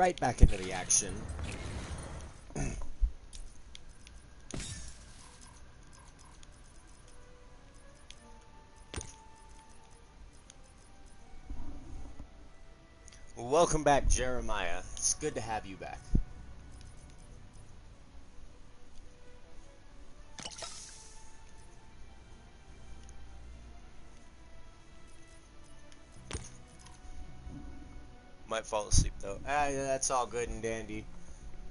right back into the action. Welcome back, Jeremiah. It's good to have you back. Might fall asleep though. That's all good and dandy,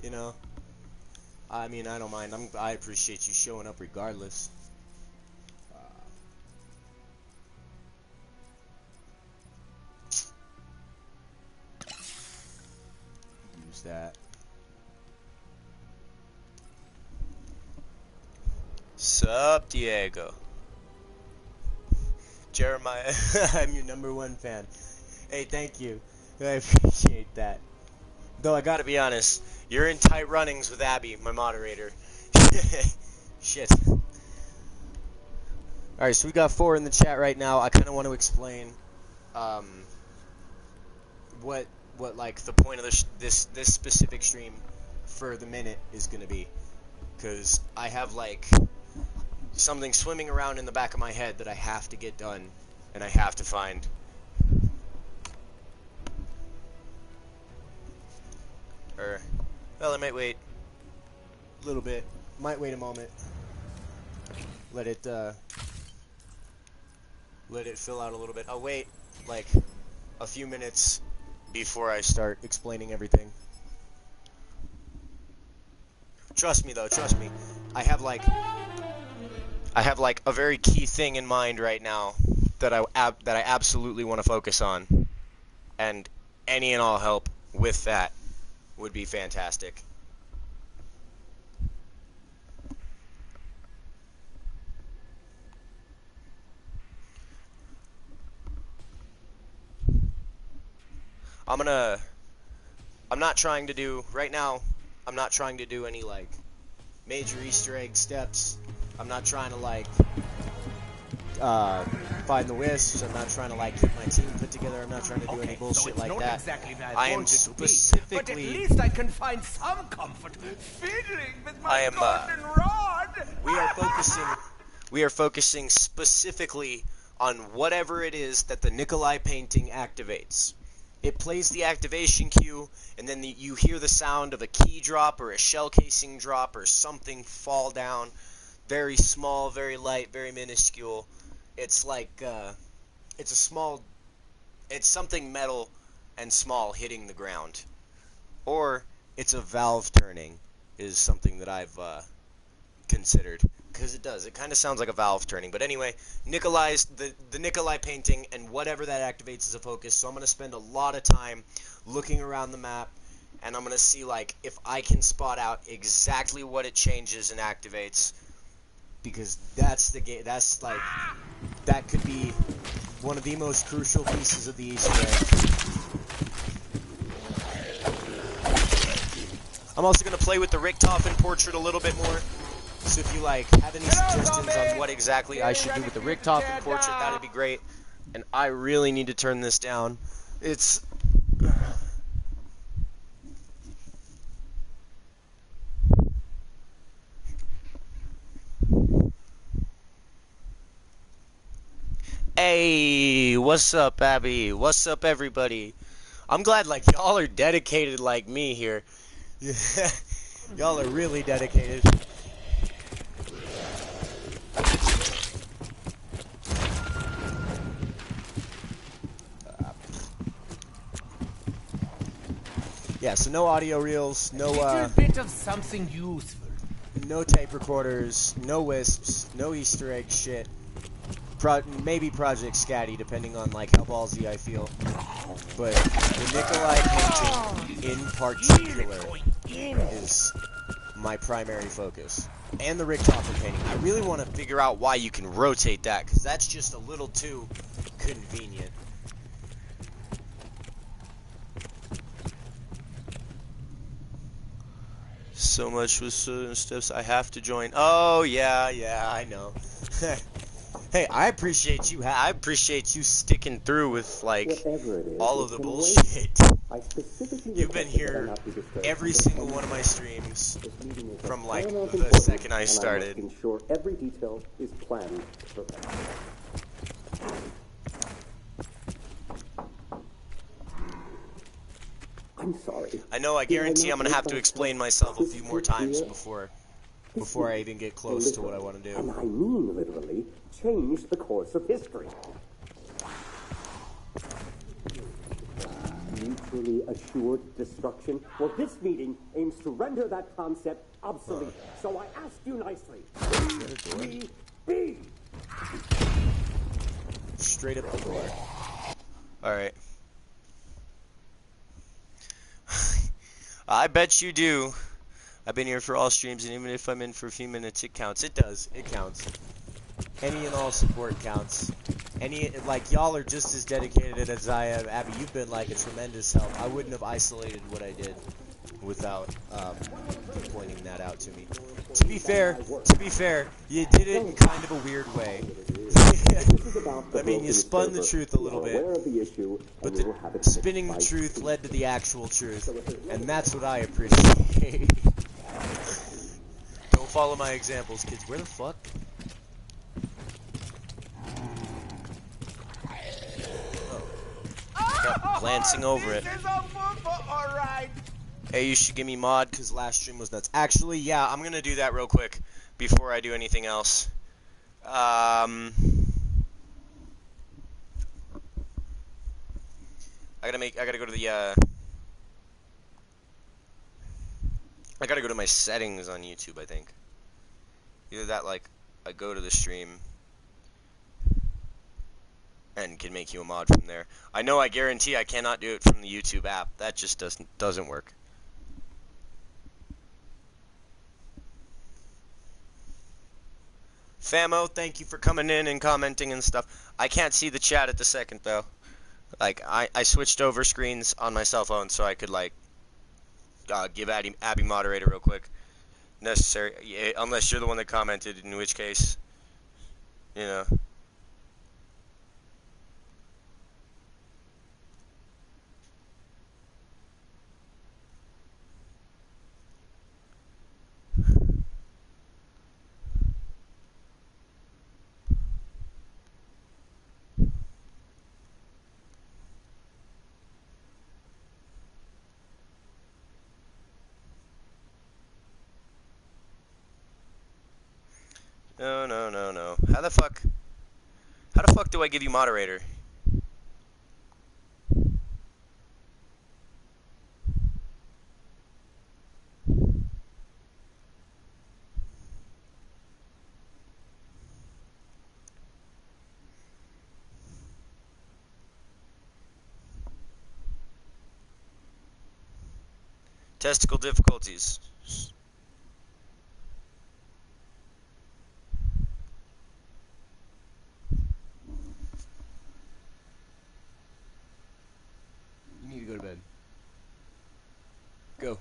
you know. I mean, I don't mind. I appreciate you showing up regardless. Use that. Sup, Diego? Jeremiah, I'm your #1 fan. Hey, thank you. I appreciate that. Though I gotta be honest, you're in tight runnings with Abby, my moderator. Shit. Alright, so we got 4 in the chat right now. I kinda want to explain what like the point of this specific stream for the minute is gonna be. Cause I have like something swimming around in the back of my head that I have to get done and I have to find. Well, I might wait a little bit. Might wait a moment. Let it fill out a little bit. I'll wait like a few minutes before I start explaining everything. Trust me though, trust me. I have like a very key thing in mind right now that I absolutely want to focus on. And any and all help with that would be fantastic. I'm not trying to do, right now, I'm not trying to do any, like, major Easter egg steps. I'm not trying to, like, find the wisps. I'm not trying to, like, keep my team put together. I'm not trying to do any bullshit like that. Exactly I am specifically... But at least I can find some comfort fiddling with my golden rod. We are focusing specifically on whatever it is that the Nikolai painting activates. It plays the activation cue, and then you hear the sound of a key drop or a shell casing drop or something fall down. Very small, very light, very minuscule. It's like, it's something metal and small hitting the ground. Or it's a valve turning is something that I've considered. Because it does. It kind of sounds like a valve turning. But anyway, the Nikolai painting and whatever that activates is a focus. So I'm going to spend a lot of time looking around the map. And I'm going to see like if I can spot out exactly what it changes and activates. Because that's the game. That's like, that could be one of the most crucial pieces of the Easter egg. I'm also going to play with the Richtofen portrait a little bit more. So if you like have any suggestions on what exactly I should do with the Richtofen portrait, that'd be great. And I really need to turn this down. It's... Hey, what's up, Abby? What's up, everybody? I'm glad, like, y'all are dedicated like me here. Y'all are really dedicated. Yeah, so no audio reels, no bit of something useful. No tape recorders, no wisps, no Easter egg shit. Maybe Project Scatty, depending on like how ballsy I feel. But the Nikolai painting in particular is my primary focus. And the Richtofen painting. I really want to figure out why you can rotate that, because that's just a little too convenient. So much with certain steps I have to join. Oh yeah, I know. Hey, I appreciate you. I appreciate you sticking through with like all of the bullshit. You've been here every single one of my streams from like the second I started. Ensure every detail is planned perfectly. I'm sorry. I know, I guarantee I'm gonna have to explain myself a few more times before I even get close to what I want to do. And I mean literally, change the course of history. Mutually assured destruction? Well, this meeting aims to render that concept obsolete. So I ask you nicely, please be. Straight up the door. Alright. I bet you do. I've been here for all streams, and even if I'm in for a few minutes, it counts. It does. It counts. Any and all support counts. Like, y'all are just as dedicated as I am. Abby, you've been, like, a tremendous help. I wouldn't have isolated what I did without you pointing that out to me. To be fair, you did it in kind of a weird way. I mean, you spun the truth a little bit, but the spinning the truth led to the actual truth, and that's what I appreciate. Don't follow my examples, kids. Where the fuck? Kept glancing over it. Hey, you should give me mod, because last stream was nuts. Actually, yeah, I'm gonna do that real quick before I do anything else. I gotta go to the, I gotta go to my settings on YouTube, I think. Either that, like, I go to the stream and can make you a mod from there. I know, I guarantee I cannot do it from the YouTube app. That just doesn't work. Famo, thank you for coming in and commenting and stuff. I can't see the chat at the second, though. Like, I switched over screens on my cell phone so I could, like, give Abby moderator real quick. Necessary, yeah, unless you're the one that commented, in which case, you know. No. How the fuck do I give you moderator? Testicle difficulties. You need to go to bed. Go.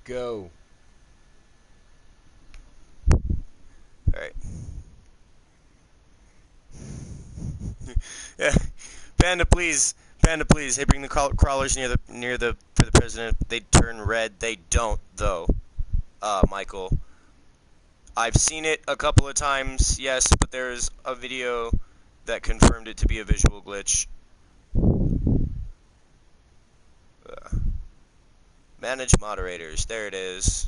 Go. Alright. Yeah. Panda, please. Hey, bring the crawlers for the president. They turn red. They don't, though. Michael. I've seen it a couple of times, yes, but there's a video that confirmed it to be a visual glitch. Manage moderators. There it is.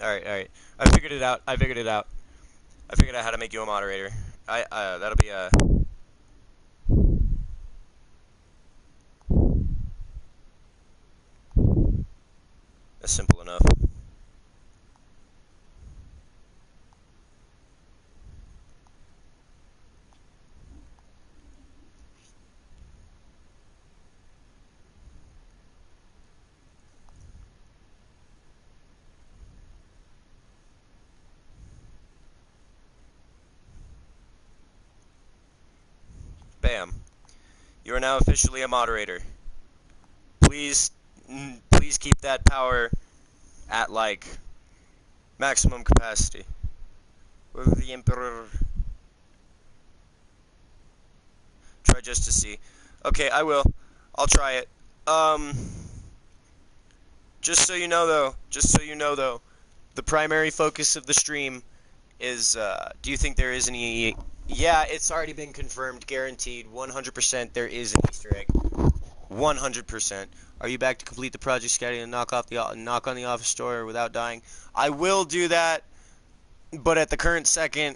Alright. I figured it out. I figured out how to make you a moderator. That'll be that's simple enough. You are now officially a moderator. Please keep that power at, like, maximum capacity. With the Emperor. Try just to see. Okay, I will. I'll try it. Just so you know, though, the primary focus of the stream is, do you think there is any... Yeah, it's already been confirmed, guaranteed, 100% there is an Easter egg. 100%. Are you back to complete the project schedule and knock on the office door without dying? I will do that, but at the current second,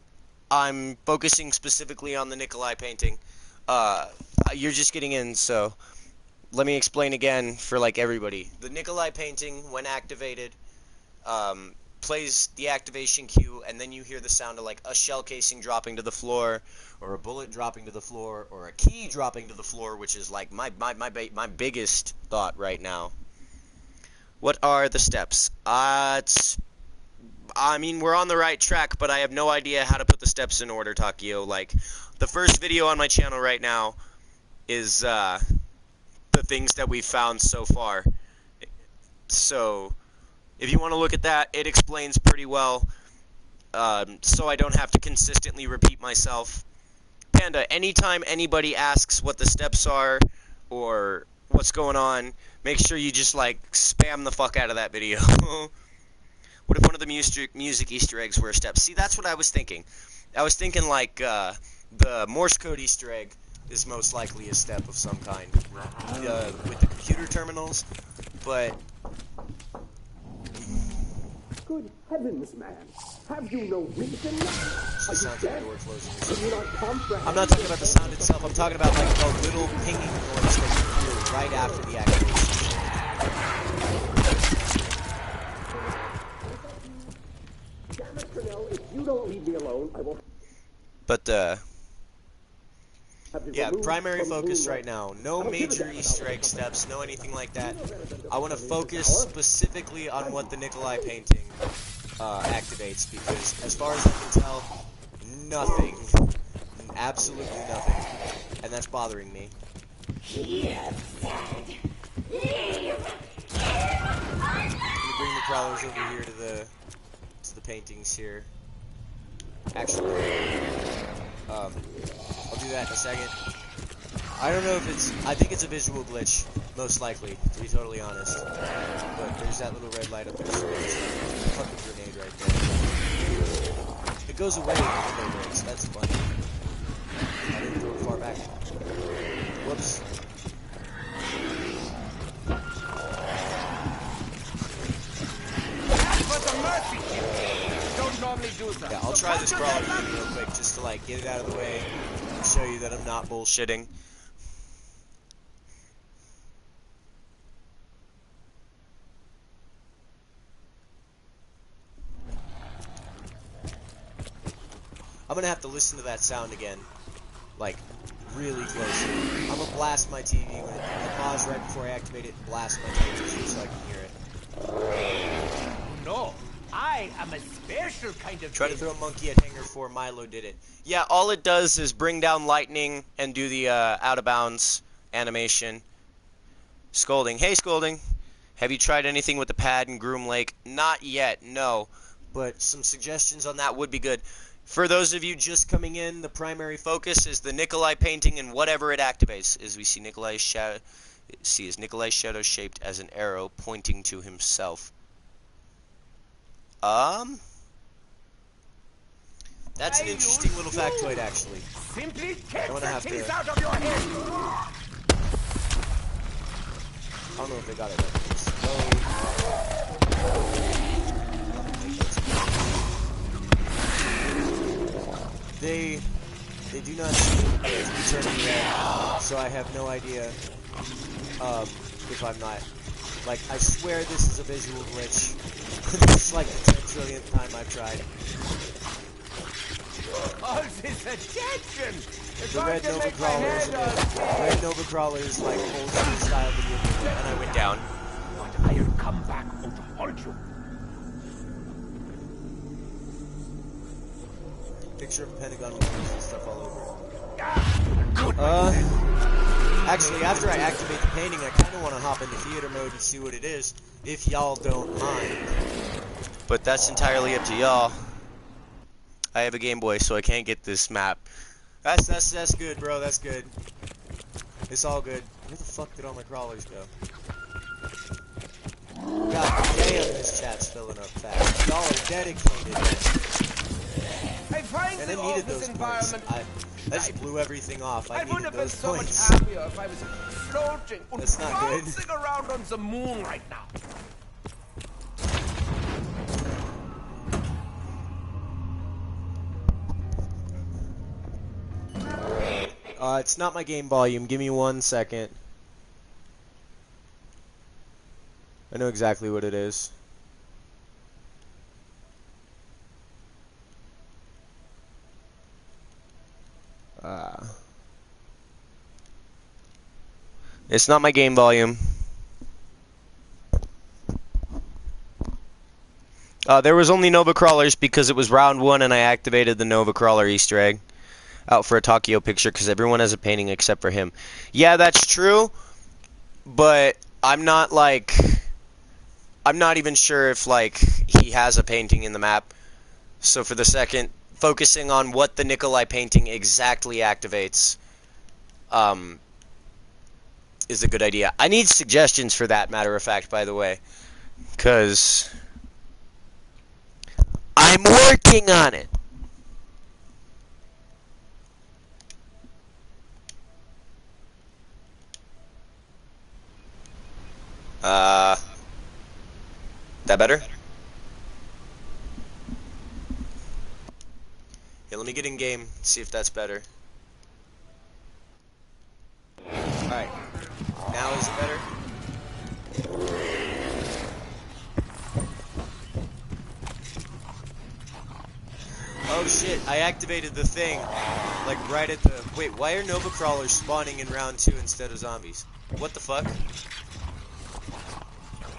I'm focusing specifically on the Nikolai painting. You're just getting in, so let me explain again for, like, everybody. The Nikolai painting, when activated, plays the activation cue, and then you hear the sound of, like, a shell casing dropping to the floor, or a bullet dropping to the floor, or a key dropping to the floor, which is, like, my biggest thought right now. What are the steps? I mean, we're on the right track, but I have no idea how to put the steps in order, Takio. Like, the first video on my channel right now is, the things that we've found so far. So, if you want to look at that, it explains pretty well, so I don't have to consistently repeat myself. Panda, anytime anybody asks what the steps are, or what's going on, make sure you just, like, spam the fuck out of that video. What if one of the music Easter eggs were steps? See, that's what I was thinking. I was thinking, like, the Morse code Easter egg is most likely a step of some kind, with the computer terminals, but... Good heavens, man. Have you no reason? It sounds like the door closing. Do you not comprehend? I'm not talking about the sound itself. I'm talking about, like, the little pinging noise that you hear right after the activation. Damn it, Cornell, if you don't leave me alone, I will... But, have to yeah, remove primary from focus Moonlight. right now. I No don't give a major damn about Easter egg what's up. steps, no anything like that. I want to focus specifically on what the Nikolai painting activates, because as far as I can tell, nothing. Absolutely nothing. And that's bothering me. Let me bring the crawlers over here to the paintings here. Actually, I'll do that in a second. I don't know if it's... I think it's a visual glitch, most likely, to be totally honest. But there's that little red light up there, so there's a fucking grenade right there. It goes away when the window breaks, that's funny. I didn't throw it far back. Whoops. Yeah, I'll try this crawler thing real quick, just to, like, get it out of the way and show you that I'm not bullshitting. I'm gonna have to listen to that sound again, like, really closely. I'm gonna blast my TV when I pause right before I activate it and blast my television so I can hear it. No, I am a special kind of... Try to throw a monkey at Hangar 4, Milo did it. Yeah, all it does is bring down lightning and do the out of bounds animation. Scolding. Hey, Scolding. Have you tried anything with the pad in Groom Lake? Not yet, no. But some suggestions on that would be good. For those of you just coming in, the primary focus is the Nikolai painting and whatever it activates. As we see Nikolai's shadow, Nikolai's shadow shaped as an arrow pointing to himself. That's an interesting little factoid, actually. Simply take I'm gonna have the teeth to... out of your head. I don't know if they got it right. They do not seem to be turning red, so I have no idea if I'm not. Like, I swear this is a visual glitch. This is like the 10 trillionth time I've tried. All this attention! The red Nova Crawlers, red Nova Crawlers, like, old school style video game, and I went down. But I'll come back and haunt you. Picture of a Pentagon with and stuff all over it. Actually, after I activate the painting, I kind of want to hop into theater mode and see what it is, if y'all don't mind. But that's entirely up to y'all. I have a Game Boy, so I can't get this map. That's good, bro. That's good. It's all good. Where the fuck did all my crawlers go? God damn, this chat's filling up fast. Y'all are dedicated. I find And I the needed office those points. environment. I just blew everything off. I would needed have been those so much points. happier if I was floating and That's not good. bouncing around on the moon right now. It's not my game volume. Give me 1 second. I know exactly what it is. It's not my game volume. There was only Nova Crawlers because it was round 1 and I activated the Nova Crawler Easter egg. Out for a Takio picture because everyone has a painting except for him. Yeah, that's true, but I'm not even sure if he has a painting in the map. So for the second, focusing on what the Nikolai painting exactly activates is a good idea. I need suggestions for that, matter of fact, by the way, because I'm working on it. That better? Yeah, let me get in game, see if that's better. Alright. Now is it better? Oh shit, I activated the thing, right at the... Wait, why are Nova Crawlers spawning in round 2 instead of zombies? What the fuck?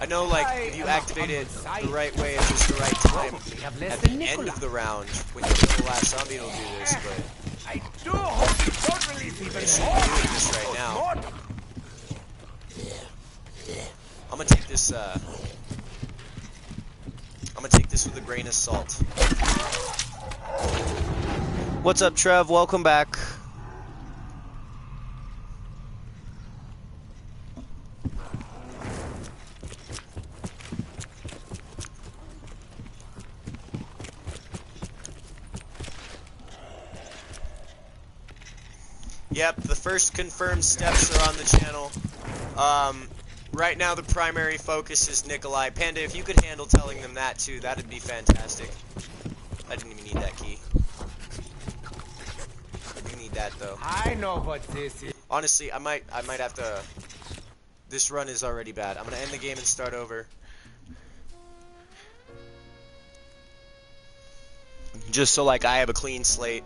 I know, if you activate it the right way at just the right time, at the end of the round, when you kill the last zombie, it'll do this, but... I do hope you don't release even It should be more. doing this right now. I'm gonna take this, I'm gonna take this with a grain of salt. What's up, Trev? Welcome back. Yep, the first confirmed steps are on the channel. Right now the primary focus is Nikolai. Panda, if you could handle telling them that too, that'd be fantastic. I didn't even need that key. I do need that though. I know what this is. Honestly, I might have to... This run is already bad. I'm gonna end the game and start over. Just so I have a clean slate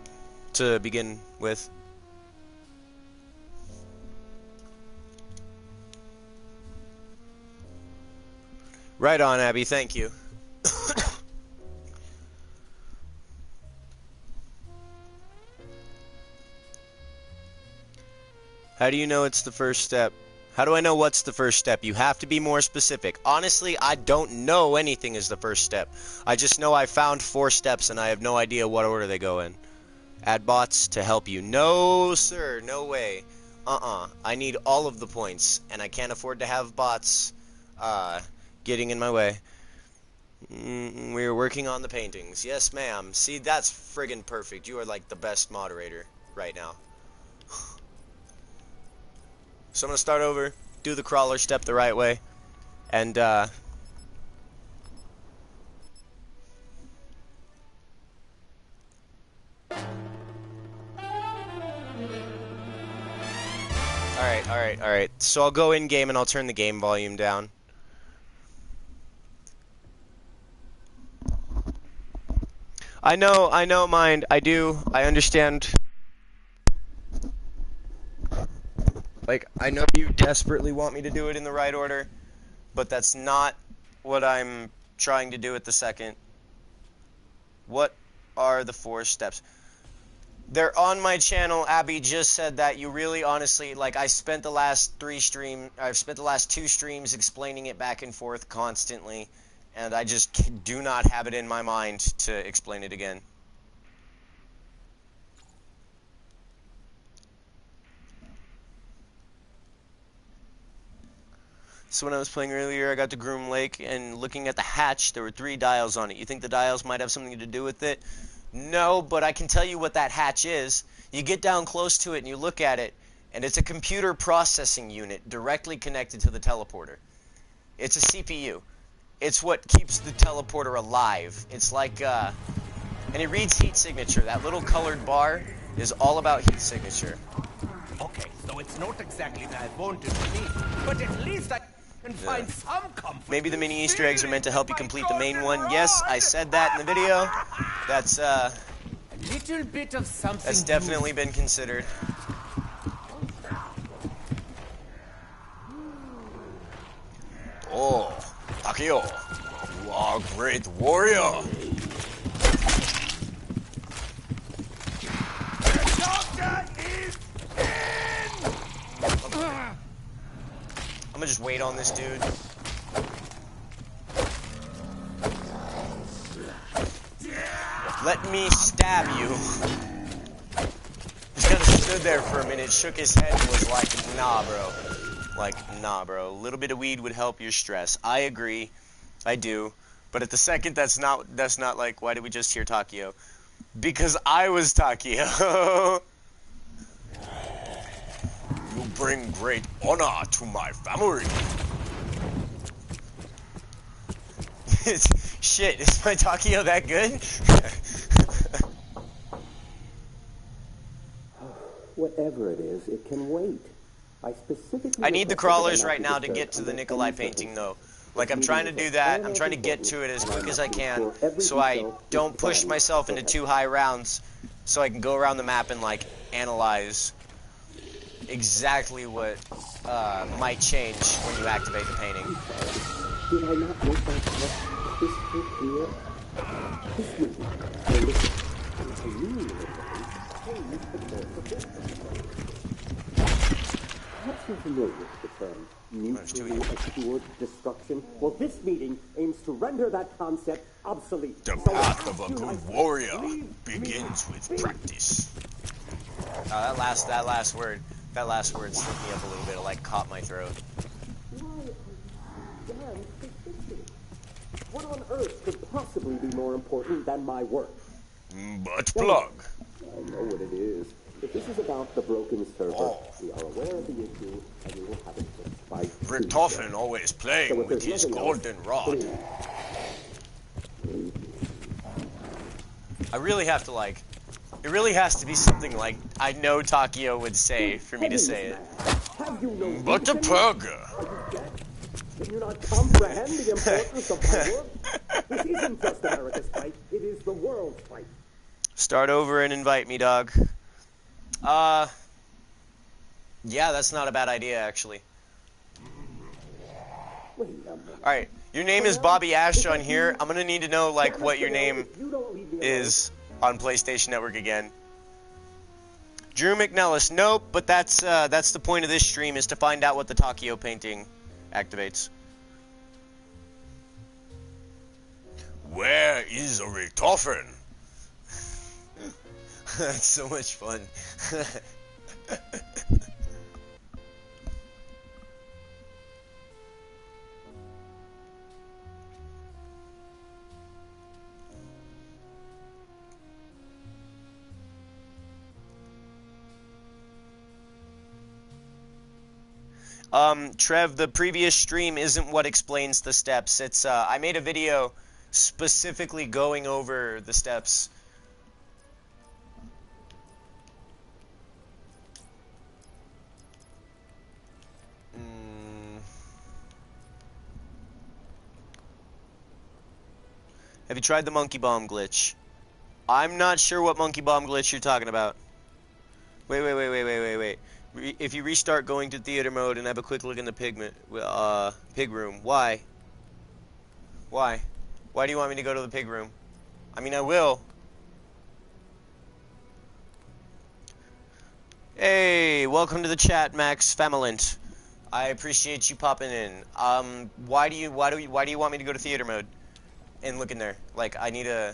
to begin with. Right on, Abby. Thank you. How do you know it's the first step? How do I know what's the first step? You have to be more specific. Honestly, I don't know anything is the first step. I just know I found 4 steps and I have no idea what order they go in. Add bots to help you. No, sir. No way. I need all of the points, and I can't afford to have bots getting in my way. We're working on the paintings. Yes, ma'am. See, that's friggin' perfect. You are the best moderator right now. So I'm gonna start over, do the crawler step the right way, and Alright, alright. So I'll go in game and I'll turn the game volume down. I know, mind. I do. I understand. I know you desperately want me to do it in the right order, but that's not what I'm trying to do at the second. What are the 4 steps? They're on my channel. Abby just said that. You really, honestly, like, I've spent the last 2 streams explaining it back and forth constantly, and I just do not have it in my mind to explain it again. So when I was playing earlier, I got to Groom Lake, and looking at the hatch, there were 3 dials on it. You think the dials might have something to do with it? No, but I can tell you what that hatch is. You get down close to it and you look at it, and it's a computer processing unit directly connected to the teleporter. It's a CPU. It's what keeps the teleporter alive. It's like, and it reads heat signature. That little colored bar is all about heat signature. Okay, so it's not exactly what I wanted to be, but at least I can find some comfort. Maybe the mini Easter eggs are meant to help you complete the main one. Yes, I said that in the video. That's, a little bit of something. That's definitely been considered. Oh, Akio, you are a great warrior. The doctor is in! I'm gonna just wait on this dude. Let me stab you. Just kind of stood there for a minute, shook his head, and was like, nah, bro. Like, nah, bro. A little bit of weed would help your stress. I agree. I do. But at the second, that's not like, why did we just hear Takio? Because I was Takio. You bring great honor to my family. Shit, is my Takio that good? Whatever it is, it can wait. I need the crawlers right now to get to the Nikolai painting, though. Like, I'm trying to do that. I'm trying to get to it as quick as I can, so I don't push myself into too high rounds, so I can go around the map and, like, analyze exactly what might change when you activate the painting. Did I not make myself crystal clear? This movie, and listen, I really change the course of history. Perhaps you're familiar with the term mutually assured destruction. Well, this meeting aims to render that concept obsolete. The path of a good warrior begins with practice. That last word slipped me up a little bit. It, like, caught my throat. Why damn persistent? What on earth could possibly be more important than my work? Butt plug. I know what it is. If this is about the broken server, we are aware of the issue, and we will have it fixed by Richtofen always playing with his golden rod. I really have to, like, it really has to be something like I know Takio would say for me to say it. But the burger. Can you not comprehend the importance of my work? This isn't just America's fight, it is the world's fight. Start over and invite me, dog. Yeah, that's not a bad idea, actually. Alright, your name is Bobby Ash on here. I'm gonna need to know, like, what your name is on PlayStation Network again. Drew McNellis, nope, but that's the point of this stream, is to find out what the Takio painting activates. Where is Richtofen? That's so much fun. Trev, the previous stream isn't what explains the steps. It's, I made a video specifically going over the steps. Have you tried the monkey bomb glitch? I'm not sure what monkey bomb glitch you're talking about. Wait. If you restart going to theater mode and have a quick look in the pig room, why? Why? Why do you want me to go to the pig room? I mean, I will. Hey, welcome to the chat, Max Familent. I appreciate you popping in. Why do you want me to go to theater mode and look in there? Like, I need a.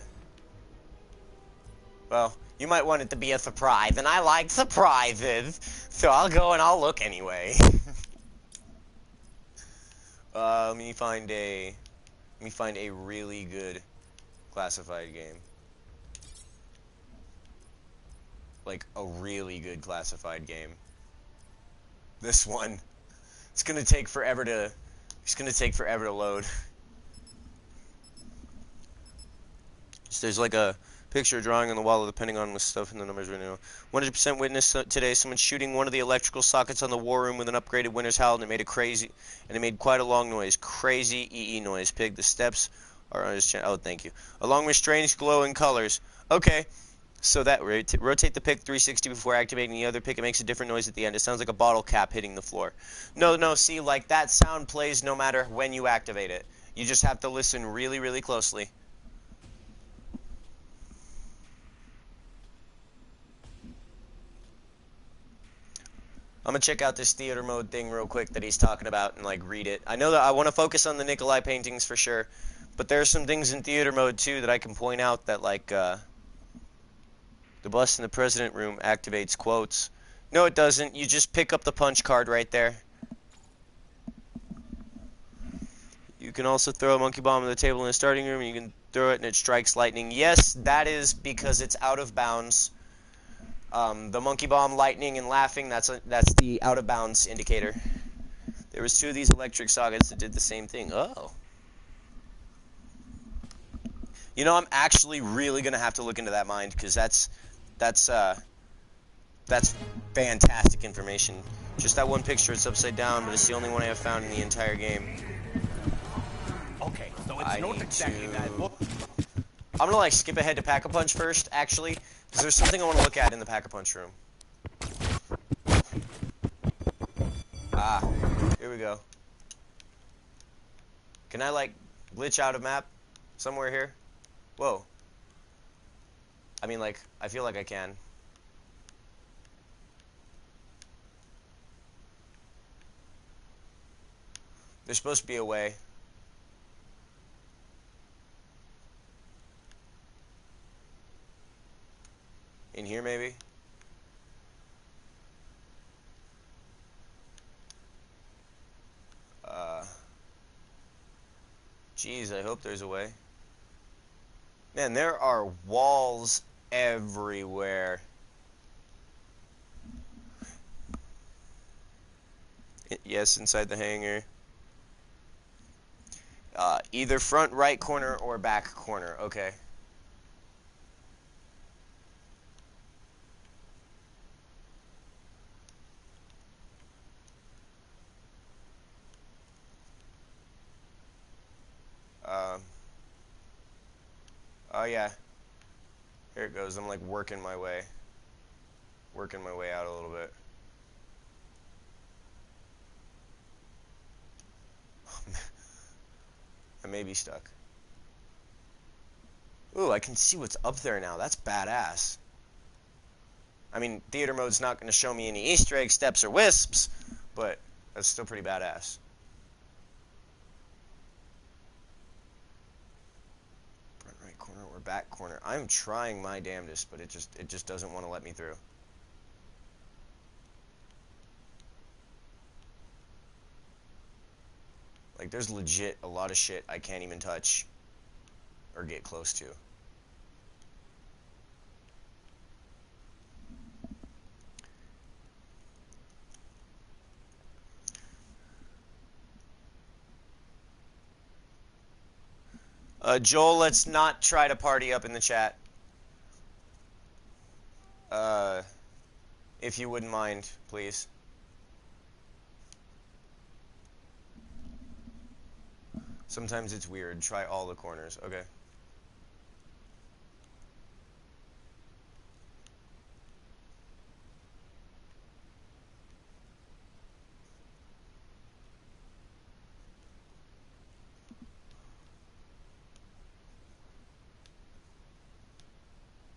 Well, you might want it to be a surprise, and I like surprises, so I'll go and I'll look anyway. Let me find a really good classified game. Like a really good classified game. This one. It's gonna take forever to load. So there's like a picture drawing on the wall of the Pentagon with stuff in the numbers right now. 100% witness today someone shooting one of the electrical sockets on the war room with an upgraded winner's howl, and it made quite a long noise. Crazy EE noise. Pig, the steps are on his channel. Oh, thank you. Along with strange glowing colors. Okay. So that rotate the pick 360 before activating the other pick. It makes a different noise at the end. It sounds like a bottle cap hitting the floor. No, see, like that sound plays no matter when you activate it. You just have to listen really, really closely. I'm gonna check out this theater mode thing real quick that he's talking about and like read it. I know that I want to focus on the Nikolai paintings for sure, but there are some things in theater mode too that I can point out that like the bus in the president room activates quotes. No, it doesn't. You just pick up the punch card right there. You can also throw a monkey bomb on the table in the starting room, and you can throw it and it strikes lightning. Yes, that is because it's out of bounds. The monkey bomb, lightning, and laughing, that's the out of bounds indicator. There was 2 of these electric sockets that did the same thing. Oh. You know, I'm actually really going to have to look into that mind, because that's fantastic information. Just that one picture, it's upside down, but it's the only one I have found in the entire game. Okay, so it's not exactly that. I'm gonna like skip ahead to Pack-a-Punch first, actually, because there's something I want to look at in the Pack-a-Punch room. Ah, here we go. Can I like glitch out of map somewhere here? Whoa. I mean, like, I feel like I can. There's supposed to be a way. In here, maybe? Geez, I hope there's a way. Man, there are walls everywhere. Yes, inside the hangar. Either front right corner or back corner. Okay. Oh yeah. Here it goes. I'm like working my way out a little bit. I may be stuck. Ooh, I can see what's up there now. That's badass. I mean, theater mode's not going to show me any Easter egg steps or wisps, but that's still pretty badass. Front right corner or back corner. I'm trying my damnedest, but it just doesn't want to let me through. Like, there's legit a lot of shit I can't even touch or get close to. Joel, let's not try to party up in the chat. If you wouldn't mind, please. Sometimes it's weird. Try all the corners. Okay.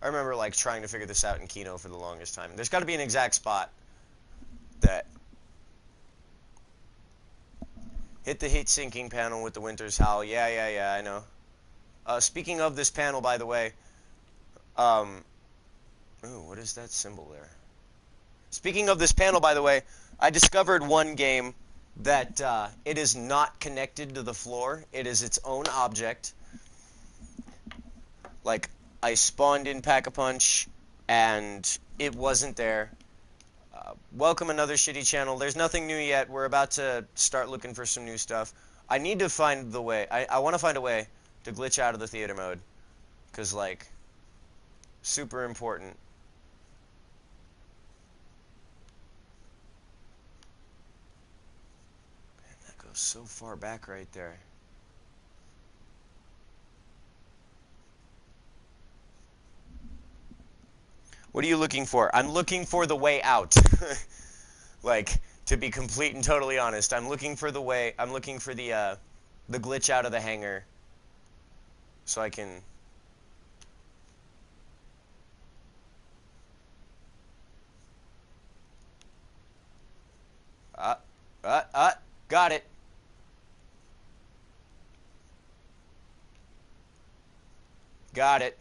I remember like trying to figure this out in Kino for the longest time. There's got to be an exact spot. that. Hit the heat sinking panel with the Winter's Howl. Yeah, I know. Speaking of this panel, by the way, ooh, what is that symbol there? Speaking of this panel, by the way, I discovered one game that it is not connected to the floor. It is its own object. Like, I spawned in Pack-a-Punch, and it wasn't there. Welcome another shitty channel. There's nothing new yet. We're about to start looking for some new stuff. I need to find the way. I want to find a way to glitch out of the theater mode. Because, like, super important. Man, that goes so far back right there. What are you looking for? I'm looking for the way out. Like, to be complete and totally honest, I'm looking for the way. I'm looking for the glitch out of the hangar, so I can. Got it. Got it.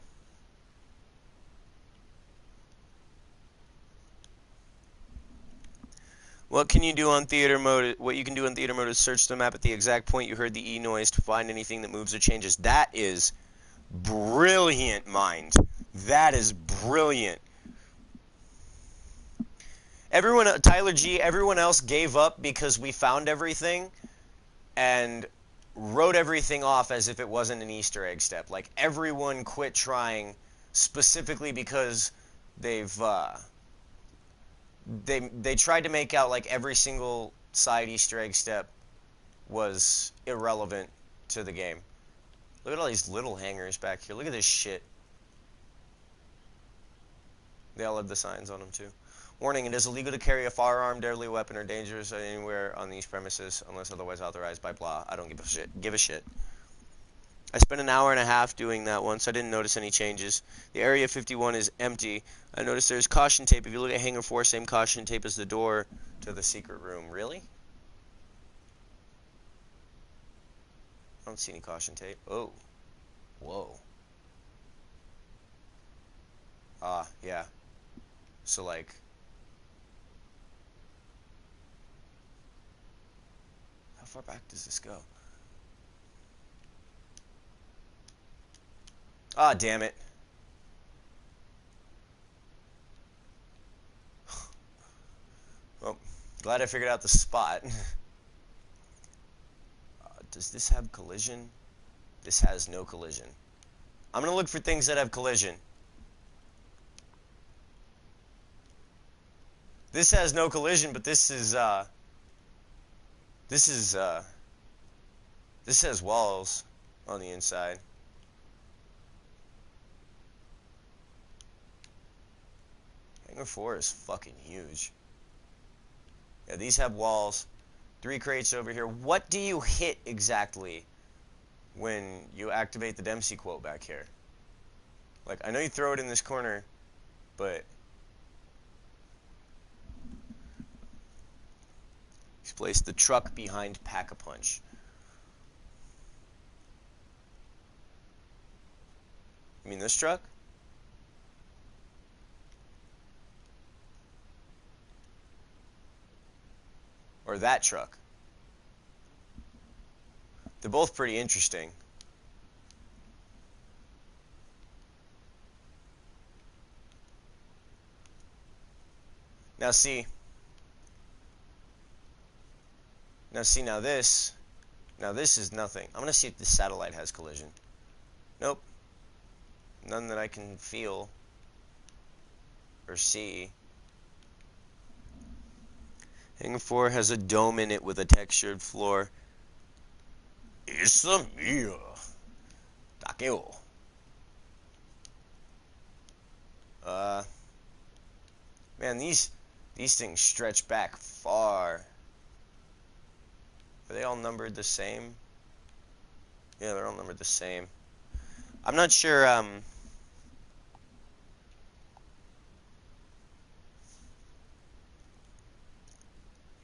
What can you do on theater mode? What you can do in theater mode is search the map at the exact point you heard the E noise to find anything that moves or changes. That is brilliant, mind. That is brilliant. Everyone, Tyler G, everyone else gave up because we found everything and wrote everything off as if it wasn't an Easter egg step. Like, everyone quit trying specifically because they've, they tried to make out like every single side Easter egg step was irrelevant to the game. Look at all these little hangers back here. Look at this shit. They all have the signs on them too. Warning, it is illegal to carry a firearm, deadly weapon, or dangerous anywhere on these premises unless otherwise authorized by blah. I don't give a shit. Give a shit. I spent an hour and a half doing that once. I didn't notice any changes. The Area 51 is empty. I noticed there's caution tape. If you look at Hangar 4, same caution tape as the door to the secret room. Really? I don't see any caution tape. Oh. Whoa. Yeah. So, like... How far back does this go? Ah, damn it. Well, glad I figured out the spot. Does this have collision? This has no collision. I'm gonna look for things that have collision. This has no collision, but this has walls on the inside. Hangar 4 is fucking huge. Yeah, these have walls. 3 crates over here. What do you hit exactly when you activate the Dempsey quote back here? Like, I know you throw it in this corner, but... He's placed the truck behind Pack-a-Punch. You mean this truck? Or that truck? They're both pretty interesting. Now see, now this is nothing. I'm gonna see if the satellite has collision. Nope. None that I can feel or see. Hangar 4 has a dome in it with a textured floor. Issa mia. Takeo. Man, these things stretch back far. Are they all numbered the same? Yeah, they're all numbered the same. I'm not sure,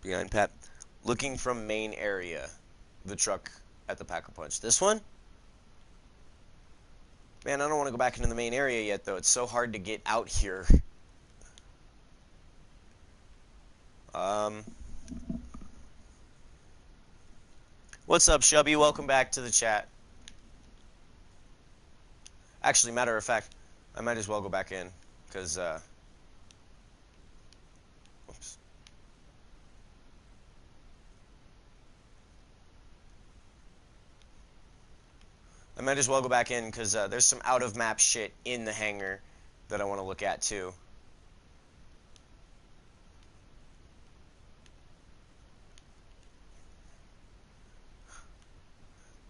behind Pat. Looking from main area. The truck at the Pack-a-Punch. This one? Man, I don't want to go back into the main area yet, though. It's so hard to get out here. What's up, Shubby? Welcome back to the chat. Actually, matter of fact, I might as well go back in, because, whoops. I might as well go back in, because there's some out-of-map shit in the hangar that I want to look at, too.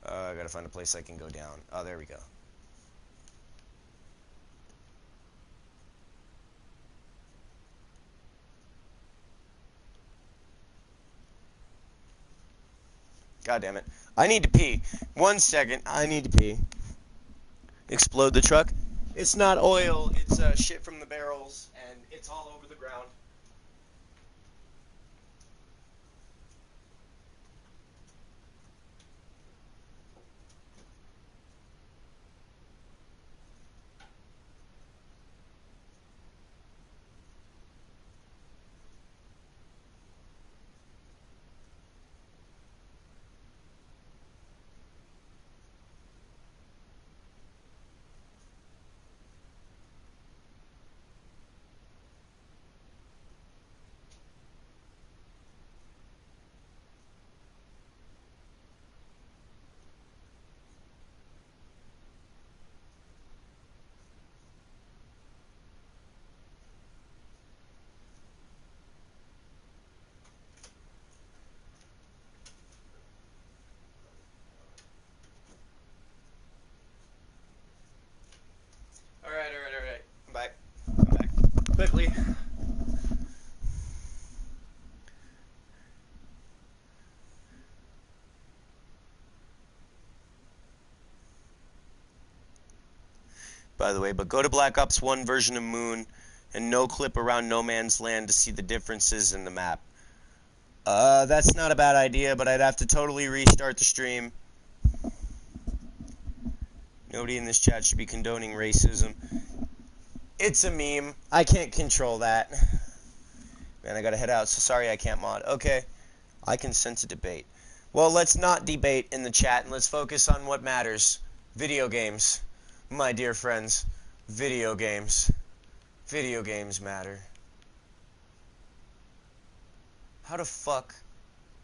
I gotta find a place I can go down. Oh, there we go. God damn it. I need to pee. 1 second. I need to pee. Explode the truck. It's not oil. It's shit from the barrels, and it's all over the ground. Alright. I'm back. Quickly. By the way, but go to Black Ops 1 version of Moon and no clip around No Man's Land to see the differences in the map. That's not a bad idea, but I'd have to totally restart the stream. Nobody in this chat should be condoning racism. It's a meme. I can't control that. Man, I gotta head out, so sorry I can't mod. Okay, I can sense a debate. Well, let's not debate in the chat, and let's focus on what matters. Video games. My dear friends, video games. Video games matter. How the fuck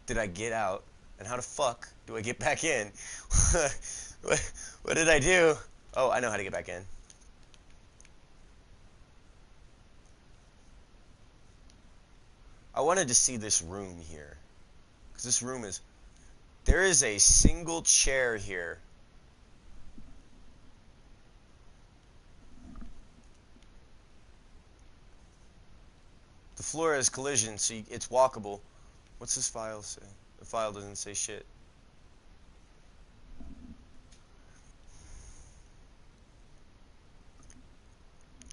did I get out, and how the fuck do I get back in? What did I do? Oh, I know how to get back in. I wanted to see this room here, because this room is... There is a single chair here. The floor has collision, so it's walkable. What's this file say? The file doesn't say shit.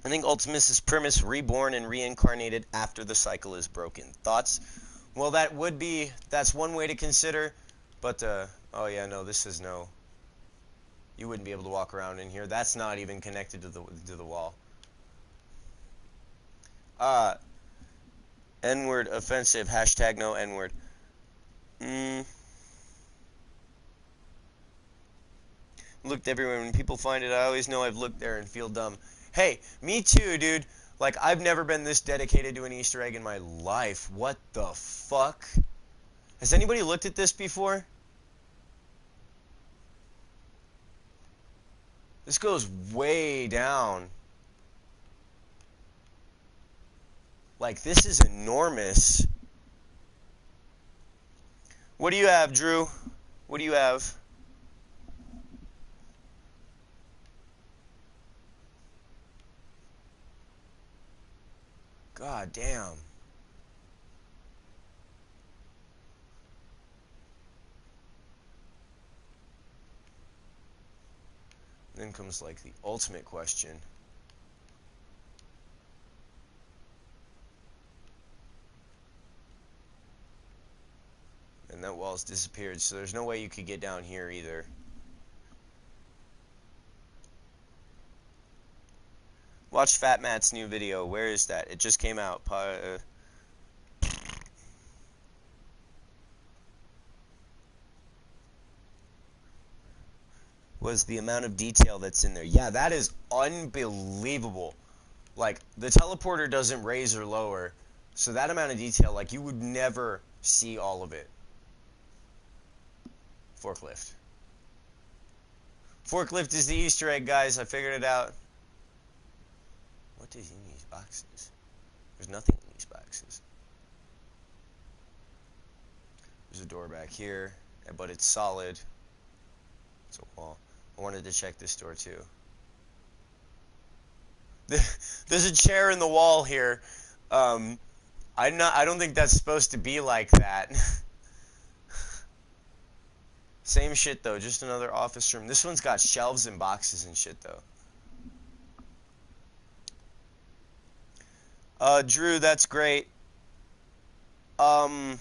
I think Ultimus is Primus reborn and reincarnated after the cycle is broken. Thoughts? Well, that's one way to consider, but, oh yeah, no, this is no. You wouldn't be able to walk around in here. That's not even connected to the wall. N-word offensive, hashtag no N-word. Looked everywhere. When people find it, I always know I've looked there and feel dumb. Hey, me too, dude. Like, I've never been this dedicated to an Easter egg in my life. What the fuck? Has anybody looked at this before? This goes way down. Like, this is enormous. What do you have, Drew? What do you have? God damn. Then comes, like, the ultimate question. wall's disappeared, so there's no way you could get down here either. Watch Fat Matt's new video. Where is that? It just came out. Was the amount of detail that's in there. Yeah, that is unbelievable. Like, the teleporter doesn't raise or lower, so that amount of detail, like, you would never see all of it. Forklift. Forklift is the Easter egg, guys. I figured it out. What is in these boxes? There's nothing in these boxes. There's a door back here, but it's solid. It's a wall. I wanted to check this door too. There's a chair in the wall here. I don't think that's supposed to be like that. Same shit though, just another office room. This one's got shelves and boxes and shit though. Drew, that's great. I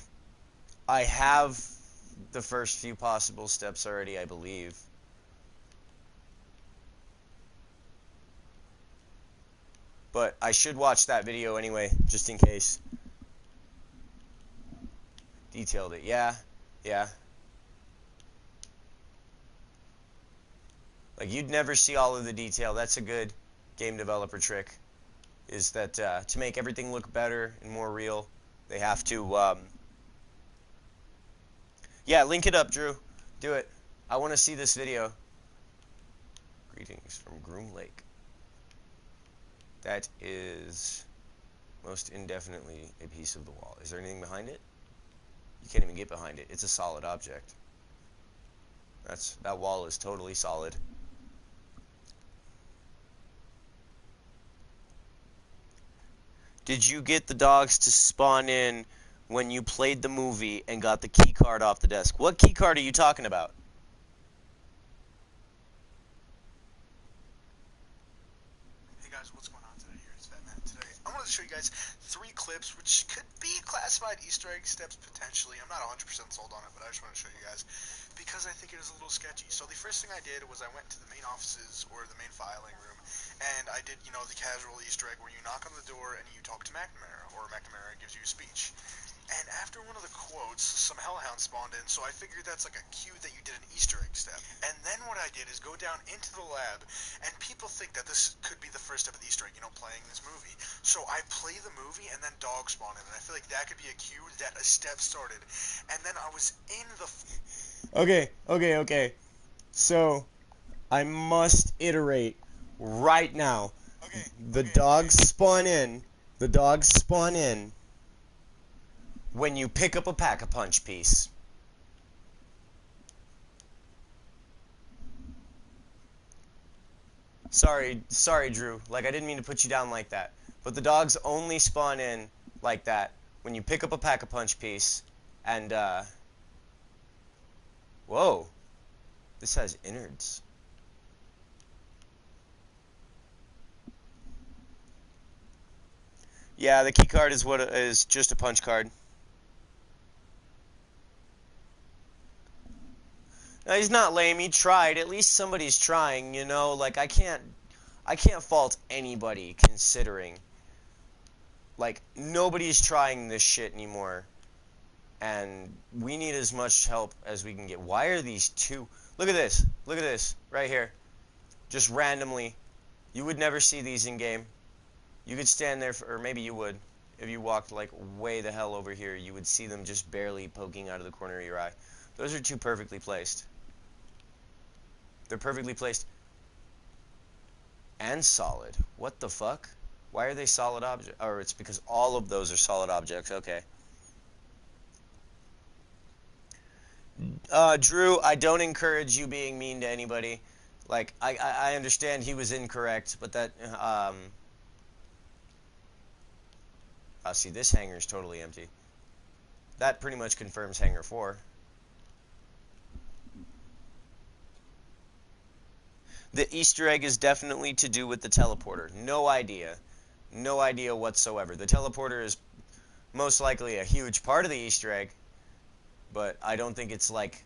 have the first few possible steps already, I believe. But I should watch that video anyway, just in case. Detailed it. Yeah. Like, you'd never see all of the detail. That's a good game developer trick. Is that to make everything look better and more real, they have to... Yeah, link it up, Drew. Do it. I want to see this video. Greetings from Groom Lake. That is most indefinitely a piece of the wall. Is there anything behind it? You can't even get behind it. It's a solid object. That wall is totally solid. Did you get the dogs to spawn in when you played the movie and got the key card off the desk? What key card are you talking about? I wanted to show you guys 3 clips which could be classified Easter egg steps potentially. I'm not 100% sold on it, but I just want to show you guys because I think it is a little sketchy. So the first thing I did was I went to the main offices or the main filing room and I did, you know, the casual Easter egg where you knock on the door and you talk to McNamara, or McNamara gives you a speech. And after one of the quotes, some hellhounds spawned in, so I figured that's like a cue that you did an Easter egg step. And then what I did is go down into the lab, and people think that this could be the first step of the Easter egg, you know, playing this movie. So I play the movie, and then dogs spawn in, and I feel like that could be a cue that a step started. And then I was in the... Okay. So, I must iterate right now. The dogs spawn in. The dogs spawn in when you pick up a Pack-a-Punch piece. Sorry, Drew. Like, I didn't mean to put you down like that. But the dogs only spawn in like that when you pick up a Pack-a-Punch piece and, whoa. This has innards. Yeah, the key card is just a punch card. No, he's not lame. He tried. At least somebody's trying, you know? Like, I can't fault anybody considering. Like, nobody's trying this shit anymore. And we need as much help as we can get. Why are these two... Look at this. Look at this. Right here. Just randomly. You would never see these in game. You could stand there, or maybe you would. If you walked, like, way the hell over here, you would see them just barely poking out of the corner of your eye. Those are two perfectly placed. They're perfectly placed. And solid. What the fuck? Why are they solid objects? Or it's because all of those are solid objects. Okay. Drew, I don't encourage you being mean to anybody. Like, I understand he was incorrect, but that, see, this hangar is totally empty. That pretty much confirms hangar 4. The Easter egg is definitely to do with the teleporter. No idea. No idea whatsoever. The teleporter is most likely a huge part of the Easter egg. but I don't think it's like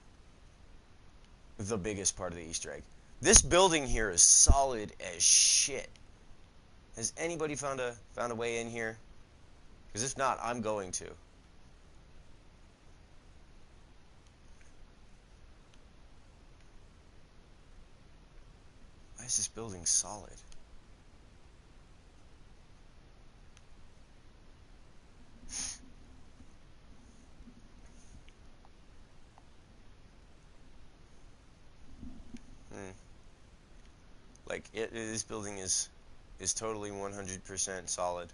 the biggest part of the Easter egg. This building here is solid as shit. Has anybody found a way in here? Because if not, I'm going to. Why is this building solid? Like, this building is totally 100% solid.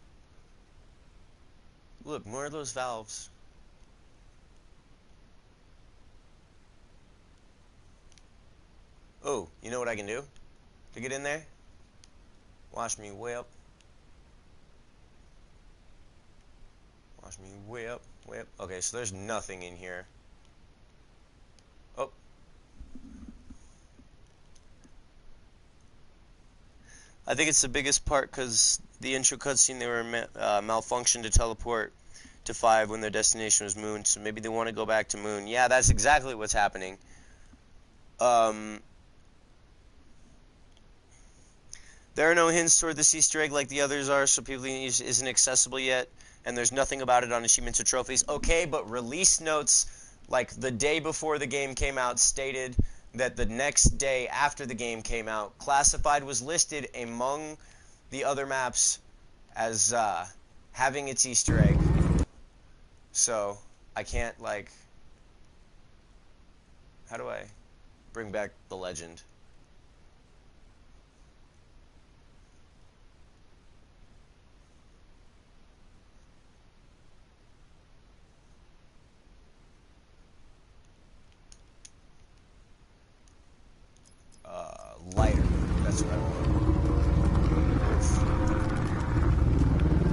Look, more of those valves. Oh, you know what I can do to get in there? Watch me way up. Watch me way up, way up. Okay, so there's nothing in here. Oh. I think it's the biggest part because the intro cutscene, they were malfunctioned to teleport to 5 when their destination was Moon, so maybe they want to go back to Moon. Yeah, that's exactly what's happening. There are no hints toward this Easter egg like the others are, so people isn't accessible yet, and there's nothing about it on achievements or trophies. Okay, but release notes, like the day before the game came out, stated that the next day after the game came out, Classified was listed among the other maps as having its Easter egg. So, I can't, like... How do I bring back the legend? Lighter. That's what I want.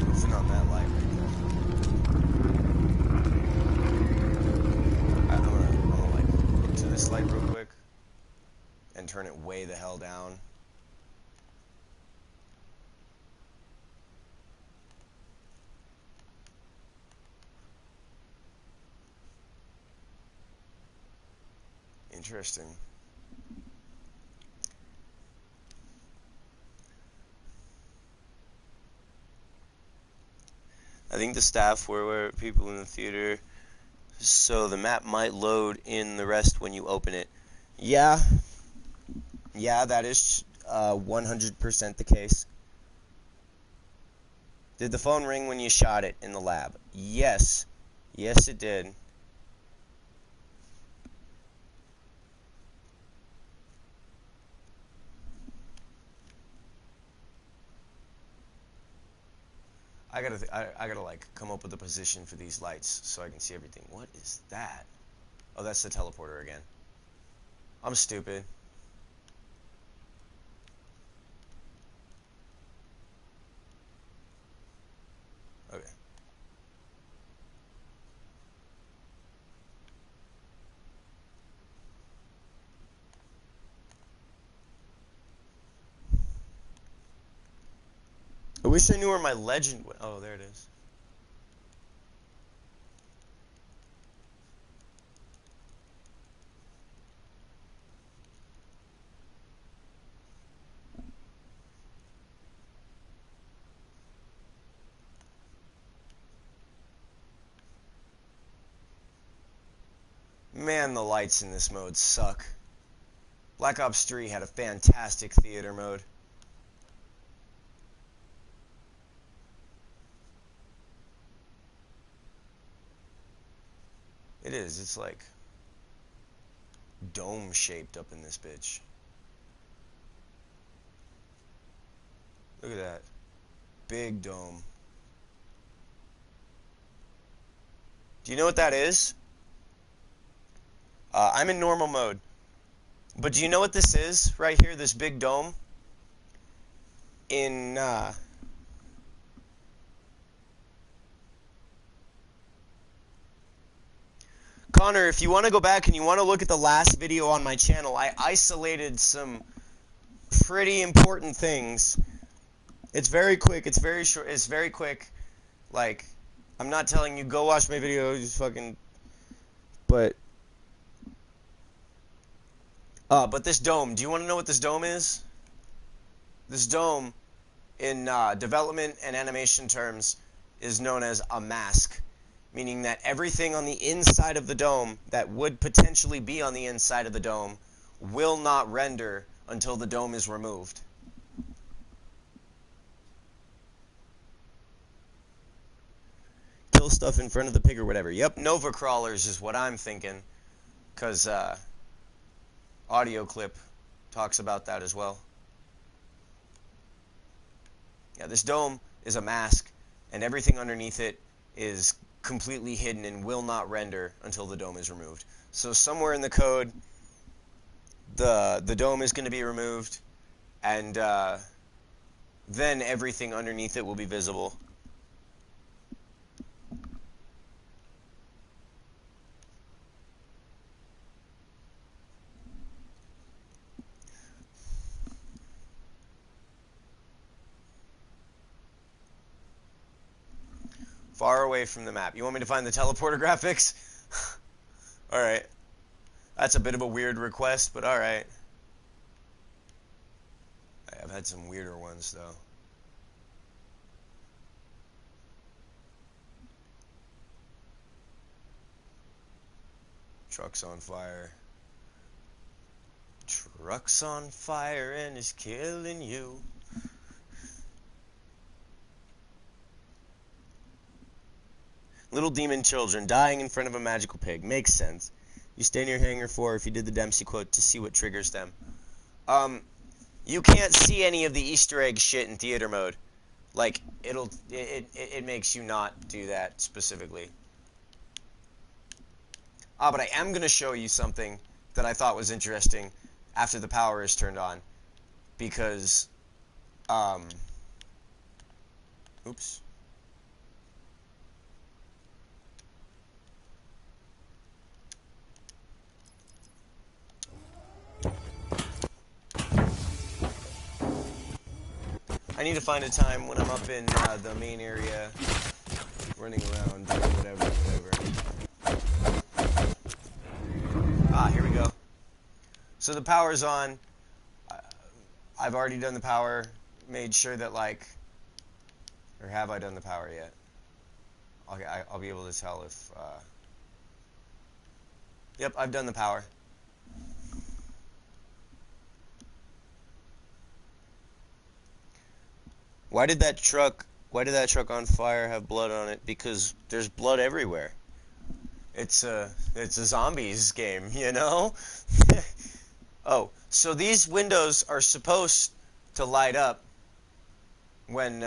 It's not that light right there. I'm gonna like go to this light real quick and turn it way the hell down. Interesting. I think the staff were people in the theater, so the map might load in the rest when you open it. Yeah, that is 100% the case. Did the phone ring when you shot it in the lab? Yes. Yes, it did. I gotta like come up with a position for these lights so I can see everything. What is that? Oh, that's the teleporter again. I'm stupid. Okay. I wish I knew where my legend went. Oh, there it is. Man, the lights in this mode suck. Black Ops 3 had a fantastic theater mode. It is. It's like dome shaped up in this bitch. Look at that. Big dome. Do you know what that is? I'm in normal mode. But do you know what this is right here, this big dome? In, Connor, if you want to go back and you want to look at the last video on my channel, I isolated some pretty important things. It's very quick, it's very short, it's very quick. Like, I'm not telling you, go watch my video, just fucking But this dome, do you want to know what this dome is? This dome, in development and animation terms, is known as a mask, meaning that everything on the inside of the dome that would potentially be on the inside of the dome will not render until the dome is removed. Kill stuff in front of the pig or whatever. Yep, Nova Crawlers is what I'm thinking, because audio clip talks about that as well. Yeah, this dome is a mask, and everything underneath it is completely hidden and will not render until the dome is removed. So somewhere in the code, the dome is going to be removed, and then everything underneath it will be visible. Far away from the map. You want me to find the teleporter graphics? Alright. That's a bit of a weird request, but alright. I've had some weirder ones, though. Truck's on fire. Truck's on fire and is killing you. Little demon children dying in front of a magical pig. Makes sense. You stay near Hangar 4 if you did the Dempsey quote to see what triggers them. You can't see any of the Easter egg shit in theater mode. Like, it makes you not do that specifically. But I am going to show you something that I thought was interesting after the power is turned on. Because, oops. I need to find a time when I'm up in the main area, running around, doing whatever. Here we go. So the power's on. I've already done the power, made sure that, like, or have I done the power yet? I'll be able to tell if, yep, I've done the power. Why did that truck on fire have blood on it? Because there's blood everywhere. It's a zombies game, you know? Oh, so these windows are supposed to light up when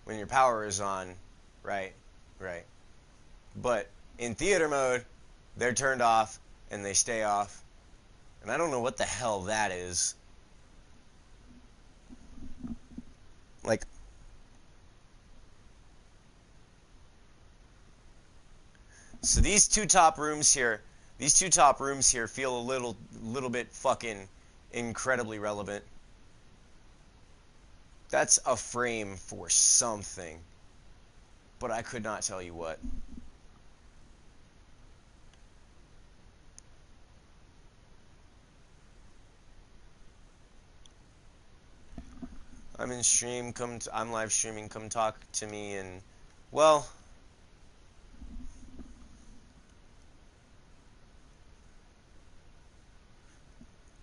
your power is on, right? Right. But in theater mode, they're turned off and they stay off. And I don't know what the hell that is. Like, so these two top rooms here feel a little bit fucking incredibly relevant. That's a frame for something, but I could not tell you what. I'm in stream, I'm live streaming, come talk to me, and, well,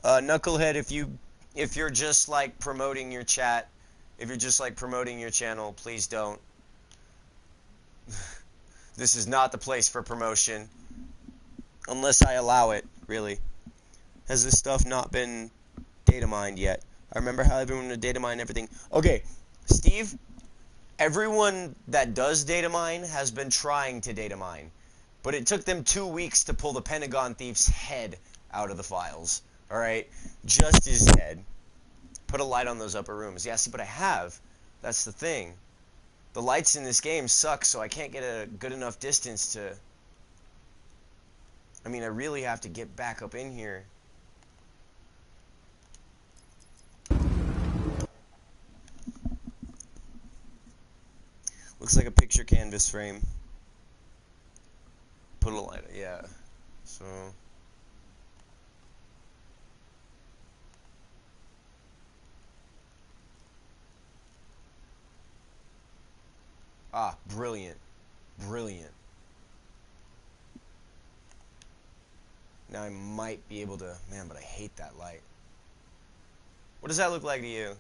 Knucklehead, if you're just, like, promoting your chat, if you're just, like, promoting your channel, please don't. This is not the place for promotion, unless I allow it, really. Has this stuff not been data mined yet? I remember how everyone would data mine everything. Okay, Steve, everyone that does data mine has been trying to data mine, but it took them 2 weeks to pull the Pentagon thief's head out of the files. Alright? Just his head. Put a light on those upper rooms. Yeah, see, but I have. That's the thing. The lights in this game suck, so I can't get a good enough distance to... I mean, I really have to get back up in here. Looks like a picture canvas frame. Put a light, yeah. So. Ah, brilliant. Brilliant. Now I might be able to... Man, but I hate that light. What does that look like to you?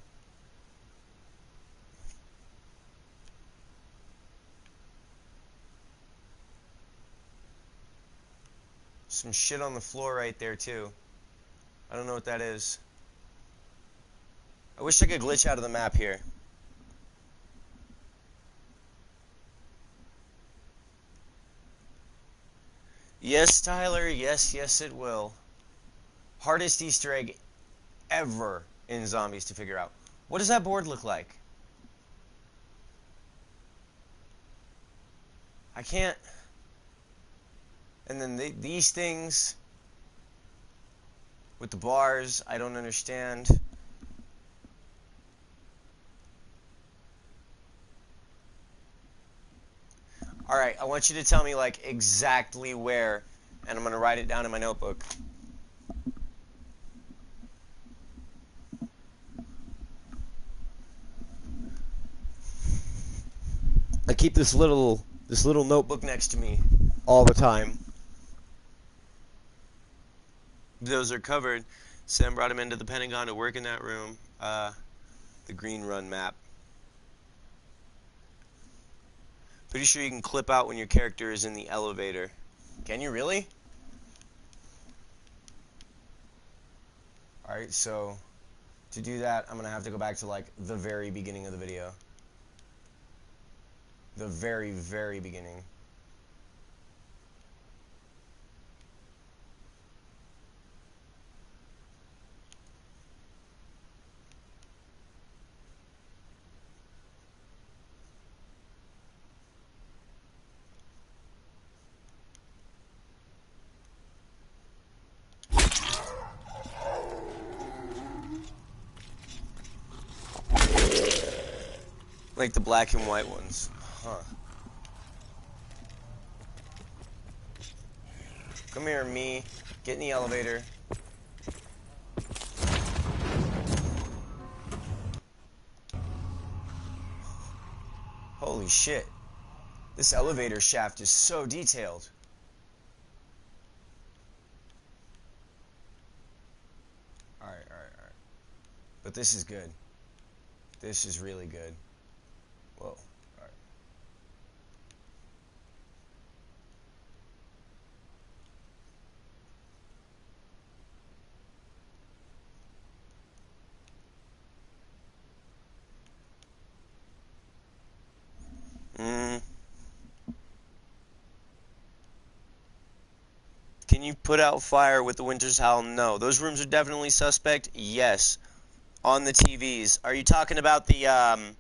Some shit on the floor right there, too. I don't know what that is. I wish I could glitch out of the map here. Yes, Tyler. Yes, yes, it will. Hardest Easter egg ever in Zombies to figure out. What does that board look like? I can't... And then these things with the bars, I don't understand. Alright, I want you to tell me, like, exactly where, and I'm going to write it down in my notebook. I keep this little notebook next to me all the time. Those are covered. Sam brought him into the Pentagon to work in that room. The Green Run map. Pretty sure you can clip out when your character is in the elevator. Can you really? Alright, so to do that, I'm going to have to go back to, like, the very beginning of the video. The very, very beginning. Like the black and white ones. Huh. Come here, me. Get in the elevator. Holy shit. This elevator shaft is so detailed. Alright. But this is good. This is really good. Whoa. Alright. Can you put out fire with the Winter's Howl? No. Those rooms are definitely suspect? Yes. On the TVs. Are you talking about the,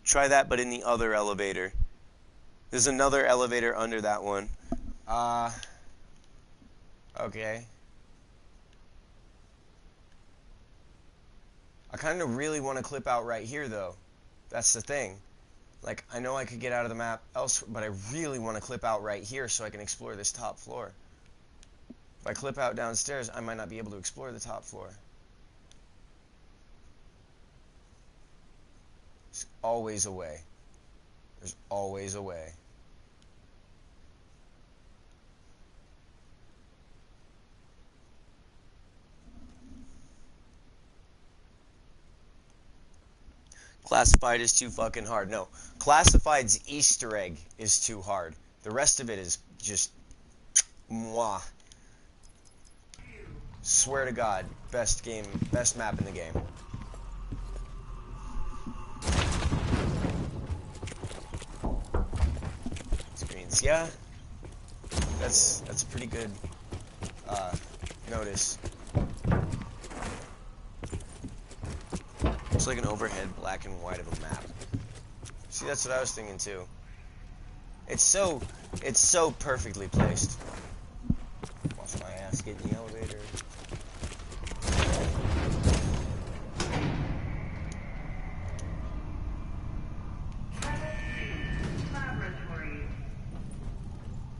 Try that, but in the other elevator. There's another elevator under that one. Okay. I kind of really want to clip out right here, though. That's the thing. Like, I know I could get out of the map elsewhere, but I really want to clip out right here so I can explore this top floor. If I clip out downstairs, I might not be able to explore the top floor. There's always a way. There's always a way. Classified is too fucking hard. No. Classified's Easter egg is too hard. The rest of it is just... mwah. Swear to God, best map in the game. Screens, yeah. That's a pretty good notice. Looks like an overhead black and white of a map. See, that's what I was thinking too. It's so perfectly placed. Wash my Let's get in the elevator.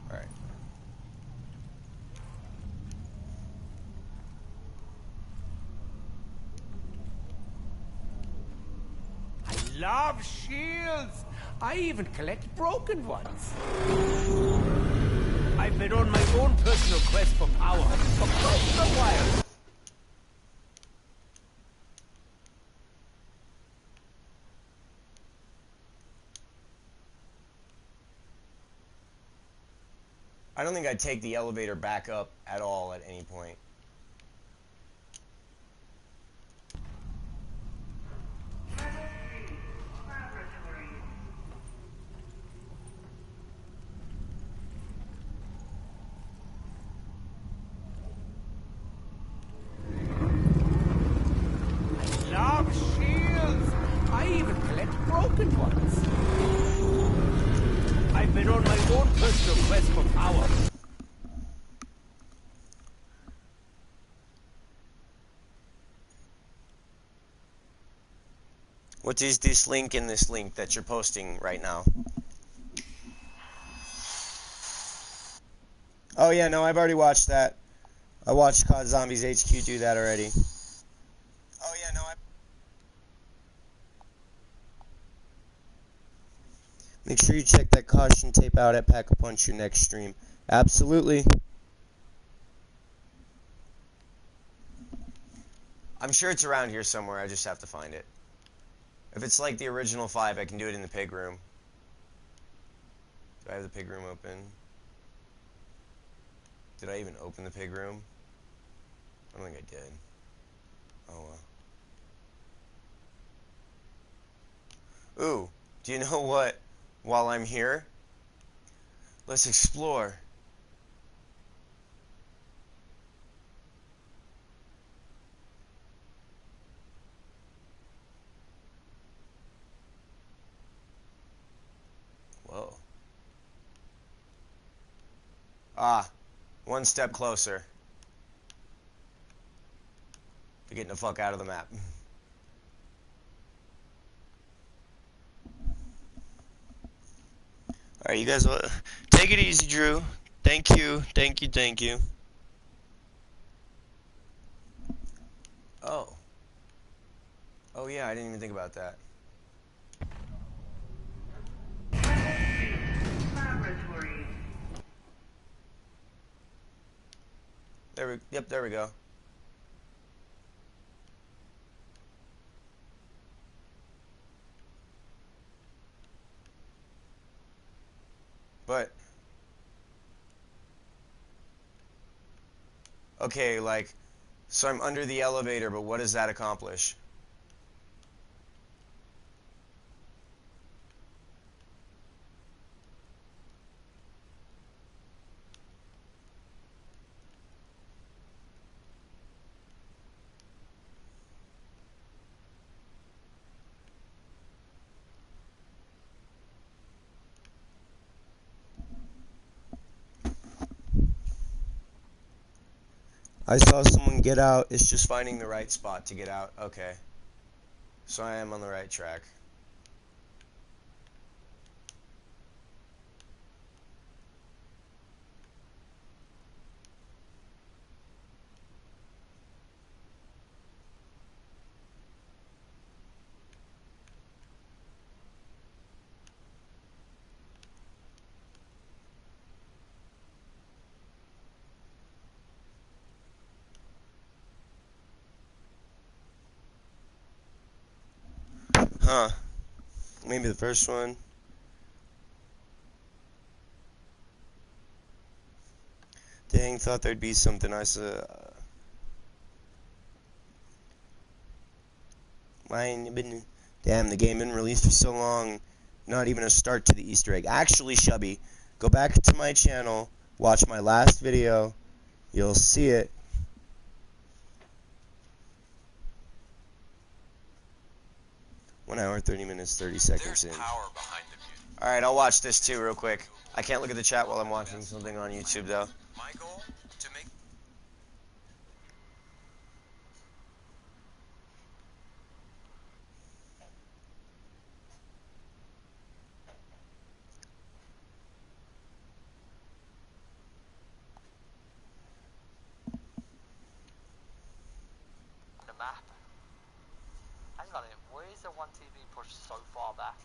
Alright. I love shields. I even collect broken ones. I've been on my own personal quest for power for quite a while. I don't think I'd take the elevator back up at all at any point. Love shields. I even collect broken ones. I've been on my own personal quest for power. What is this link in this link that you're posting right now? Oh yeah, no, I've already watched that. I watched COD Zombies HQ do that already. Oh yeah, no, Make sure you check that caution tape out at Pack-a-Punch your next stream. Absolutely. I'm sure it's around here somewhere, I just have to find it. If it's like the original 5, I can do it in the pig room. Do I have the pig room open? Did I even open the pig room? I don't think I did. Oh well. Ooh, do you know what? While I'm here, let's explore. Whoa. Ah, one step closer to getting the fuck out of the map. Alright, you guys, take it easy, Drew. Thank you, thank you, thank you. Oh. Oh yeah, I didn't even think about that. There we go. But okay, like, so I'm under the elevator, but what does that accomplish? I saw someone get out. It's just finding the right spot to get out. Okay. So I am on the right track. Huh. Maybe the first one. Dang, thought there'd be something I saw. Damn, the game been released for so long. Not even a start to the Easter egg. Actually, Shubby, go back to my channel, watch my last video. You'll see it. One hour, 30 minutes, 30 seconds in. Alright, I'll watch this too real quick. I can't look at the chat while I'm watching something on YouTube though. TV pushed so far back?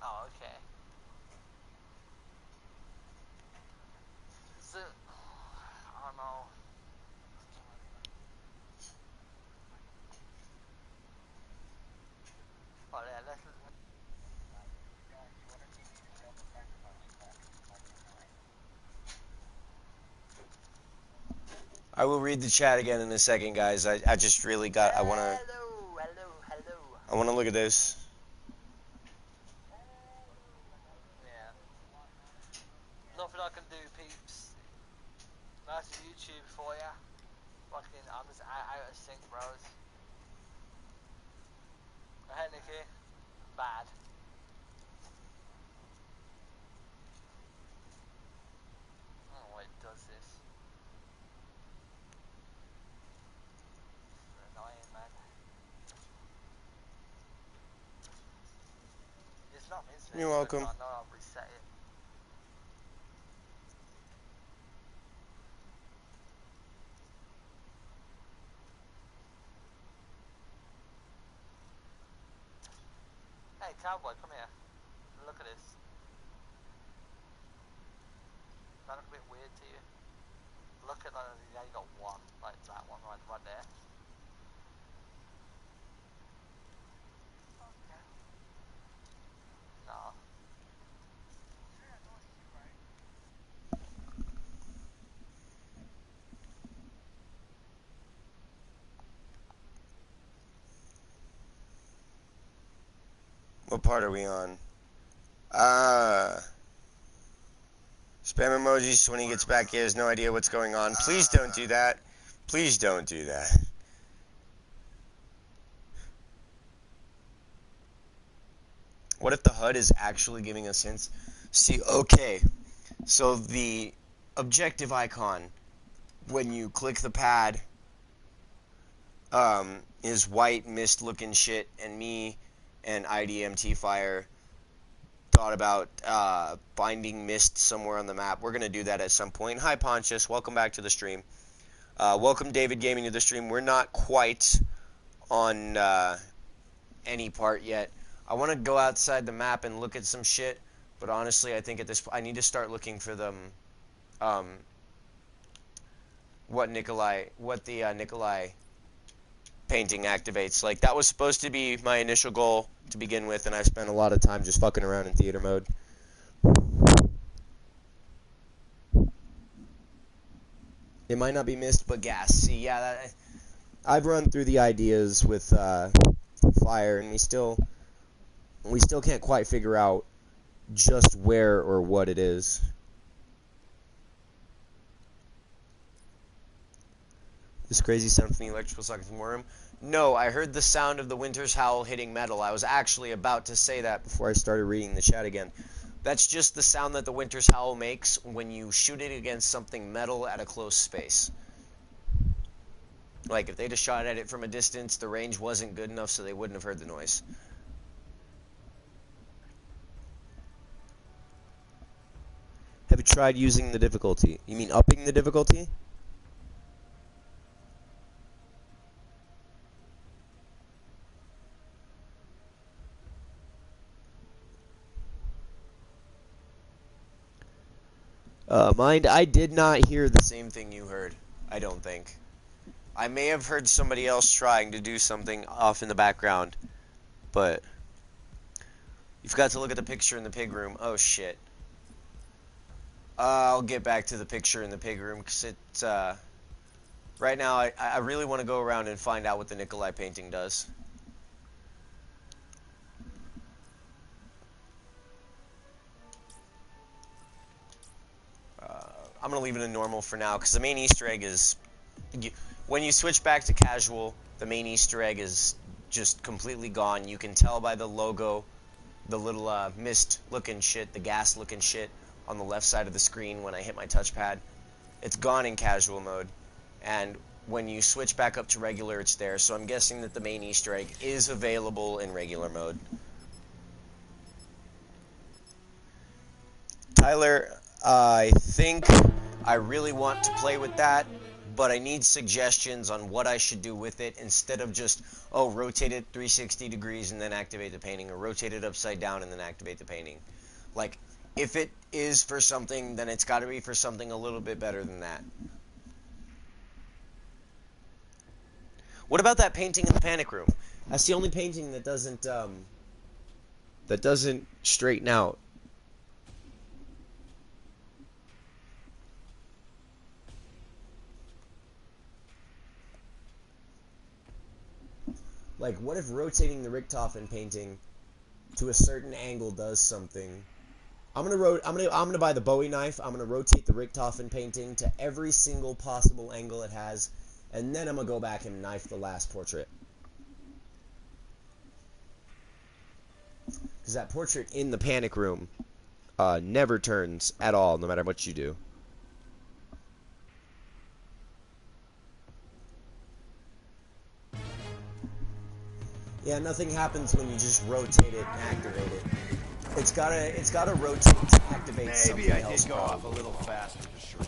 Oh, okay. Is it... I don't know. Oh yeah, let's... I will read the chat again in a second, guys. I just really got. I wanna look at this. Yeah. Nothing I can do, peeps. Nice YouTube for ya. Fucking, I'm just out of sync, bros. Hey, Nikki. Bad. I don't know why it does this. This is annoying, man. It's not instant. You're welcome. No, I'll reset it. Hey, cowboy, come here. Look at this. Does that look a bit weird to you? Look at that. Yeah, you got one. Like that one right there. No. What part are we on? Spam emojis when he gets back. He has no idea what's going on. Please don't do that. Please don't do that. What if the HUD is actually giving us hints? See, okay. So the objective icon, when you click the pad, is white mist looking shit, and me and IDMT Fire thought about finding mist somewhere on the map. We're going to do that at some point. Hi Pontius, welcome back to the stream. Welcome David Gaming to the stream. We're not quite on any part yet. I want to go outside the map and look at some shit, but honestly I think at this point I need to start looking for them, what the Nikolai painting activates. Like, that was supposed to be my initial goal to begin with, and I spent a lot of time just fucking around in theater mode. It might not be mist, but gas. See, yeah, I've run through the ideas with Fire, and we still can't quite figure out just where or what it is. This crazy sound from the electrical socket from the room? No, I heard the sound of the Winter's Howl hitting metal. I was actually about to say that before I started reading the chat again. That's just the sound that the Winter's Howl makes when you shoot it against something metal at a close space. Like, if they just shot at it from a distance, the range wasn't good enough, so they wouldn't have heard the noise. Have you tried using the difficulty? You mean upping the difficulty? Mind, I did not hear the same thing you heard. I don't think. I may have heard somebody else trying to do something off in the background, but you forgot to look at the picture in the pig room. Oh shit. I'll get back to the picture in the pig room, because it's, right now I really want to go around and find out what the Nikolai painting does. I'm going to leave it in normal for now, because the main Easter egg is... When you switch back to casual, the main Easter egg is just completely gone. You can tell by the logo, the little mist-looking shit, the gas-looking shit on the left side of the screen when I hit my touchpad. It's gone in casual mode. And when you switch back up to regular, it's there. So I'm guessing that the main Easter egg is available in regular mode. Tyler, I think I really want to play with that, but I need suggestions on what I should do with it instead of just, oh, rotate it 360 degrees and then activate the painting, or rotate it upside down and then activate the painting. Like, if it is for something, then it's got to be for something a little bit better than that. What about that painting in the panic room? That's the only painting that doesn't straighten out. Like, what if rotating the Richtofen painting to a certain angle does something? I'm gonna buy the Bowie knife. I'm gonna rotate the Richtofen painting to every single possible angle it has, and then I'm gonna go back and knife the last portrait. Because that portrait in the panic room never turns at all, no matter what you do. Yeah, nothing happens when you just rotate it and activate it. It's gotta rotate to activate something Maybe I else. did go off a little faster for sure.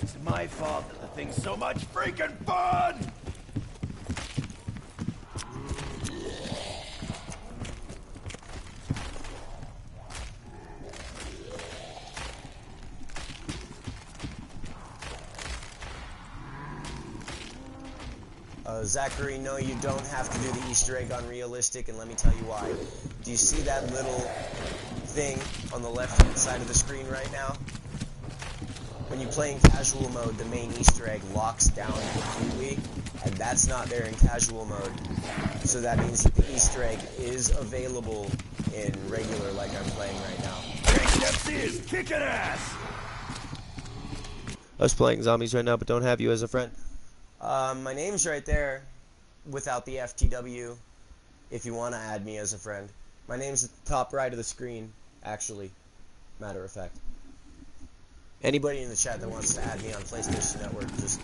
It's my fault that the thing's so much freaking fun! Zachary, no, you don't have to do the Easter egg on realistic, and let me tell you why. Do you see that little thing on the left-hand side of the screen right now? When you play in casual mode, the main Easter egg locks down completely, and that's not there in casual mode. So that means that the Easter egg is available in regular, like I'm playing right now. HFC is kicking ass! I was playing zombies right now, but don't have you as a friend. My name's right there, without the FTW, if you want to add me as a friend. My name's at the top right of the screen, actually, matter of fact. Anybody in the chat that wants to add me on PlayStation Network, just,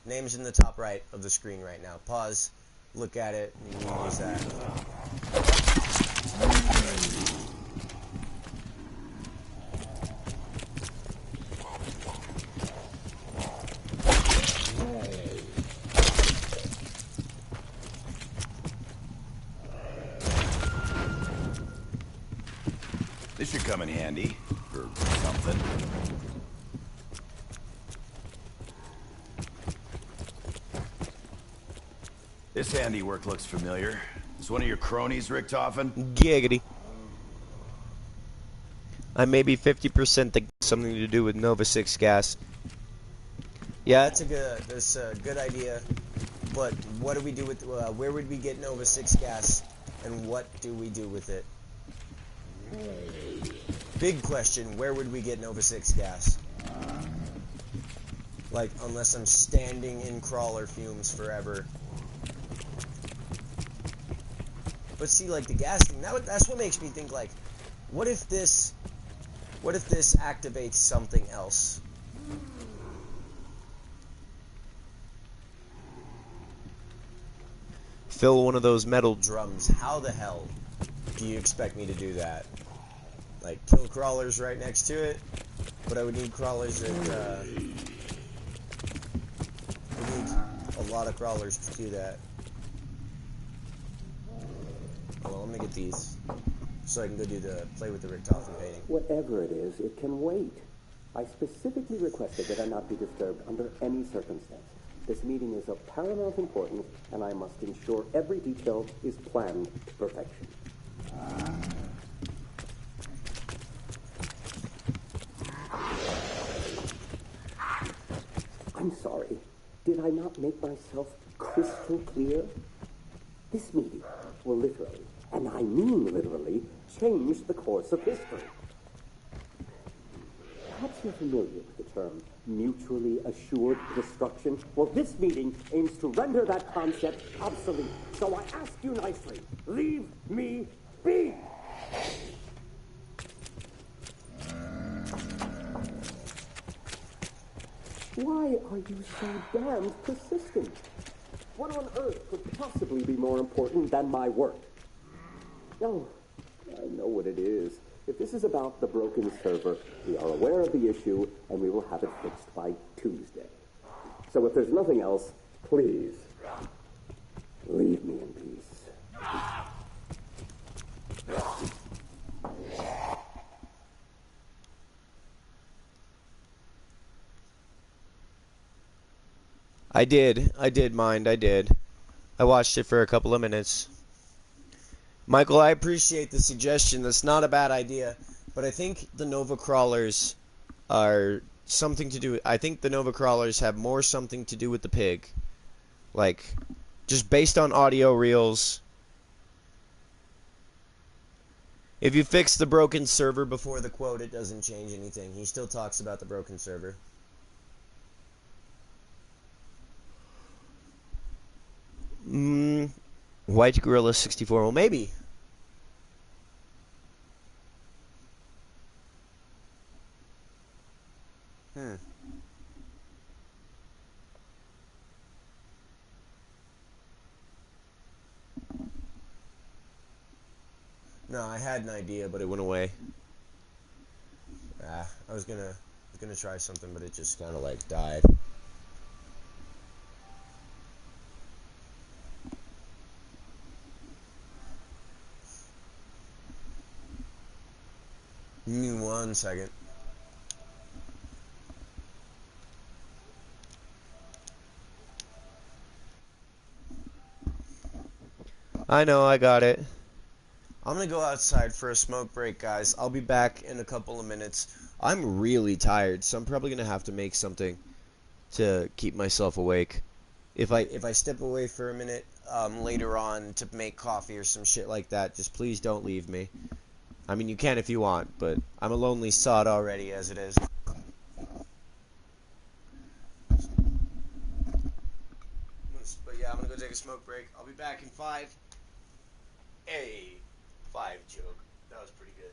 name's in the top right of the screen right now. Pause, look at it, and you can use that. This should come in handy, or something. This handiwork looks familiar. Is one of your cronies, Richtofen? Giggity. I may be 50% think something to do with Nova 6 gas. Yeah, that's a good idea. But what do we do with, where would we get Nova 6 gas, and what do we do with it? Big question, where would we get Nova 6 gas? Like, unless I'm standing in crawler fumes forever. But see, like, the gas thing, that's what makes me think, like, what if this activates something else? Fill one of those metal drums. How the hell do you expect me to do that? Like, kill crawlers right next to it? But I would need crawlers that, we need a lot of crawlers to do that. Oh, well, let me get these, so I can go play with the Richtofen painting. Whatever it is, it can wait. I specifically requested that I not be disturbed under any circumstance. This meeting is of paramount importance, and I must ensure every detail is planned to perfection. I'm sorry. Did I not make myself crystal clear? This meeting will literally, and I mean literally, change the course of history. Perhaps you're familiar with the term mutually assured destruction. Well, this meeting aims to render that concept obsolete. So I ask you nicely, leave me be! Why are you so damned persistent? What on earth could possibly be more important than my work? Oh, I know what it is. If this is about the broken server, we are aware of the issue, and we will have it fixed by Tuesday. So if there's nothing else, please, leave me in peace. I did mind, I did. I watched it for a couple of minutes. Michael, I appreciate the suggestion. That's not a bad idea. But I think the Nova Crawlers are something to do... I think the Nova Crawlers have more something to do with the pig. Like, just based on audio reels. If you fix the broken server before the quote, it doesn't change anything. He still talks about the broken server. White Gorilla 64. Well, maybe. No, I had an idea, but it went away. I was gonna try something, but it just kind of like died. Give me 1 second. I know, I got it. I'm gonna go outside for a smoke break, guys. I'll be back in a couple of minutes. I'm really tired, so I'm probably gonna have to make something to keep myself awake. If I step away for a minute later on to make coffee or some shit like that, just please don't leave me. I mean, you can if you want, but I'm a lonely sod already as it is. But yeah, I'm gonna go take a smoke break. I'll be back in 5. Hey, 5 joke. That was pretty good.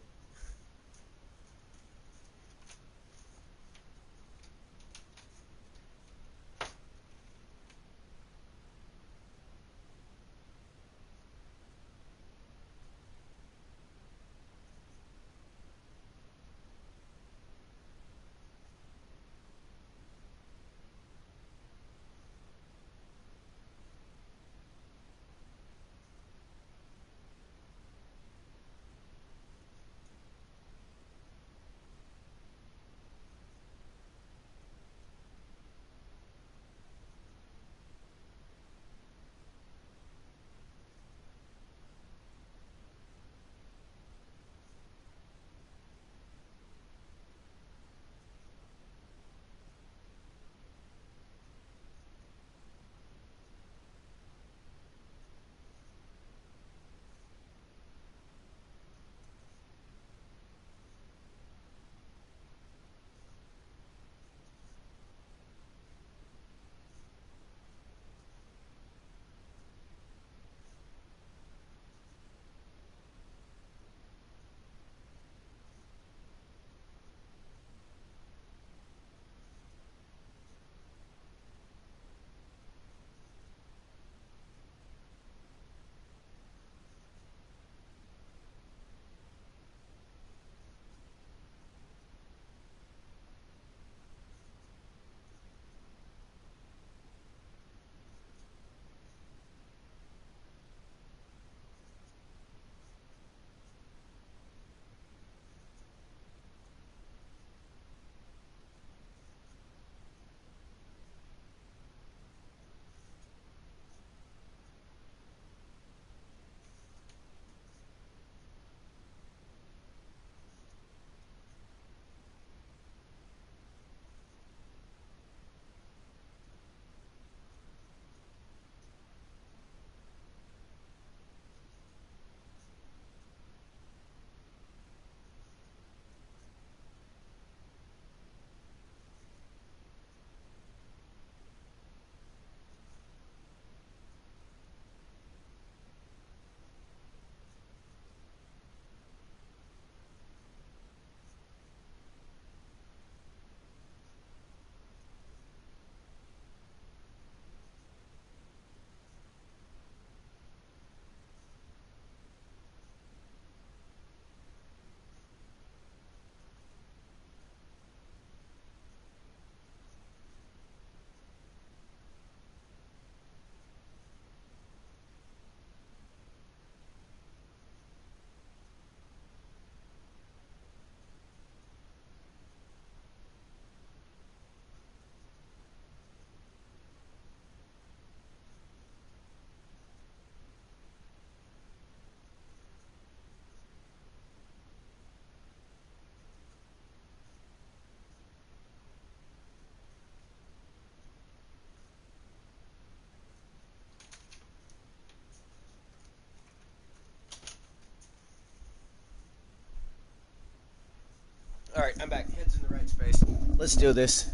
Alright, I'm back. Head's in the right space. Let's do this.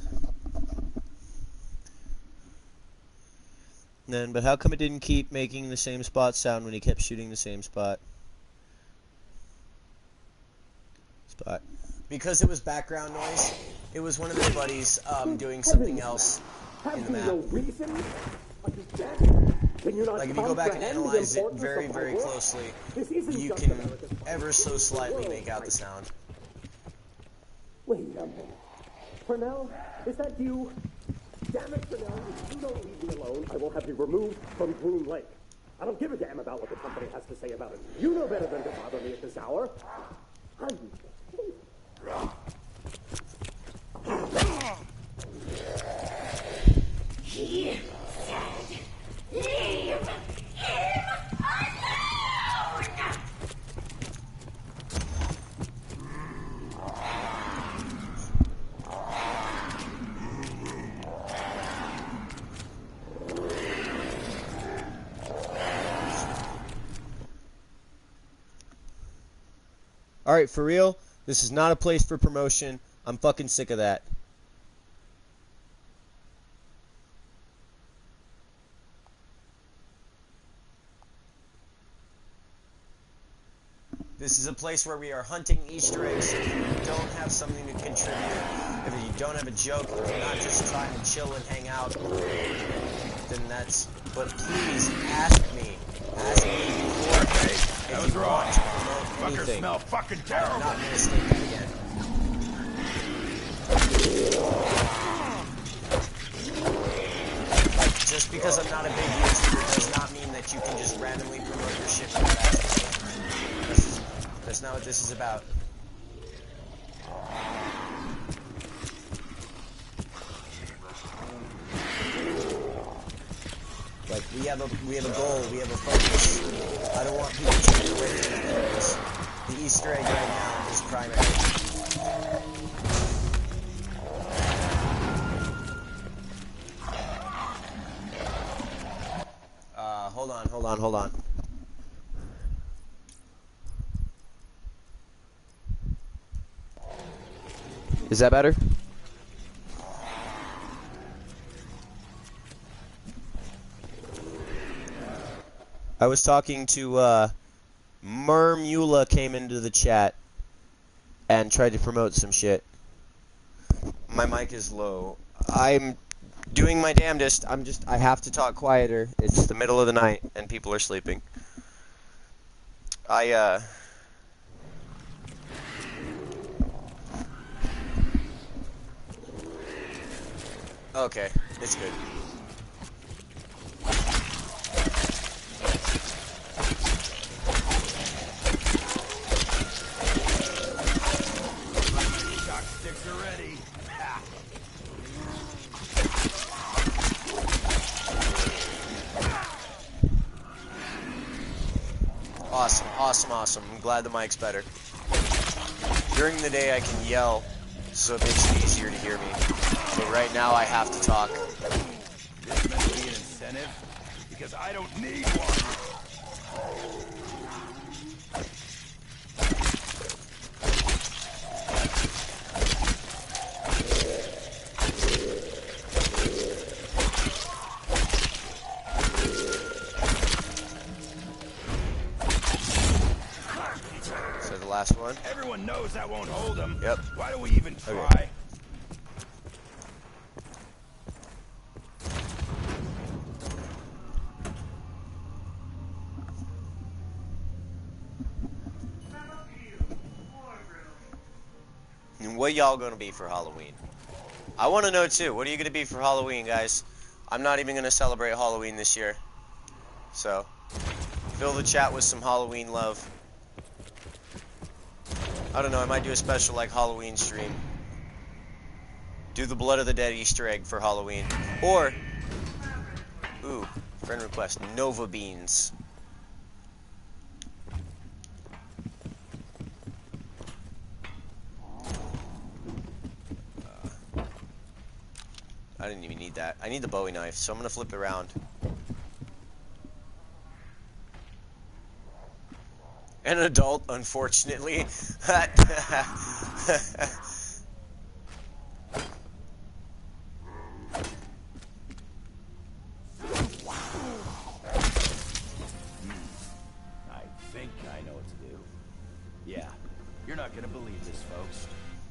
Then, but how come it didn't keep making the same spot sound when he kept shooting the same spot? Because it was background noise. It was one of their buddies doing something else in the map. Like if you go back and analyze it very, very closely, you can ever so slightly make out the sound. Wait a minute. Purnell, is that you? Damn it, Purnell, if you don't leave me alone, I will have you removed from Groom Lake. I don't give a damn about what the company has to say about it. You know better than to bother me at this hour. How do you He said, leave him alone! Alright, for real, this is not a place for promotion. I'm fucking sick of that. This is a place where we are hunting Easter eggs. If you don't have something to contribute, if you don't have a joke, if you're not just trying to chill and hang out, then that's... But please, ask me. Ask me before if you want to promote anything. Smell fucking terrible. I'm not going to state that again. Like, just because I'm not a big YouTuber does not mean that you can just randomly promote your shit without asking me. That's not what this is about. Like, we have a goal, we have a focus. I don't want people to get away from that focus. The Easter egg right now is primary. Hold on. Is that better? I was talking to, Mermula came into the chat and tried to promote some shit. My mic is low. I'm doing my damnedest. I have to talk quieter. It's the middle of the night and people are sleeping. Okay, it's good. Sticks are ready. Awesome. I'm glad the mic's better. During the day I can yell, so it makes it easier to hear me. But right now I have to talk. This meant to be an incentive? Because I don't need one. Last one. Everyone knows that won't hold them. Yep. Why do we even try? Okay. And what y'all gonna be for Halloween? I want to know too. What are you gonna be for Halloween, guys? I'm not even gonna celebrate Halloween this year. So, fill the chat with some Halloween love. I don't know, I might do a special like Halloween stream. Do the Blood of the Dead Easter egg for Halloween. Or, ooh, friend request, Nova Beans. I didn't even need that. I need the Bowie knife, so I'm gonna flip it around. An adult, unfortunately.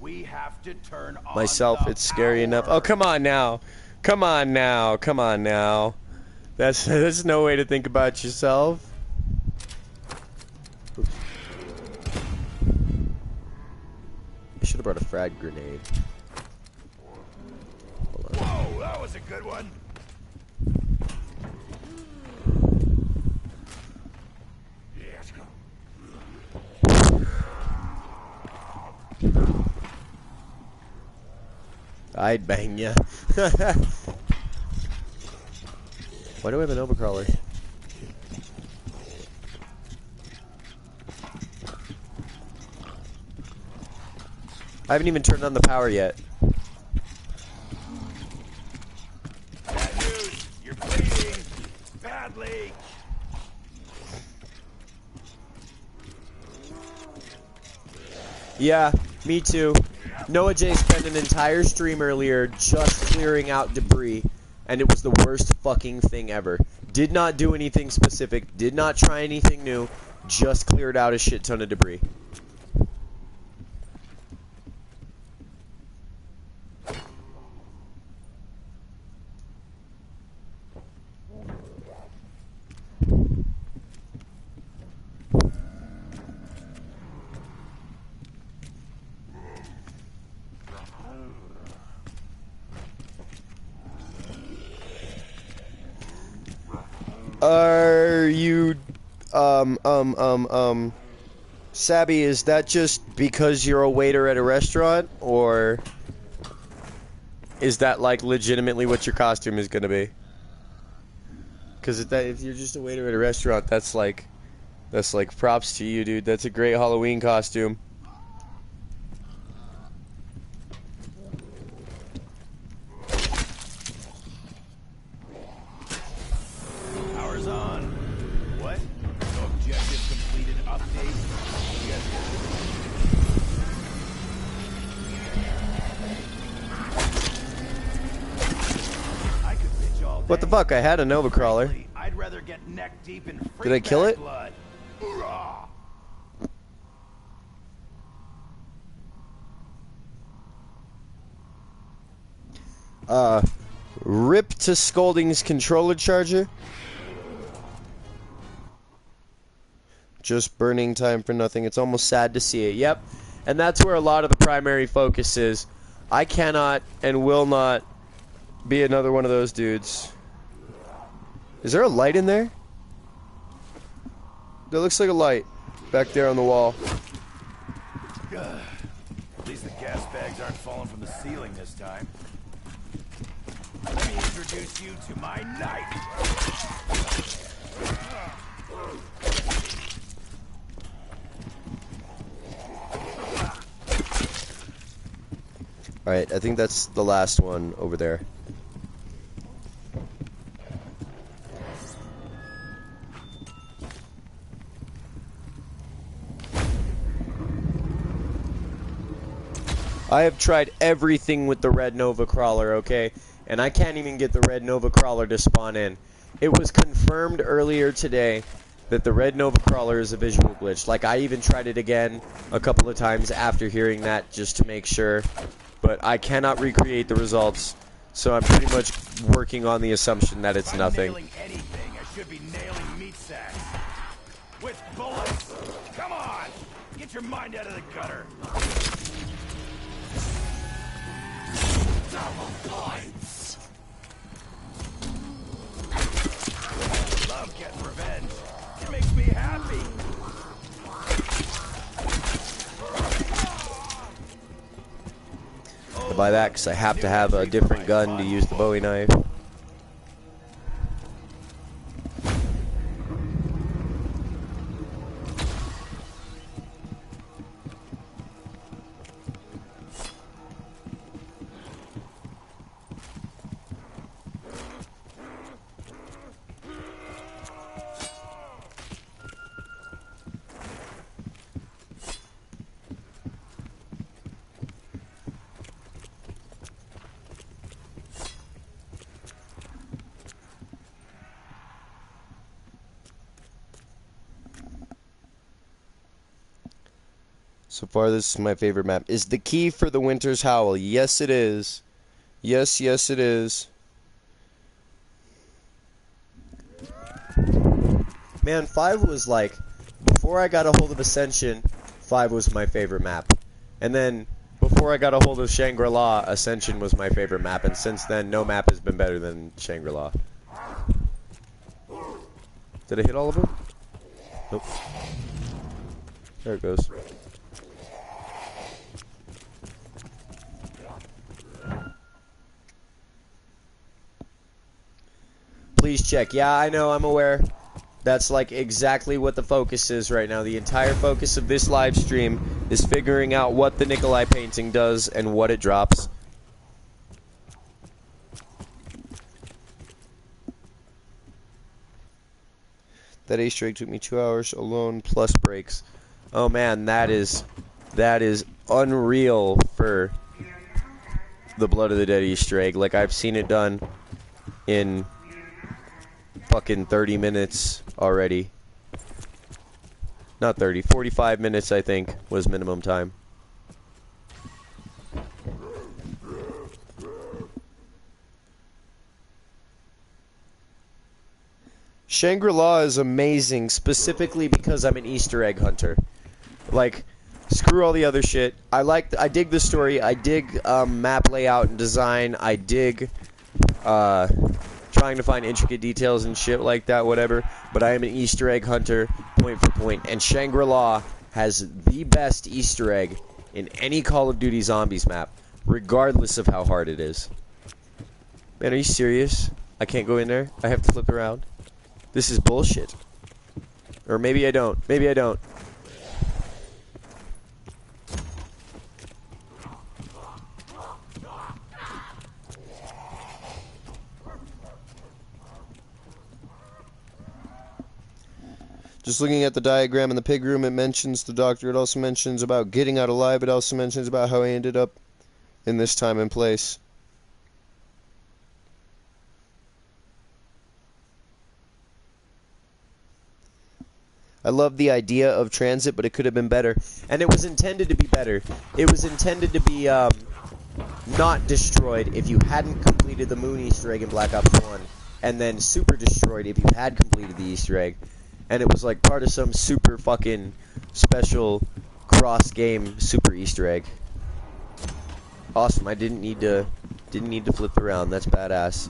We have to turn on Myself, the it's scary enough. power. Oh, come on now. Come on now. Come on now. That's no way to think about yourself. Oops. I should have brought a frag grenade. Hold on. Whoa, that was a good one. I'd bang ya. Why do I have an overcrawler? I haven't even turned on the power yet. Bad news. You're bleeding badly. Yeah, me too. Noah J spent an entire stream earlier just clearing out debris, and it was the worst fucking thing ever. Did not do anything specific, did not try anything new, just cleared out a shit ton of debris. Are you, Sabby, is that just because you're a waiter at a restaurant, or is that, like, legitimately what your costume is gonna be? Because if you're just a waiter at a restaurant, that's like, props to you, dude. That's a great Halloween costume. Power's on. What? No objective completed update? Yes. I could bitch all day. What the fuck? I had a Nova Crawler. Frankly, I'd rather get neck deep in Did I kill it? blood. Hoorah! Rip to Scolding's controller charger. Just burning time for nothing. It's almost sad to see it. Yep. And that's where a lot of the primary focus is. I cannot and will not be another one of those dudes. Is there a light in there? That looks like a light back there on the wall. At least the gas bags aren't falling from the ceiling this time. Let me introduce you to my knife. Alright, I think that's the last one over there. I have tried everything with the Red Nova Crawler, okay? And I can't even get the Red Nova Crawler to spawn in. It was confirmed earlier today that the Red Nova Crawler is a visual glitch. Like, I even tried it again a couple of times after hearing that just to make sure. But I cannot recreate the results, so I'm pretty much working on the assumption that it's nothing. Nailing anything, I should be nailing meat sacks. With bullets. Come on! Get your mind out of the gutter. Double points. I love getting revenge. It makes me happy. To buy that because I have to have a different gun to use the Bowie knife. So far, this is my favorite map. Is the key for the Winter's Howl? Yes, it is. Yes, yes, it is. Man, 5 was like, before I got a hold of Ascension, 5 was my favorite map. And then, before I got a hold of Shangri-La, Ascension was my favorite map. And since then, no map has been better than Shangri-La. Did I hit all of them? Nope. There it goes. Please check. Yeah, I know, I'm aware. That's like exactly what the focus is right now. The entire focus of this live stream is figuring out what the Nikolai painting does and what it drops. That Easter egg took me 2 hours alone plus breaks. Oh man, that is unreal for the Blood of the Dead Easter egg. Like, I've seen it done in fucking 30 minutes already. Not 30, 45 minutes I think was minimum time. Shangri-La is amazing, specifically because I'm an Easter egg hunter. Like, screw all the other shit. I dig the story. I dig map layout and design. I dig trying to find intricate details and shit like that, whatever. But I am an Easter egg hunter, point for point. And Shangri-La has the best Easter egg in any Call of Duty Zombies map, regardless of how hard it is. Man, are you serious? I can't go in there? I have to flip around? This is bullshit. Or maybe I don't. Maybe I don't. Just looking at the diagram in the pig room, it mentions the doctor. It also mentions about getting out alive. It also mentions about how he ended up in this time and place. I love the idea of transit, but it could have been better. And it was intended to be better. It was intended to be not destroyed if you hadn't completed the Moon Easter egg in Black Ops 1, and then super destroyed if you had completed the Easter egg. And it was like part of some super fucking special cross-game super Easter egg. Awesome. I didn't need to flip around. That's badass.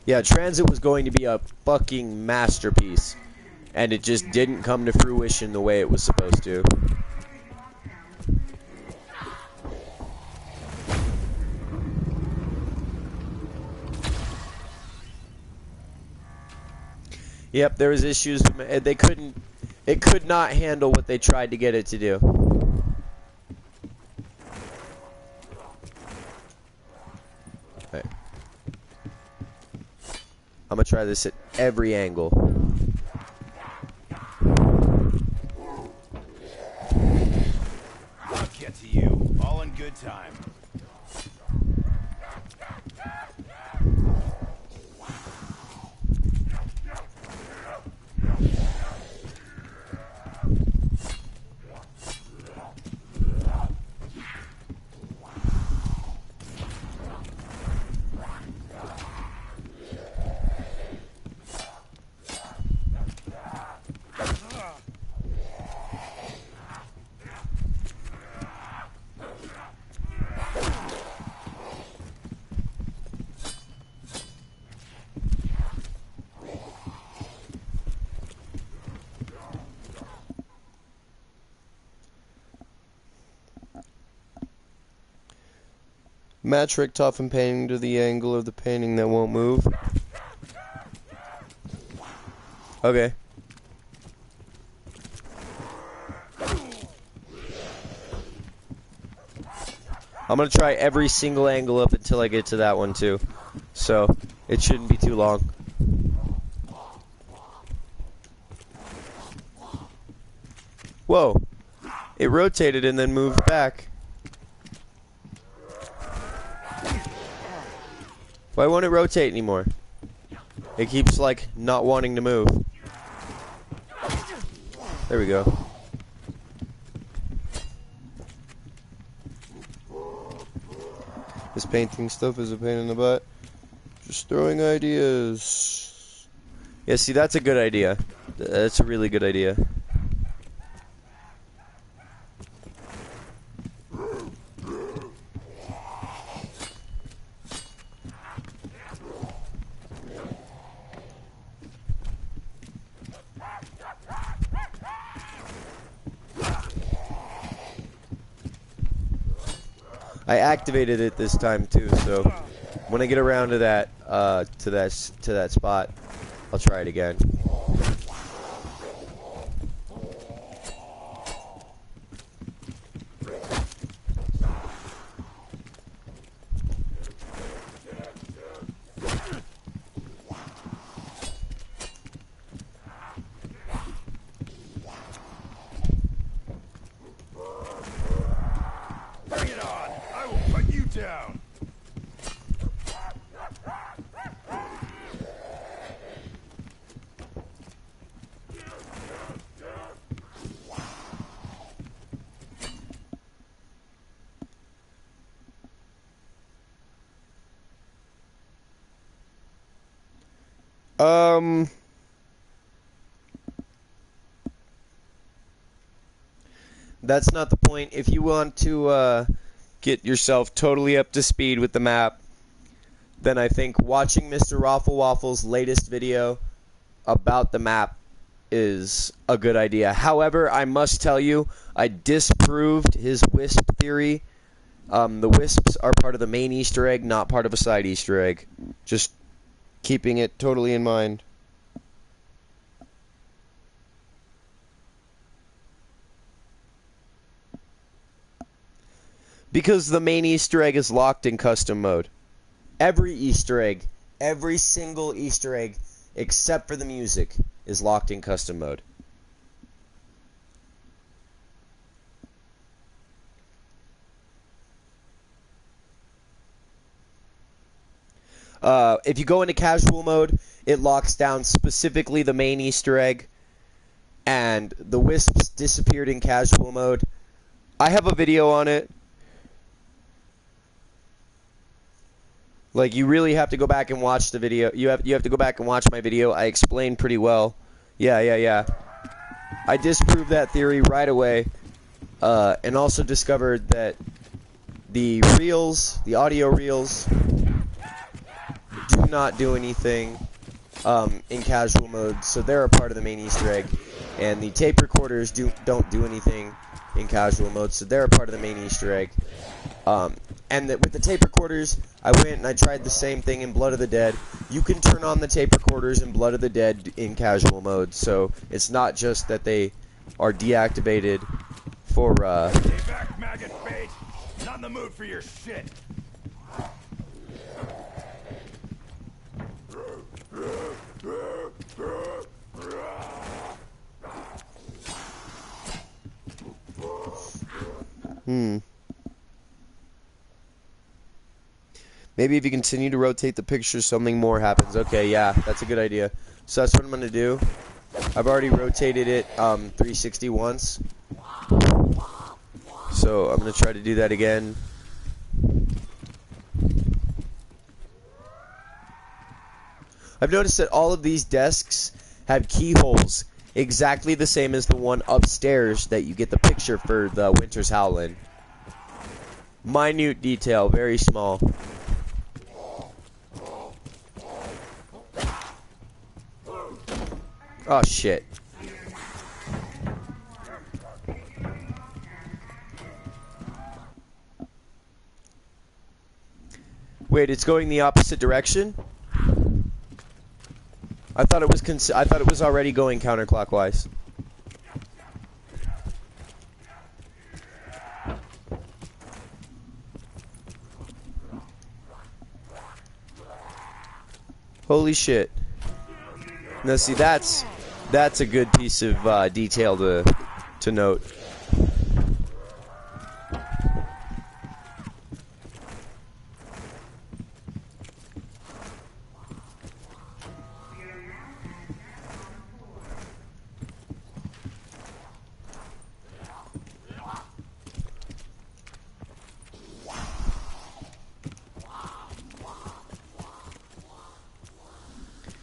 Yeah, Transit was going to be a fucking masterpiece, and it just didn't come to fruition the way it was supposed to. Yep, there was issues. It could not handle what they tried to get it to do. Okay. I'm gonna try this at every angle. I'll get to you, all in good time. Match Richtofen painting to the angle of the painting that won't move. Okay. I'm gonna try every single angle up until I get to that one too. So, it shouldn't be too long. Whoa. It rotated and then moved back. Why won't it rotate anymore? It keeps, like, not wanting to move. There we go. This painting stuff is a pain in the butt. Just throwing ideas. Yeah, see, that's a good idea. That's a really good idea. I activated it this time too, so when I get around to that to that spot, I'll try it again. Bring it on! I will put you down! That's not the point. If you want to get yourself totally up to speed with the map, then I think watching Mr. Raffle Waffle's latest video about the map is a good idea. However, I must tell you, I disproved his wisp theory. The wisps are part of the main Easter egg, not part of a side Easter egg. Just keeping it totally in mind. Because the main Easter egg is locked in custom mode. Every Easter egg, every single Easter egg, except for the music, is locked in custom mode. If you go into casual mode, it locks down specifically the main Easter egg, and the wisps disappeared in casual mode. I have a video on it. Like, you really have to go back and watch the video. You have to go back and watch my video. I explained pretty well. Yeah. I disproved that theory right away, and also discovered that the reels, the audio reels, do not do anything in casual mode, so they're a part of the main Easter egg. And the tape recorders don't do anything in casual mode, so they're a part of the main Easter egg. And with the tape recorders, I went and I tried the same thing in Blood of the Dead. You can turn on the tape recorders in Blood of the Dead in casual mode, so it's not just that they are deactivated for, Stay back, maggot bait! Not in the mood for your shit! Maybe if you continue to rotate the picture, something more happens. Okay, yeah, that's a good idea. So that's what I'm going to do. I've already rotated it 360 once. So I'm going to try to do that again. I've noticed that all of these desks have keyholes, exactly the same as the one upstairs that you get the picture for the Winter's Howlin'. Minute detail, very small. Oh, shit. Wait, it's going the opposite direction? I thought it was already going counterclockwise. Holy shit. Now see, that's a good piece of detail to note.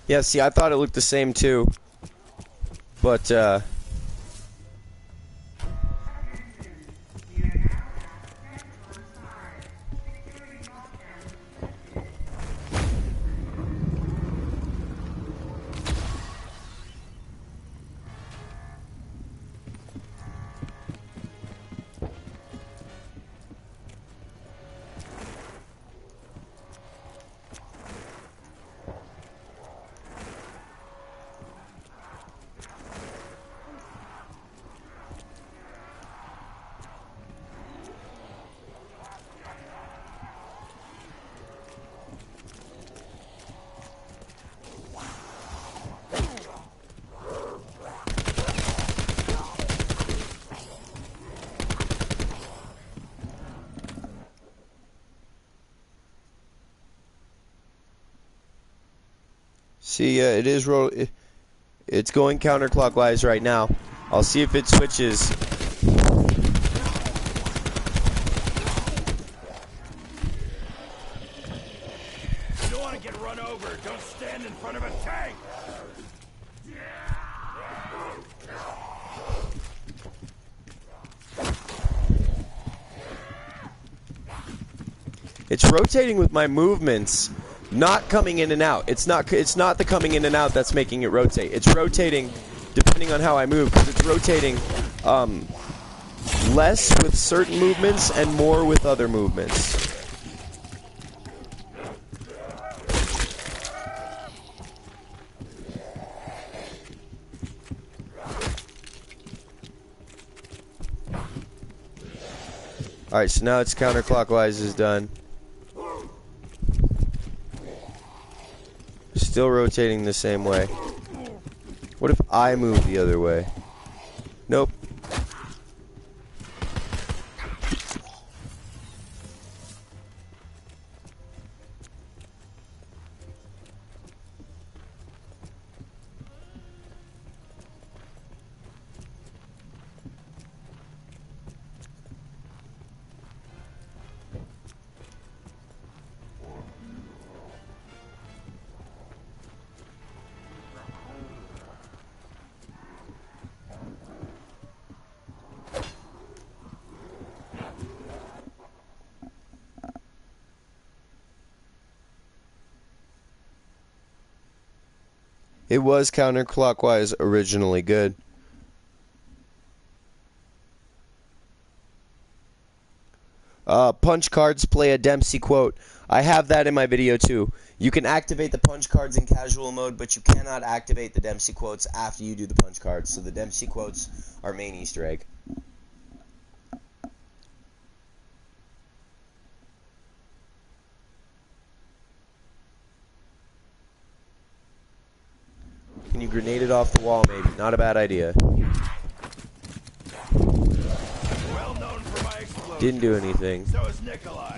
Yeah, see, I thought it looked the same too. But, see, it is it's going counterclockwise right now. I'll see if it switches. You don't want to get run over. Don't stand in front of a tank. It's rotating with my movements, not coming in and out. It's not the coming in and out that's making it rotate. It's rotating depending on how I move, because it's rotating less with certain movements and more with other movements. Alright, so now it's counterclockwise is done. Still rotating the same way. What if I move the other way? Nope. It was counterclockwise originally. Good. Punch cards play a Dempsey quote. I have that in my video too. You can activate the punch cards in casual mode, but you cannot activate the Dempsey quotes after you do the punch cards. So the Dempsey quotes are main Easter egg. Can you grenade it off the wall, maybe? Not a bad idea. Well known for my explosion. Didn't do anything. So is Nikolai.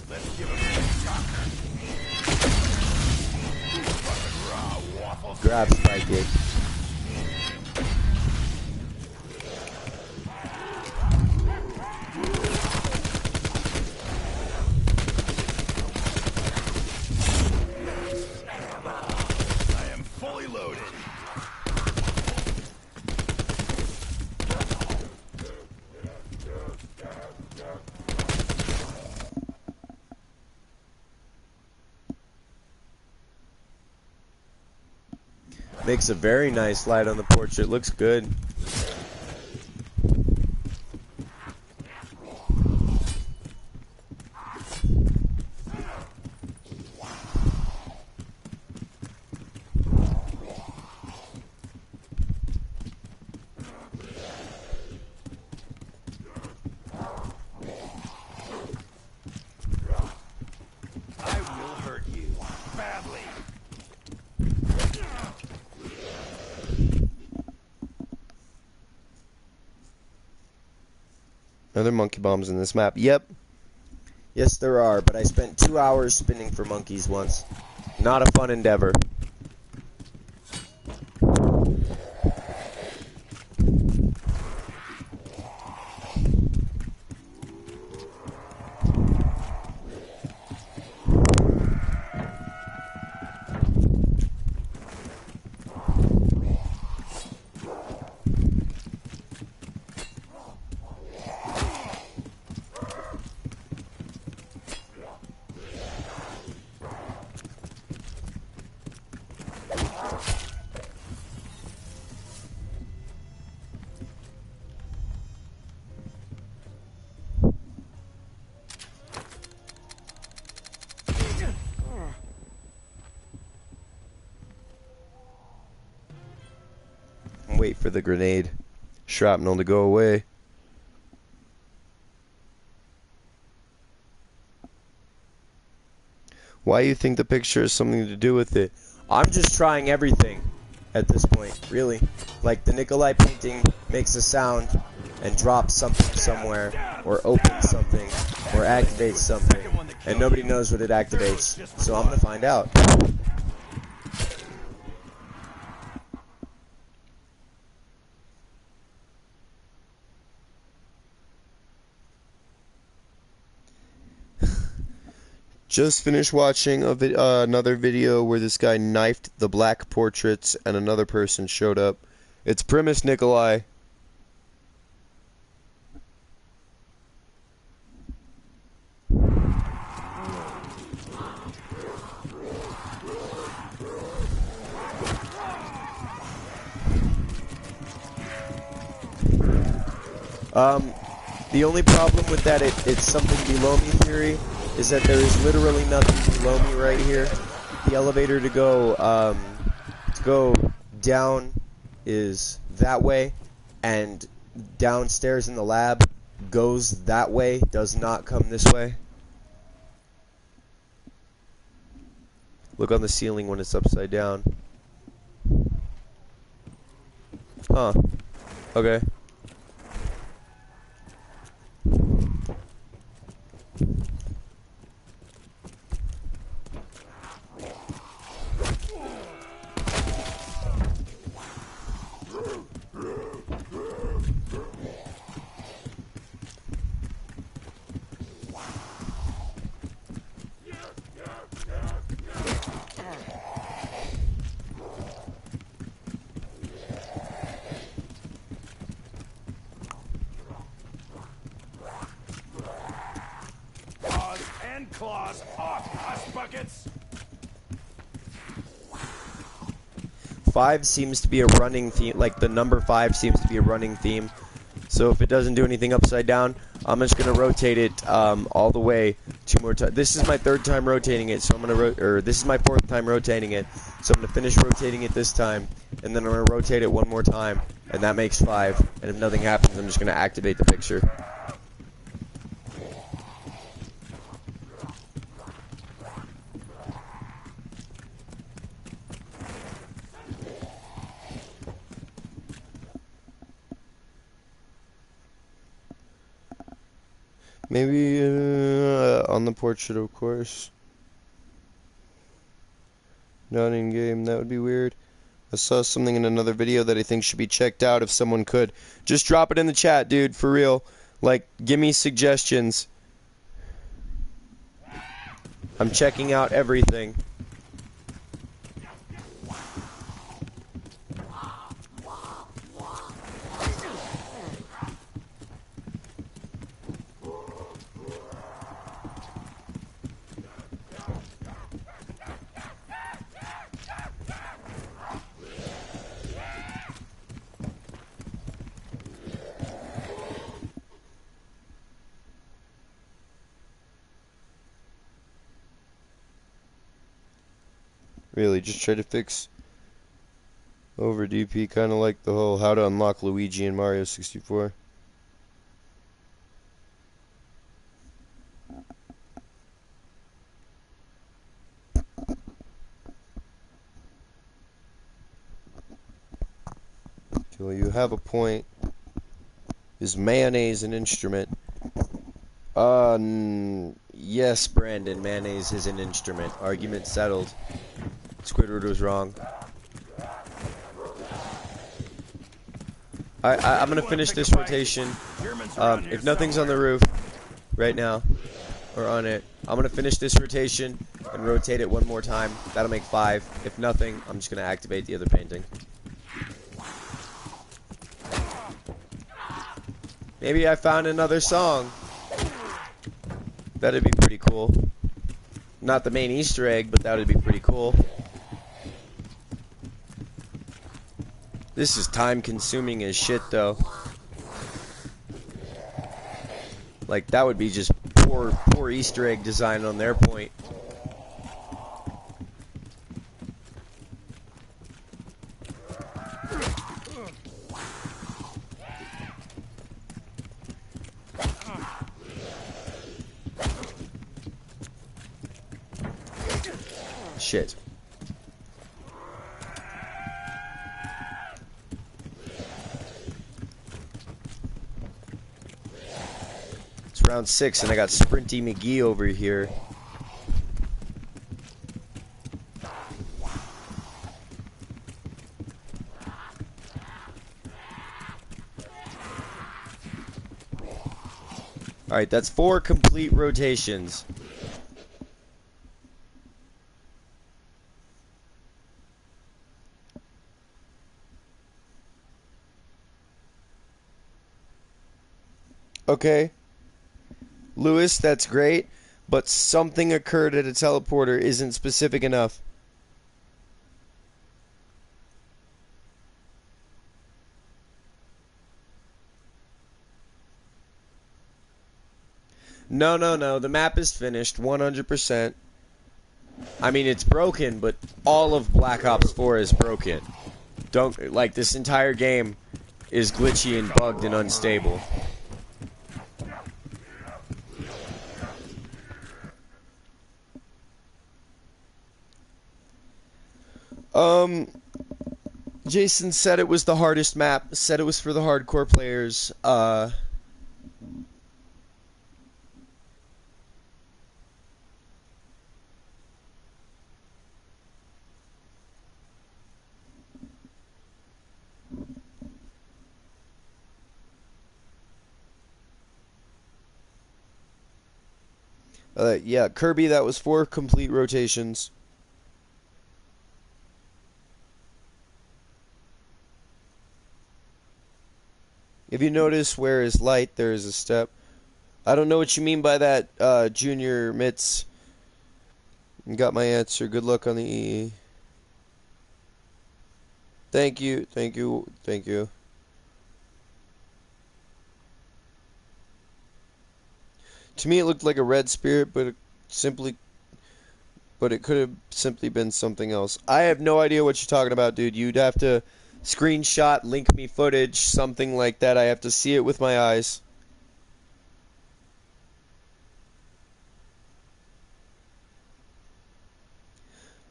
Let's give him a shocker. Fucking raw waffles. Grab spike it. Makes a very nice light on the porch. It looks good. I will hurt you badly. Other monkey bombs in this map. Yep. Yes, there are, but I spent 2 hours spinning for monkeys once. Not a fun endeavor. wait for the grenade shrapnel to go away. Why you think the picture has something to do with it? I'm just trying everything at this point, really. Like the Nikolai painting makes a sound and drops something somewhere, or opens something, or activates something, and nobody knows what it activates, so I'm gonna find out. Just finished watching another video where this guy knifed the black portraits and another person showed up. It's Primus Nikolai. The only problem with that, it's something below me theory, is that there is literally nothing below me right here. The elevator to go down is that way, and downstairs in the lab goes that way, does not come this way. Look on the ceiling when it's upside down. Huh. Okay. Claws off, us buckets! 5 seems to be a running theme, like the number 5 seems to be a running theme. So if it doesn't do anything upside down, I'm just gonna rotate it all the way 2 more times. This is my 3rd time rotating it, so I'm gonna this is my 4th time rotating it. So I'm gonna finish rotating it this time, and then I'm gonna rotate it 1 more time, and that makes 5. And if nothing happens, I'm just gonna activate the picture. Maybe on the portrait, of course. Not in game. That would be weird. I saw something in another video that I think should be checked out if someone could. Just drop it in the chat, dude, for real. Like, give me suggestions. I'm checking out everything. Really, just try to fix over DP, kind of like the whole how to unlock Luigi in Mario 64. Well, you have a point. Is mayonnaise an instrument? Yes, Brandon, mayonnaise is an instrument. Argument settled. Squidward was wrong. I'm gonna finish this rotation. If nothing's on the roof right now, or on it, I'm gonna finish this rotation and rotate it 1 more time. That'll make 5. If nothing, I'm just gonna activate the other painting. Maybe I found another song. That'd be pretty cool. Not the main Easter egg, but that would be pretty cool. This is time consuming as shit though. Like that would be just poor Easter egg design on their point. shit. It's round 6, and I got Sprinty McGee over here. Alright, that's 4 complete rotations. Okay. Lewis, that's great, but something occurred at a teleporter isn't specific enough. No. The map is finished 100%. I mean, it's broken, but all of Black Ops 4 is broken. Don't, like, this entire game is glitchy and bugged and unstable. Jason said it was the hardest map, said it was for the hardcore players. Yeah, Kirby, that was 4 complete rotations. If you notice where is light, there is a step. I don't know what you mean by that, Junior Mitz. Got my answer. Good luck on the EE. Thank you. To me, it looked like a red spirit, but it could have simply been something else. I have no idea what you're talking about, dude. You'd have to screenshot, link me footage, something like that. I have to see it with my eyes.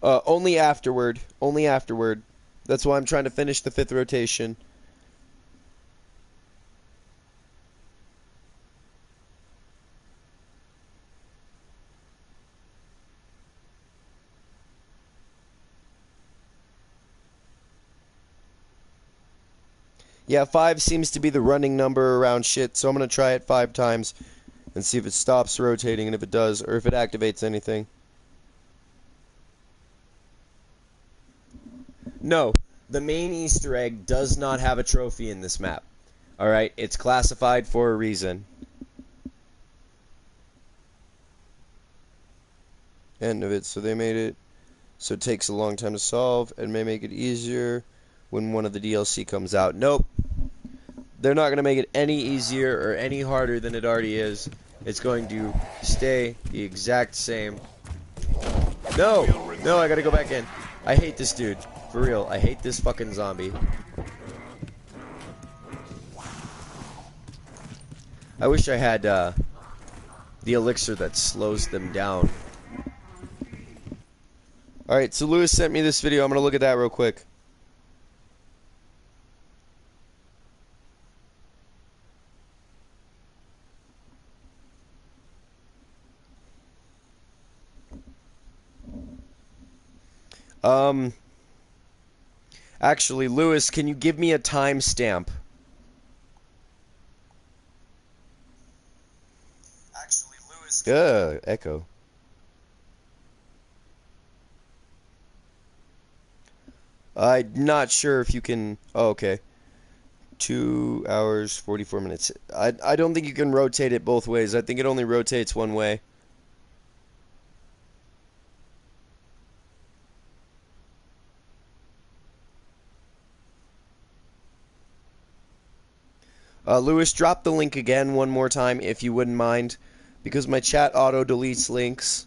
Only afterward. Only afterward. That's why I'm trying to finish the 5th rotation. Yeah, 5 seems to be the running number around shit, so I'm going to try it 5 times and see if it stops rotating, and if it does, or if it activates anything. No, the main Easter egg does not have a trophy in this map. Alright, it's classified for a reason. End of it, so they made it so it takes a long time to solve and may make it easier when one of the DLC comes out. Nope. They're not going to make it any easier or any harder than it already is. It's going to stay the exact same. No! No, I gotta go back in. I hate this dude. For real, I hate this fucking zombie. I wish I had, the elixir that slows them down. Alright, so Lewis sent me this video. I'm gonna look at that real quick. Actually, Lewis, can you give me a timestamp? Actually, Lewis. Echo. I'm not sure if you can. Oh, okay. 2 hours, 44 minutes. I don't think you can rotate it both ways. I think it only rotates one way. Lewis, drop the link again one more time if you wouldn't mind, because my chat auto deletes links.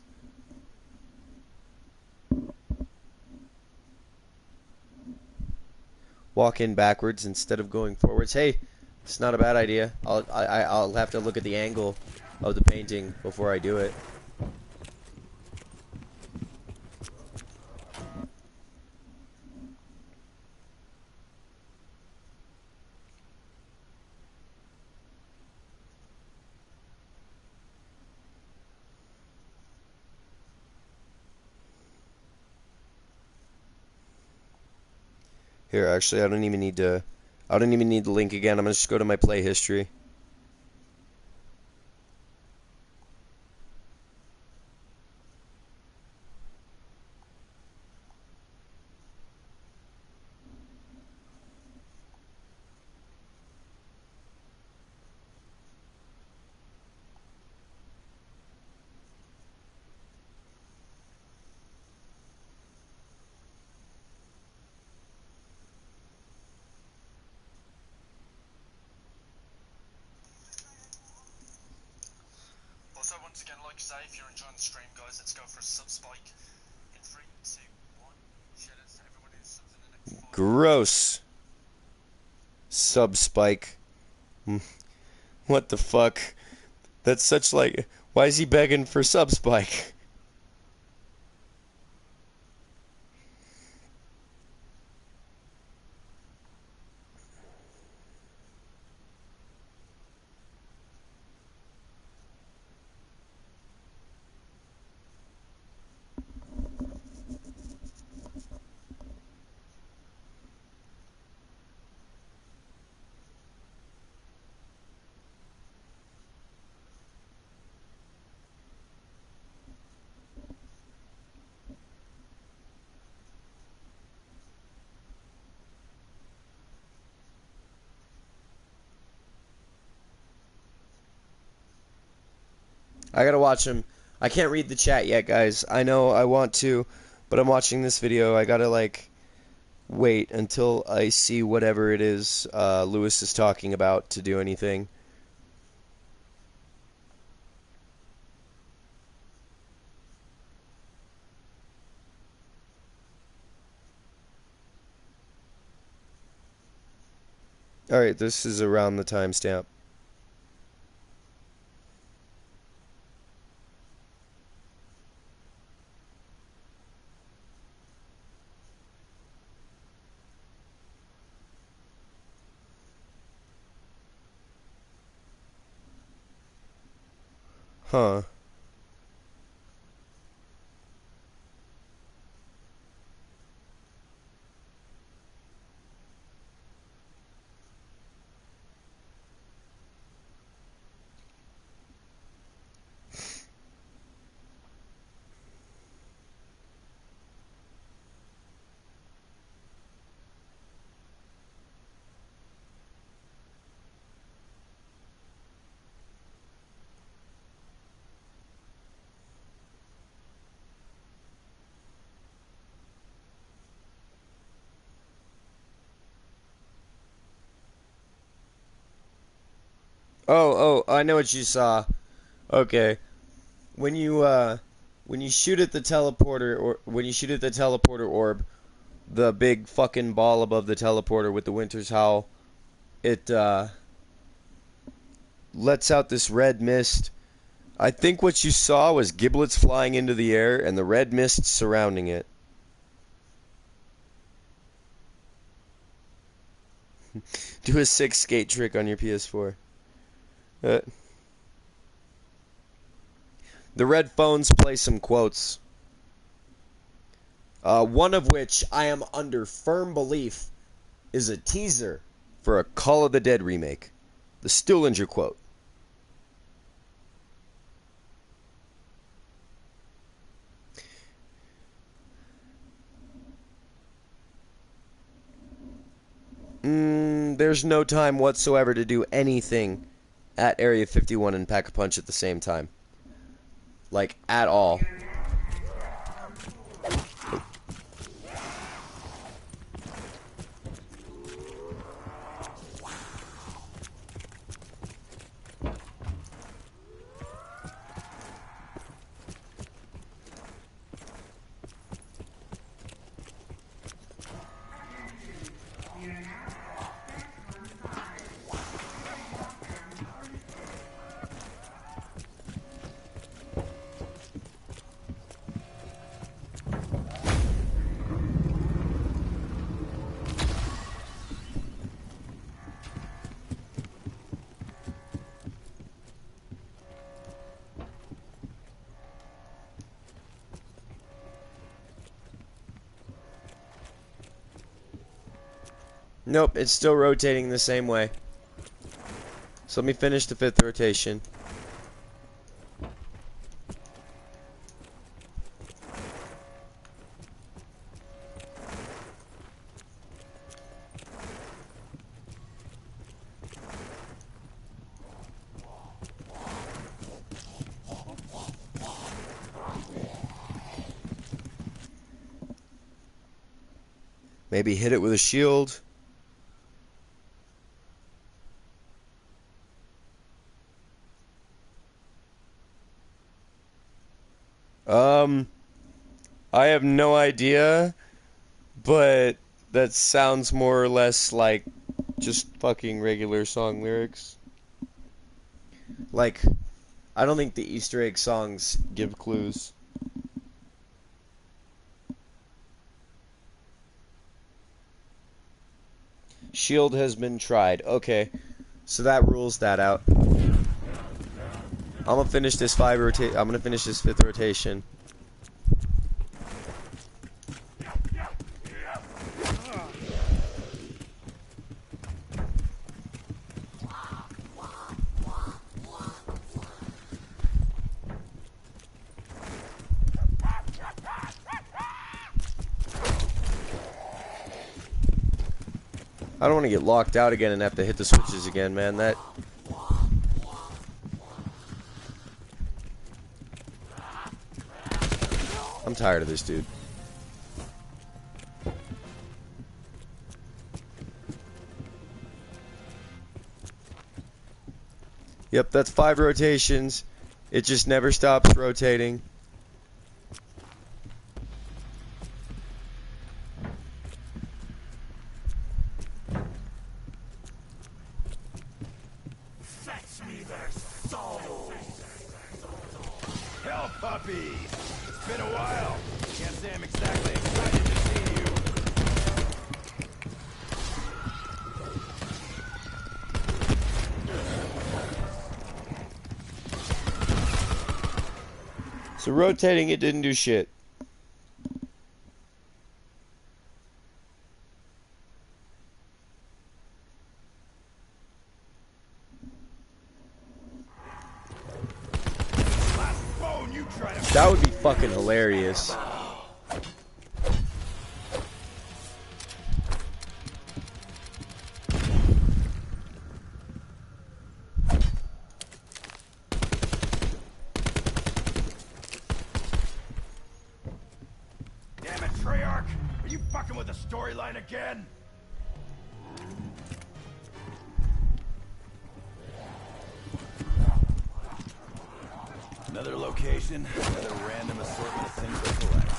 Walk in backwards instead of going forwards. Hey, it's not a bad idea. I'll have to look at the angle of the painting before I do it. Here, actually, I don't even need to. I don't even need the link again. I'm gonna just go to my play history. Also, once again, like I say, if you're enjoying the stream, guys, let's go for a sub spike in 3, 2, 1. Shout out to everyone who's subs in the next 5. Gross. Sub spike. What the fuck? That's such like. Why is he begging for sub spike? I gotta watch him. I can't read the chat yet, guys. I know I want to, but I'm watching this video. I gotta, like, wait until I see whatever it is Lewis is talking about to do anything. Alright, this is around the timestamp. Huh. Oh, I know what you saw. Okay. When you shoot at the teleporter, or when you shoot at the teleporter orb, the big fucking ball above the teleporter with the Winter's Howl, it lets out this red mist. I think what you saw was giblets flying into the air and the red mist surrounding it. Do a 6 skate trick on your PS4. The red phones play some quotes. One of which I am under firm belief is a teaser for a Call of the Dead remake. The Stillinger quote. There's no time whatsoever to do anything at Area 51 and Pack a Punch at the same time. Like, at all. Nope, it's still rotating the same way. So let me finish the 5th rotation. Maybe hit it with a shield. I have no idea, but that sounds more or less like just fucking regular song lyrics. Like, I don't think the Easter egg songs give clues. Shield has been tried. Okay, so that rules that out. I'm gonna finish this 5th rotation. I don't want to get locked out again and have to hit the switches again, man. I'm tired of this dude. Yep, that's 5 rotations. It just never stops rotating. Fetch me their souls! Hell, puppies! It's been a while. Can't say I'm exactly excited to see you. So rotating it didn't do shit. That would be fucking hilarious. Damn it, Treyarch! Are you fucking with the storyline again? Another location, another random assortment of things to collect.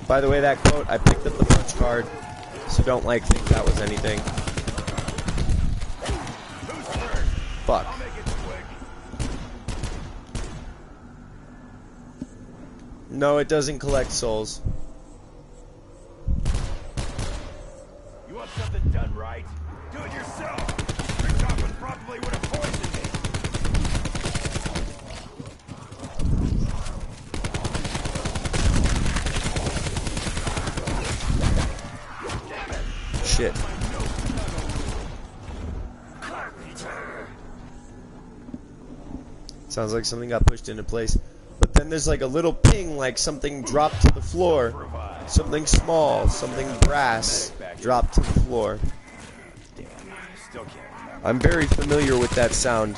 By the way, that quote, I picked up the punch card, so don't think that was anything. Fuck. I'll make it quick. No, it doesn't collect souls. You want something done right? Do it yourself! Rick Coughlin probably would have poisoned me. Shit. Sounds like something got pushed into place. But then there's like a little ping, like something dropped to the floor. Something small, something brass dropped to the floor. I'm very familiar with that sound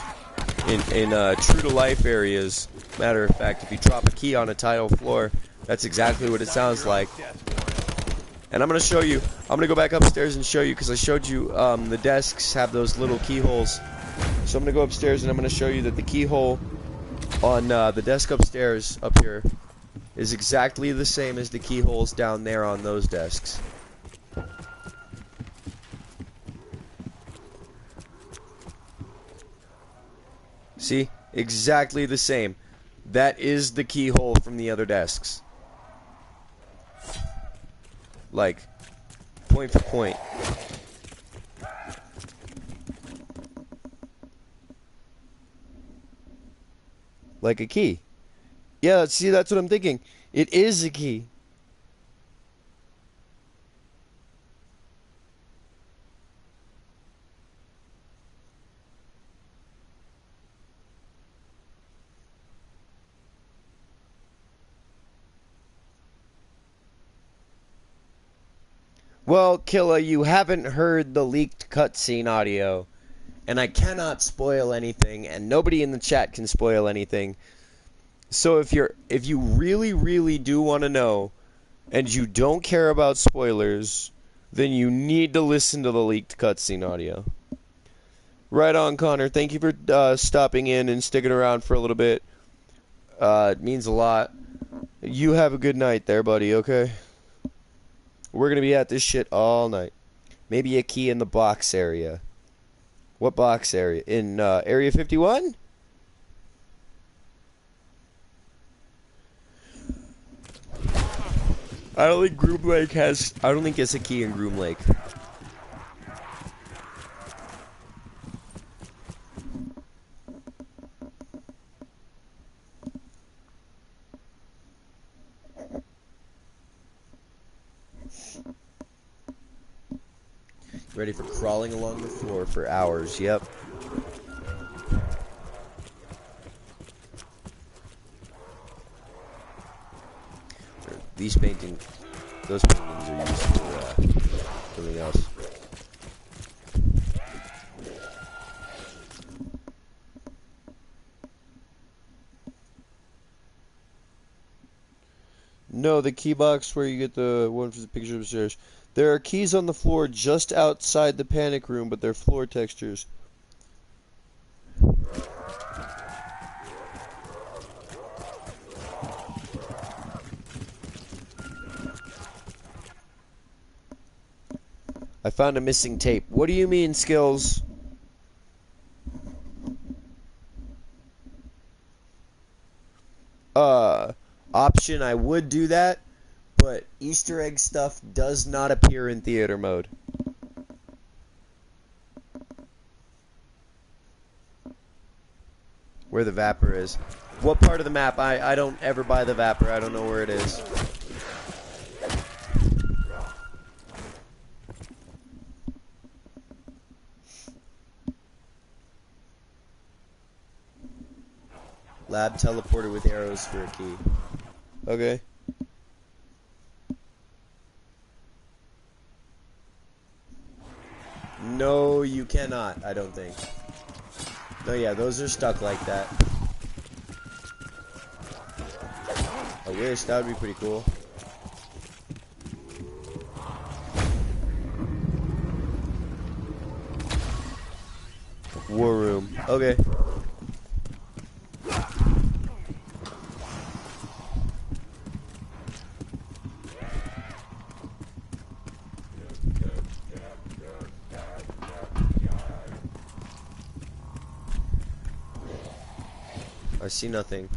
in true to life areas. Matter of fact, if you drop a key on a tile floor, that's exactly what it sounds like. And I'm going to show you, I'm going to go back upstairs and show you, because I showed you the desks have those little keyholes. So I'm going to go upstairs and I'm going to show you that the keyhole on the desk upstairs up here is exactly the same as the keyholes down there on those desks. See? Exactly the same. That is the keyhole from the other desks. Like, point for point. Like a key. Yeah, see, that's what I'm thinking. It is a key. Well, Killa, you haven't heard the leaked cutscene audio, and I cannot spoil anything, and nobody in the chat can spoil anything. So if you really, really do want to know, and you don't care about spoilers, then you need to listen to the leaked cutscene audio. Right on, Connor. Thank you for stopping in and sticking around for a little bit. It means a lot. You have a good night there, buddy, okay? We're going to be at this shit all night. Maybe a key in the box area. What box area? In Area 51? I don't think Groom Lake has... I don't think it's a key in Groom Lake. Ready for crawling along the floor for hours. Yep. These paintings, those paintings are used for something else. No, the key box where you get the one for the picture upstairs. There are keys on the floor just outside the panic room, but they're floor textures. I found a missing tape. What do you mean, Skills? Option, I would do that, but Easter egg stuff does not appear in theater mode. Where the Vapor is. What part of the map? I don't ever buy the Vapor. I don't know where it is. Lab teleporter with arrows for a key. Okay. No, you cannot, I don't think. No, yeah, those are stuck like that. I wish, that would be pretty cool. War room. Okay. I see nothing.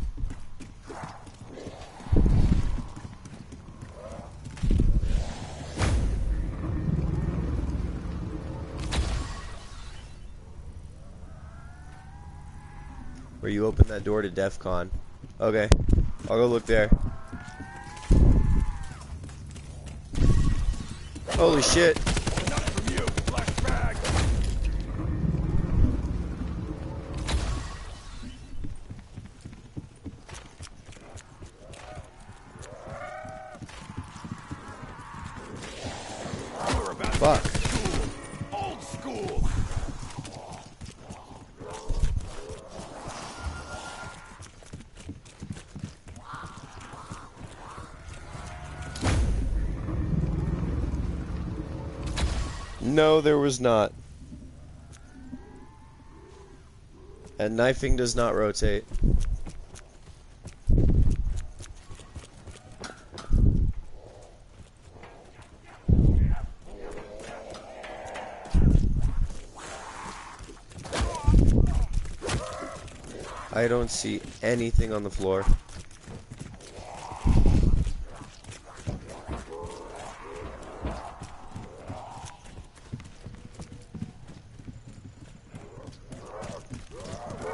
Where you open that door to DEF CON. Okay. I'll go look there. Holy shit. Not from you, flashback. We're about to Fuck. get school. Old school. No, there was not. And knifing does not rotate. I don't see anything on the floor.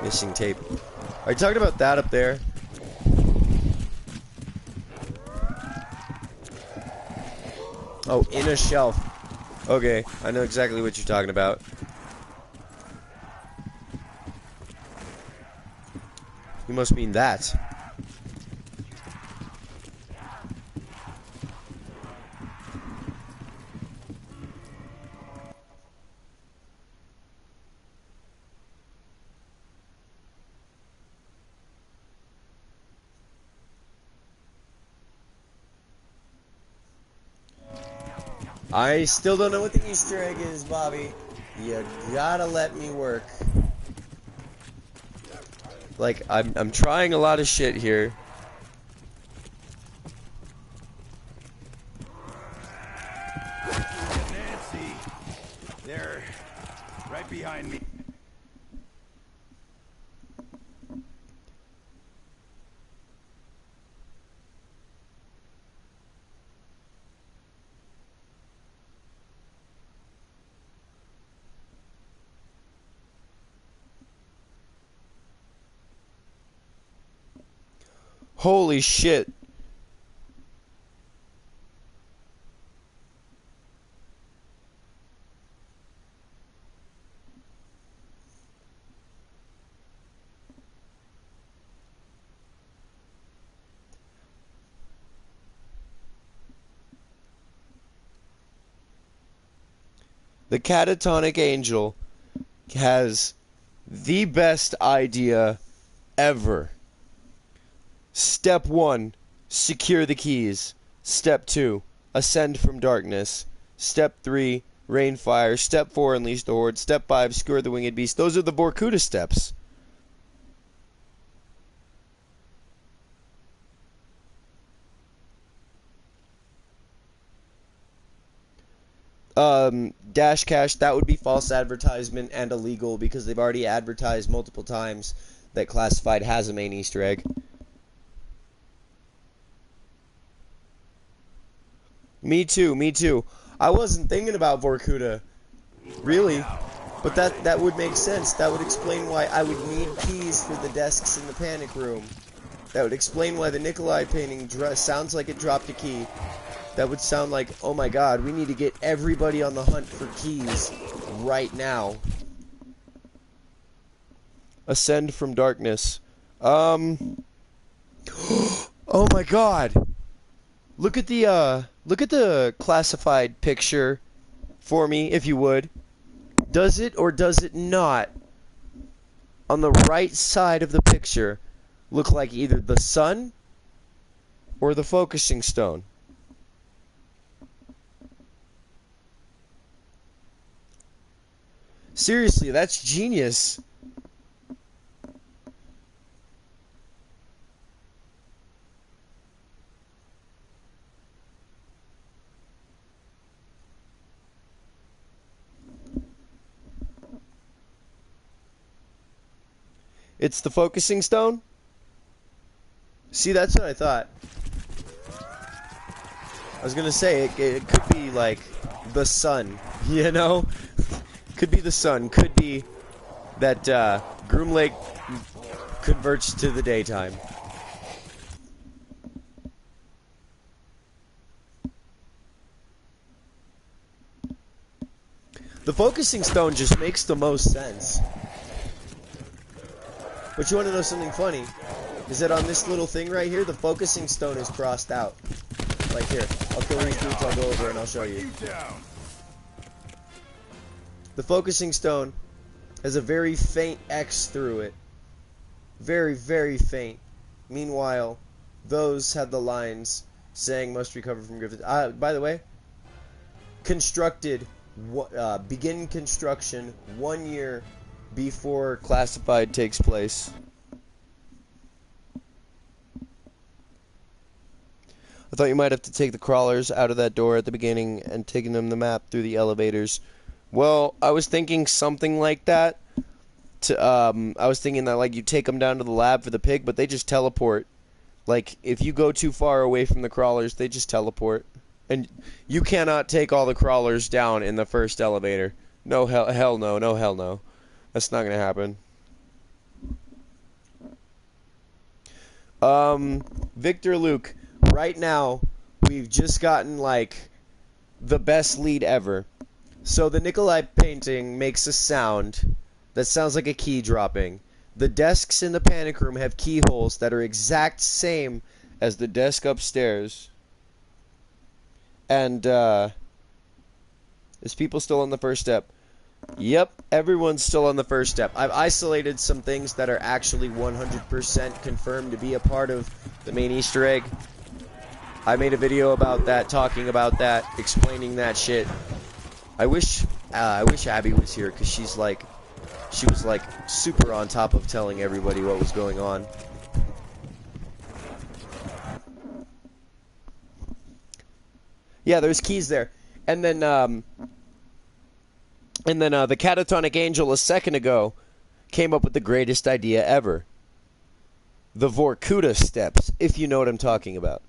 Missing tape. Are you talking about that up there? Oh, in a shelf. Okay, I know exactly what you're talking about. You must mean that. I still don't know what the Easter egg is, Bobby. You gotta let me work. Like, I'm trying a lot of shit here. Nancy, they're right behind me. Holy shit. The catatonic angel has the best idea ever. Step 1, secure the keys. Step 2, ascend from darkness. Step 3, rain fire. Step 4, unleash the horde. Step 5, skewer the winged beast. Those are the Vorkuta steps. Dash cash, that would be false advertisement and illegal because they've already advertised multiple times that Classified has a main Easter egg. Me too, me too. I wasn't thinking about Vorkuta, really, but that would make sense. That would explain why I would need keys for the desks in the panic room. That would explain why the Nikolai painting sounds like it dropped a key. That would sound like, oh my god, we need to get everybody on the hunt for keys right now. Ascend from darkness. Oh my god. Look at the classified picture for me, if you would. Does it or does it not, on the right side of the picture, look like either the sun or the focusing stone? Seriously, that's genius. It's the focusing stone? See, that's what I thought. I was gonna say, it could be like the sun, you know? Could be the sun, could be that Groom Lake converts to the daytime. The focusing stone just makes the most sense. But you want to know something funny? Is that on this little thing right here, the focusing stone is crossed out. Like here, I'll kill these dudes, I'll go over and I'll show you. The focusing stone has a very faint X through it. Very, very faint. Meanwhile, those have the lines saying must recover from Griffith. By the way, begin construction 1 year before Classified takes place. I thought you might have to take the crawlers out of that door at the beginning and taking them the map through the elevators. Well, I was thinking something like that. I was thinking that like you take them down to the lab for the pig, but they just teleport. Like if you go too far away from the crawlers, they just teleport. And you cannot take all the crawlers down in the first elevator. No hell no, no hell no. That's not gonna happen. Victor Luke, right now we've just gotten like the best lead ever. So the Nikolai painting makes a sound that sounds like a key dropping. The desks in the panic room have keyholes that are exact same as the desk upstairs. And is people still on the first step? Yep, everyone's still on the first step. I've isolated some things that are actually 100% confirmed to be a part of the main Easter egg. I made a video about that, talking about that, explaining that shit. I wish Abby was here, because she was like super on top of telling everybody what was going on. Yeah, there's keys there. And then the catatonic angel a second ago came up with the greatest idea ever. The Vorkuta steps, if you know what I'm talking about.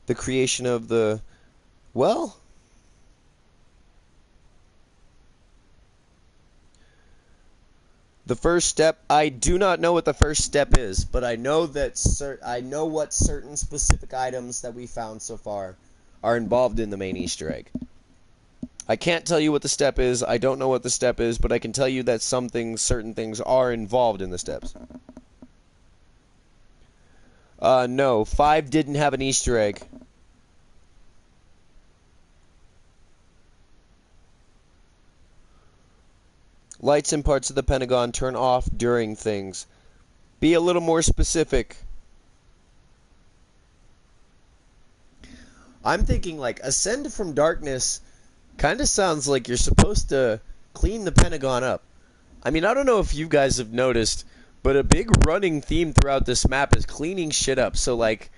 The creation of the... Well... The first step, I do not know what the first step is, but I know that I know what certain specific items that we found so far are involved in the main Easter egg. I can't tell you what the step is, I don't know what the step is, but I can tell you that certain things are involved in the steps. No, 5 didn't have an Easter egg. Lights in parts of the Pentagon turn off during things. Be a little more specific. I'm thinking like Ascend from Darkness kind of sounds like you're supposed to clean the Pentagon up. I mean, I don't know if you guys have noticed, but a big running theme throughout this map is cleaning shit up. So like,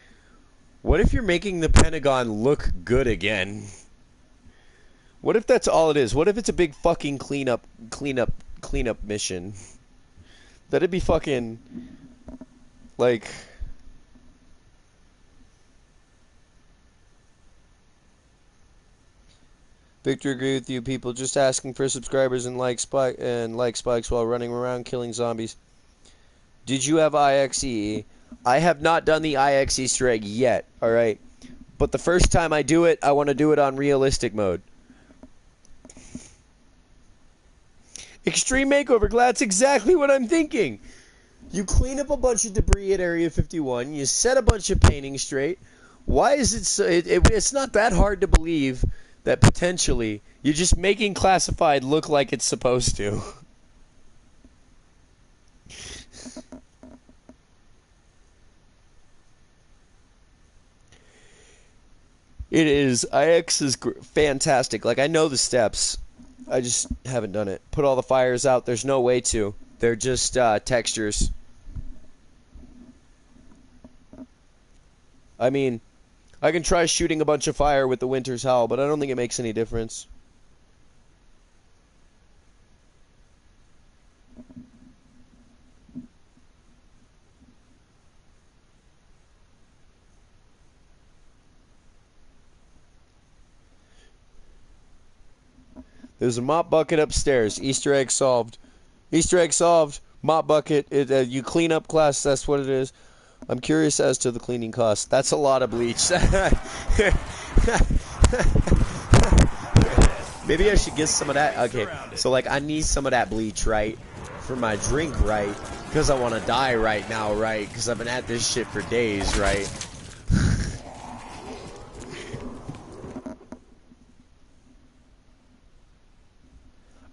what if you're making the Pentagon look good again? What if that's all it is? What if it's a big fucking cleanup mission? That'd be fucking like Victor, agree with you. People just asking for subscribers and like spikes while running around killing zombies. Did you have IXE? I have not done the IX Easter egg yet. All right, but the first time I do it, I want to do it on realistic mode. Extreme makeover, that's exactly what I'm thinking. You clean up a bunch of debris at Area 51. You set a bunch of paintings straight. Why is it so... It's not that hard to believe that potentially you're just making Classified look like it's supposed to. It is. IX is fantastic. Like, I know the steps. I just haven't done it. Put all the fires out. There's no way to. They're just textures. I mean, I can try shooting a bunch of fire with the Winter's Howl, but I don't think it makes any difference. There's a mop bucket upstairs. Easter egg solved. Easter egg solved. Mop bucket. You clean up class. That's what it is. I'm curious as to the cleaning cost. That's a lot of bleach. Maybe I should get some of that. Okay, so like I need some of that bleach, right? For my drink, right? Because I want to die right now, right? Because I've been at this shit for days, right?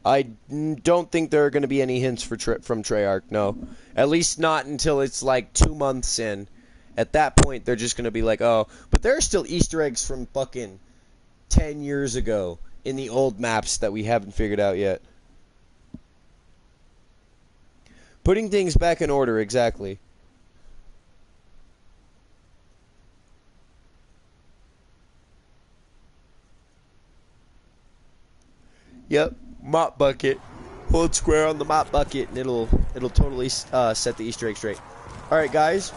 I don't think there are going to be any hints from Treyarch, no. At least not until it's like 2 months in. At that point, they're just going to be like, oh, but there are still Easter eggs from fucking 10 years ago in the old maps that we haven't figured out yet. Putting things back in order, exactly. Yep. Mop bucket. Hold square on the mop bucket and it'll totally set the Easter egg straight. Alright guys,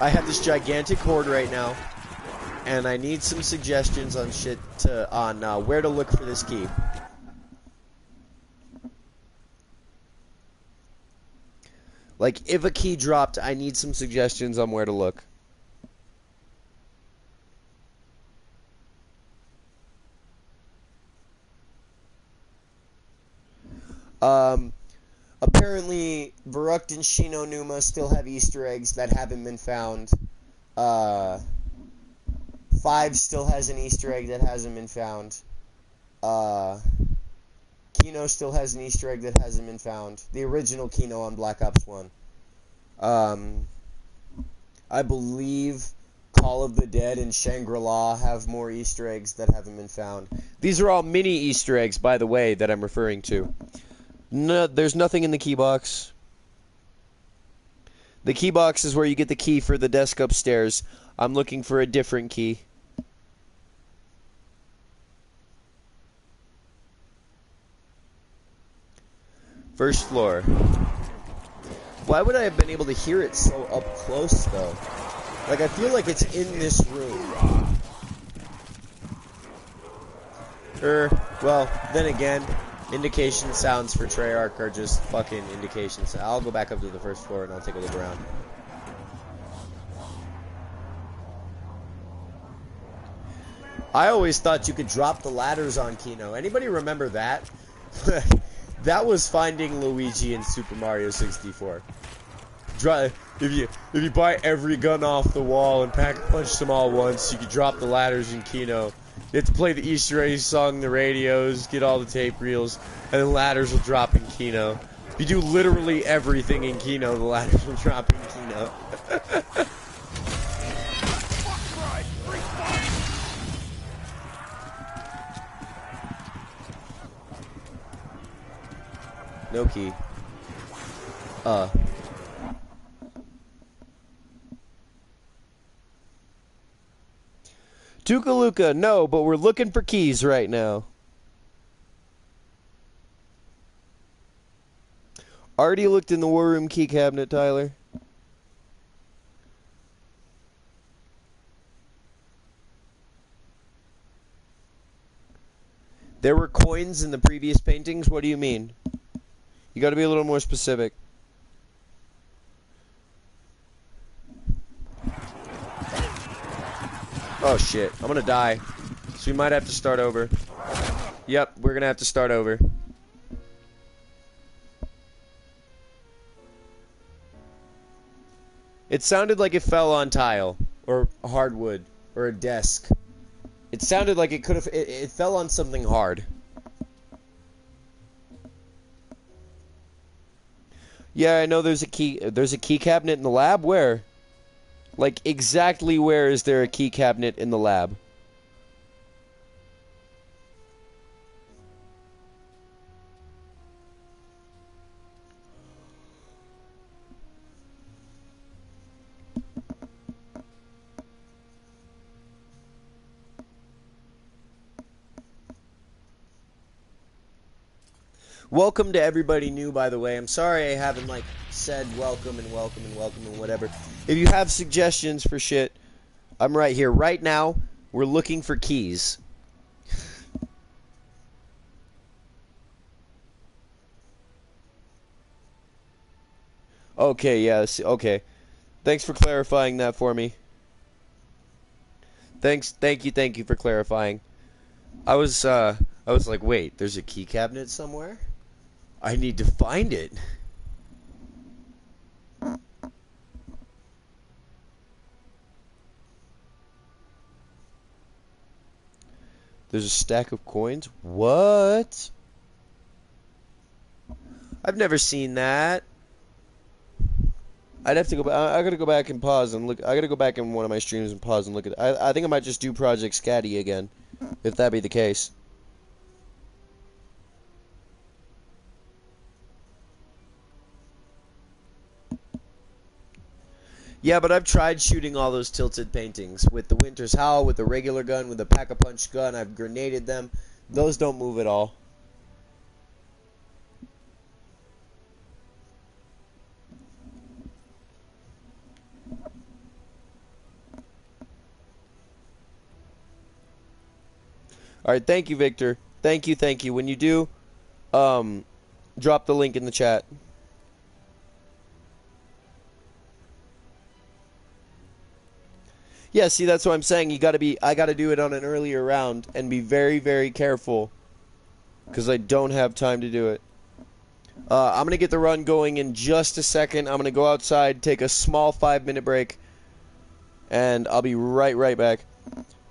I have this gigantic horde right now and I need some suggestions on where to look for this key. Like if a key dropped, I need some suggestions on where to look. Apparently, Baruch and Shino Numa still have Easter eggs that haven't been found. 5 still has an Easter egg that hasn't been found. Kino still has an Easter egg that hasn't been found. The original Kino on Black Ops 1. I believe Call of the Dead and Shangri-La have more Easter eggs that haven't been found. These are all mini Easter eggs, by the way, that I'm referring to. No, there's nothing in the key box. The key box is where you get the key for the desk upstairs. I'm looking for a different key. First floor. Why would I have been able to hear it so up close, though? Like, I feel like it's in this room. Well, then again, indication sounds for Treyarch are just fucking indications. I'll go back up to the first floor and I'll take a look around. I always thought you could drop the ladders on Kino. Anybody remember that? That was Finding Luigi in Super Mario 64. If you buy every gun off the wall and pack a punch them all once, you could drop the ladders in Kino. You have to play the Easter egg song, the radios, get all the tape reels, and the ladders will drop in Kino. If you do literally everything in Kino, the ladders will drop in Kino. No key. Tukaluka, no, but we're looking for keys right now. Already looked in the war room key cabinet, Tyler. There were coins in the previous paintings? What do you mean? You gotta be a little more specific. Oh shit, I'm gonna die. So we might have to start over. Yep, we're gonna have to start over. It sounded like it fell on tile, or hardwood, or a desk. It sounded like it could have, it fell on something hard. Yeah, I know there's a key cabinet in the lab. Where? Like, exactly where is there a key cabinet in the lab? Welcome to everybody new, by the way. I'm sorry I haven't, like, said welcome and welcome and welcome and whatever. If you have suggestions for shit, I'm right here. Right now, we're looking for keys. Okay, yes, okay. Thanks for clarifying that for me. Thank you for clarifying. I was like, wait, there's a key cabinet somewhere? I need to find it. There's a stack of coins? What? I've never seen that. I'd have to go back. I gotta go back and pause and look. I gotta go back in one of my streams and pause and look at. I think I might just do Project Scatty again, if that be the case. Yeah, but I've tried shooting all those tilted paintings with the Winter's Howl, with the regular gun, with the pack-a-punch gun. I've grenaded them. Those don't move at all. Alright, thank you, Victor. Thank you. When you do, drop the link in the chat. Yeah, see, that's what I'm saying. I gotta do it on an earlier round and be very, very careful. Because I don't have time to do it. I'm gonna get the run going in just a second. I'm gonna go outside, take a small 5-minute break. And I'll be right back.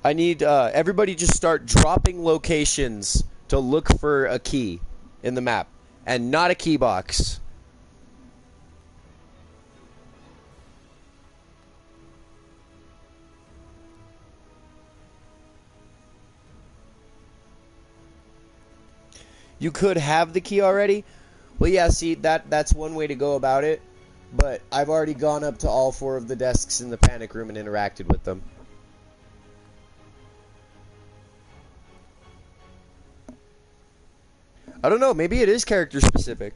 I need, everybody just start dropping locations to look for a key in the map. And not a key box. you could have the key already. Well, yeah, see, that's one way to go about it. But I've already gone up to all 4 of the desks in the panic room and interacted with them. I don't know, maybe it is character specific.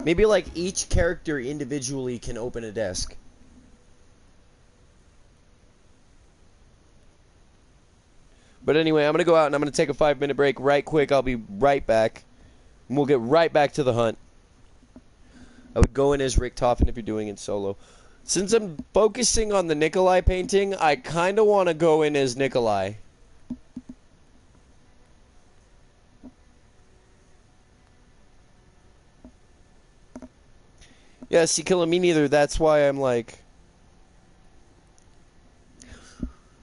Maybe, like, each character individually can open a desk. But anyway, I'm going to go out and I'm going to take a 5-minute break right quick. I'll be right back. And we'll get right back to the hunt. I would go in as Richtofen if you're doing it solo. Since I'm focusing on the Nikolai painting, I kind of want to go in as Nikolai. Yeah, see, killing me neither. That's why I'm like...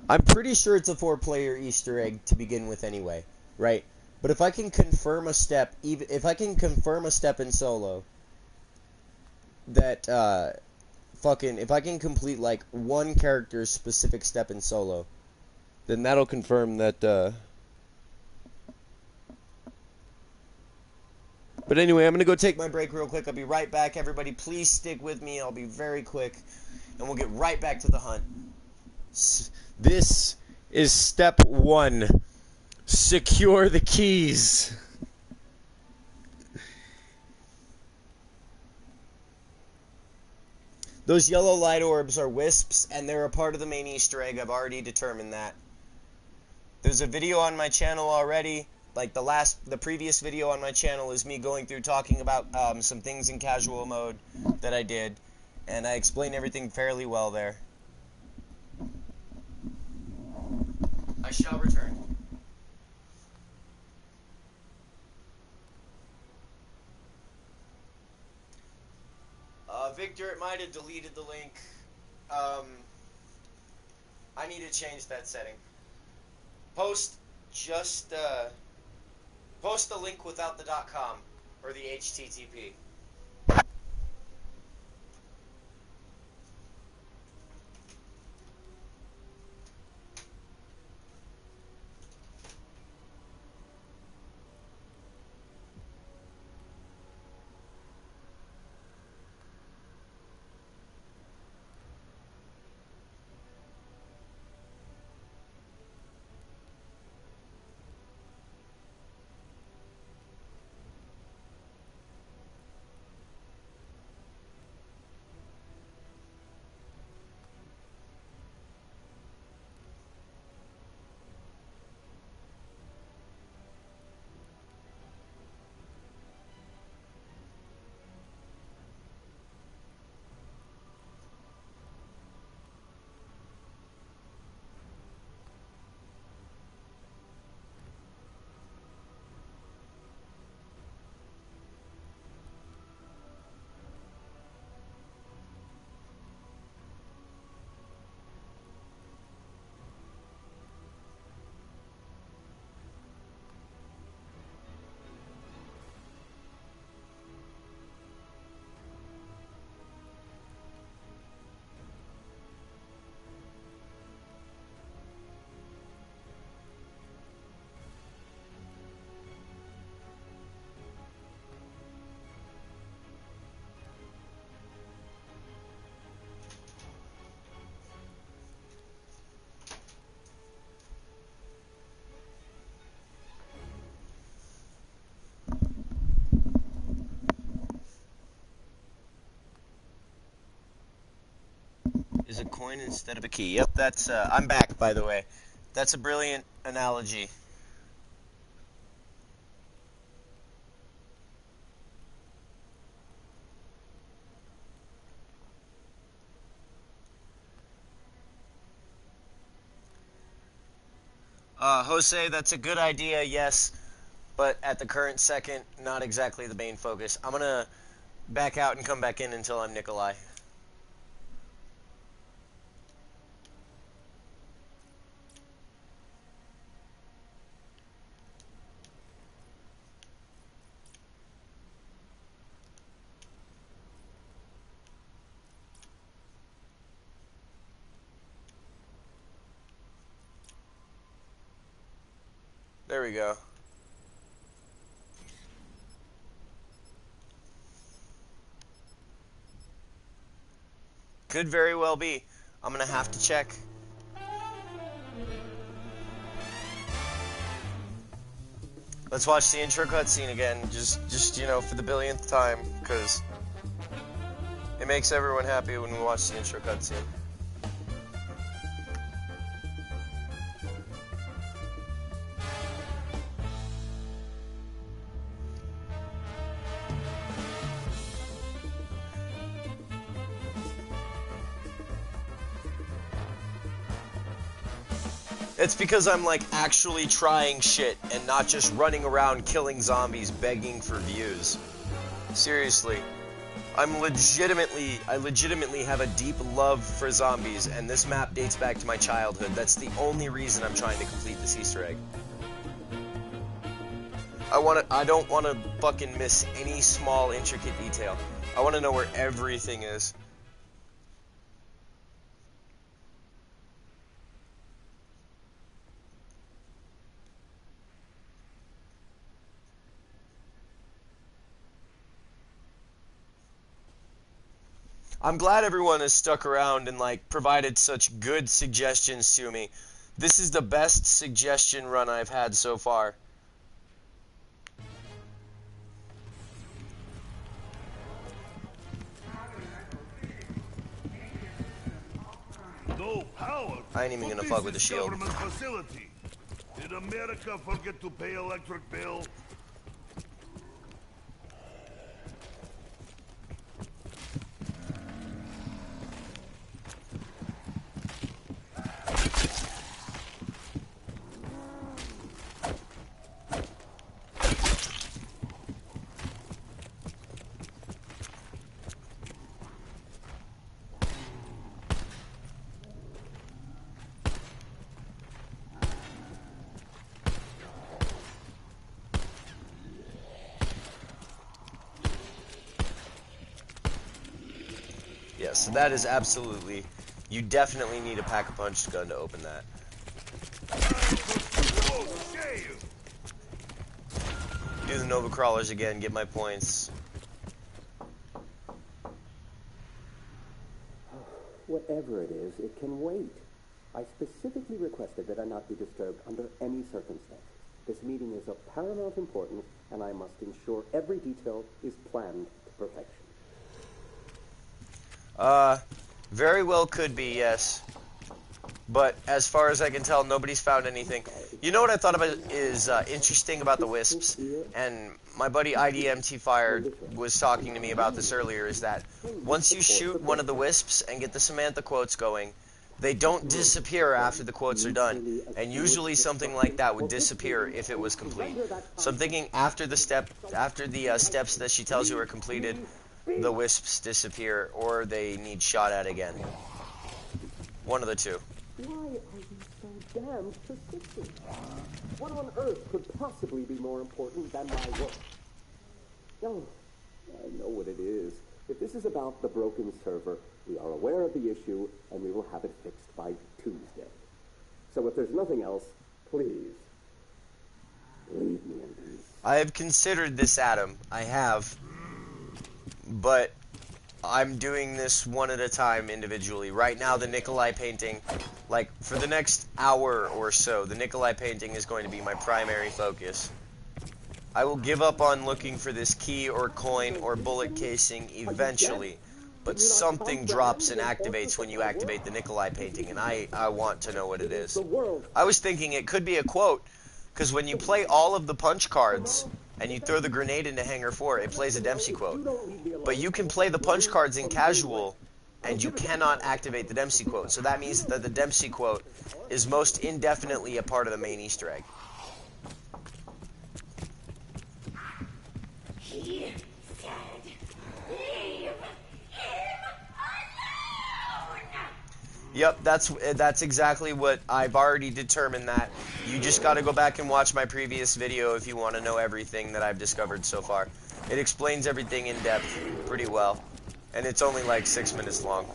I'm pretty sure it's a 4-player Easter egg to begin with anyway, right? But if I can confirm a step, even if I can confirm a step in solo, that, if I can complete, like, one character's specific step in solo, then that'll confirm that, But anyway, I'm going to go take my break real quick. I'll be right back. Everybody, please stick with me. I'll be very quick. And we'll get right back to the hunt. This is step 1. Secure the keys. Those yellow light orbs are wisps, and they're a part of the main Easter egg. I've already determined that. There's a video on my channel already. Like the previous video on my channel is me going through talking about some things in casual mode that I did, and I explain everything fairly well there. I shall return. Victor, it might have deleted the link. I need to change that setting. Post the link without the .com or the HTTP. Is a coin instead of a key. Yep, that's, I'm back, by the way. That's a brilliant analogy. Jose, that's a good idea, yes, but at the current second, not exactly the main focus. I'm gonna back out and come back in until I'm Nikolai. There we go. Could very well be. I'm gonna have to check. Let's watch the intro cutscene again, just you know, for the billionth time, because it makes everyone happy when we watch the intro cutscene. It's because I'm like actually trying shit and not just running around killing zombies begging for views. Seriously. I legitimately have a deep love for zombies, and this map dates back to my childhood. That's the only reason I'm trying to complete this Easter egg. I don't wanna fucking miss any small intricate detail. I wanna know where everything is. I'm glad everyone has stuck around and like provided such good suggestions to me. This is the best suggestion run I've had so far. No power. I ain't even gonna fuck with the shield. Government facility. Did America forget to pay electric bill? Yes, so that is absolutely... You definitely need a pack-a-punch gun to open that. Do the Nova Crawlers again, get my points. Whatever it is, it can wait. I specifically requested that I not be disturbed under any circumstances. This meeting is of paramount importance, and I must ensure every detail is planned to perfection. Very well could be, yes. But as far as I can tell, nobody's found anything. You know what I thought about is interesting about the wisps, and my buddy IDMT Fire was talking to me about this earlier, is that once you shoot one of the wisps and get the Samantha quotes going, they don't disappear after the quotes are done, and usually something like that would disappear if it was complete. So I'm thinking after the steps that she tells you are completed, the wisps disappear, or they need shot at again. One of the two. Why are you so damned persistent? What on earth could possibly be more important than my work? Oh, I know what it is. If this is about the broken server, we are aware of the issue, and we will have it fixed by Tuesday. So if there's nothing else, please, leave me in peace. I have considered this, Adam. I have. But I'm doing this one at a time individually. Right now, the Nikolai painting, like, for the next hour or so, the Nikolai painting is going to be my primary focus. I will give up on looking for this key or coin or bullet casing eventually, but something drops and activates when you activate the Nikolai painting, and I want to know what it is. I was thinking it could be a quote, because when you play all of the punch cards, and you throw the grenade into Hangar 4, it plays a Dempsey quote. But you can play the punch cards in casual, and you cannot activate the Dempsey quote. So that means that the Dempsey quote is most indefinitely a part of the main Easter egg. He said, leave him alone! Yep, that's exactly what I've already determined that. You just got to go back and watch my previous video if you want to know everything that I've discovered so far. It explains everything in depth pretty well, and it's only like 6 minutes long.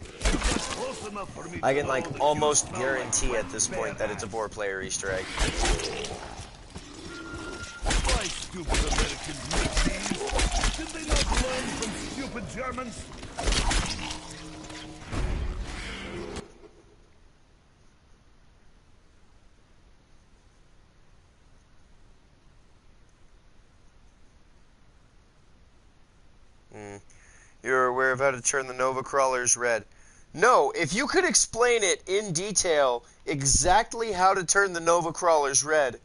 You got close enough for me I to can know like that you almost smell guarantee like at this wet point that it's a bear 4-player Easter egg. Why stupid Americans make these? Did they not learn from stupid Germans? You're aware of how to turn the Nova Crawlers red. No, if you could explain it in detail exactly how to turn the Nova Crawlers red,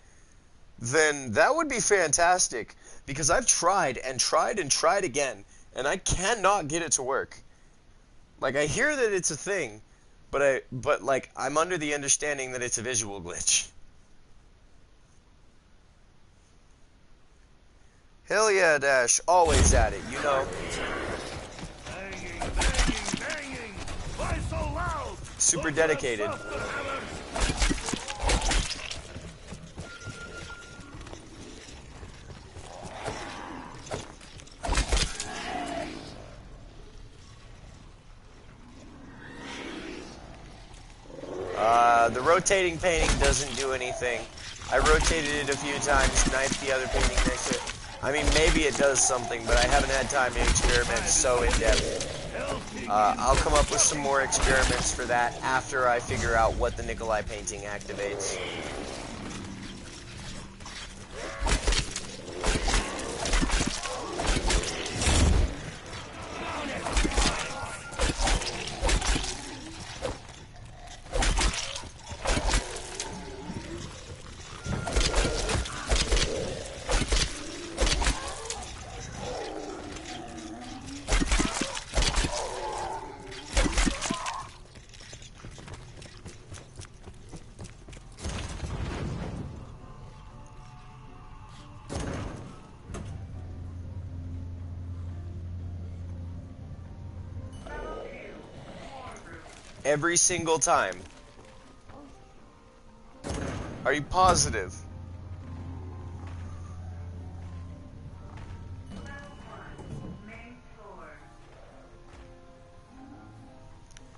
then that would be fantastic. Because I've tried and tried and tried again, and I cannot get it to work. Like, I hear that it's a thing, but like I'm under the understanding that it's a visual glitch. Hell yeah, Dash, always at it, you know. Banging, banging, banging! Why so loud? Super What's dedicated. that soft hammer? The rotating painting doesn't do anything. I rotated it a few times, knifed the other painting next to it. I mean, maybe it does something, but I haven't had time to experiment so in depth. I'll come up with some more experiments for that after I figure out what the Nikolai painting activates. Every single time. Are you positive?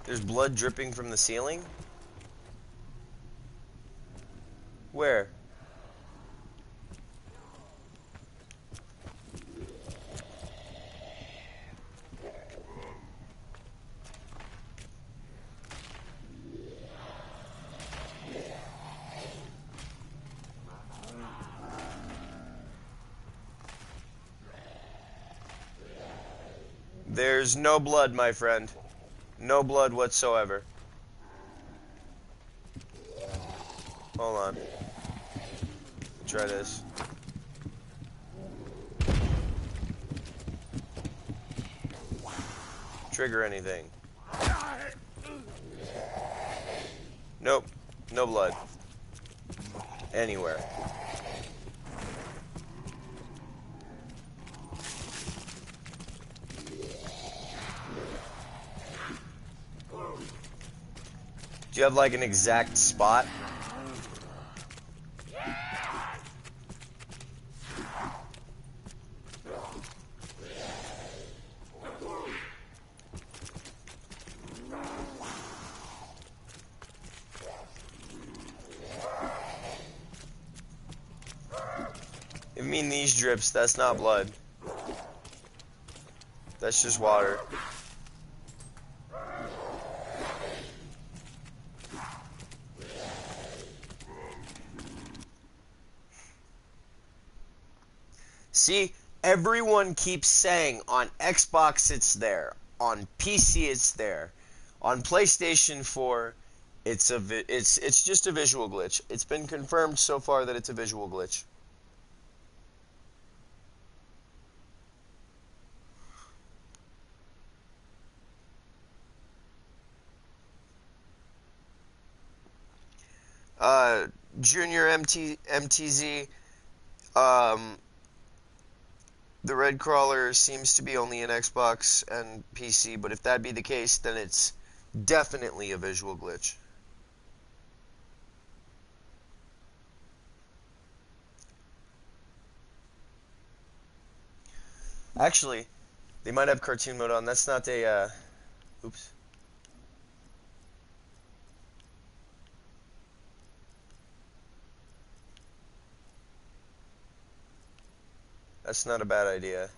There's blood dripping from the ceiling? Where? There's no blood, my friend. No blood whatsoever. Hold on. Try this. Trigger anything. Nope. No blood. Anywhere. Do you have like an exact spot? I mean these drips, that's not blood. That's just water. See, everyone keeps saying on Xbox it's there, on PC it's there, on PlayStation 4 it's just a visual glitch. It's been confirmed so far that it's a visual glitch. Junior MTZ, the red crawler seems to be only in Xbox and PC, but if that be the case, then it's definitely a visual glitch. Actually, they might have cartoon mode on. That's not a, oops. That's not a bad idea.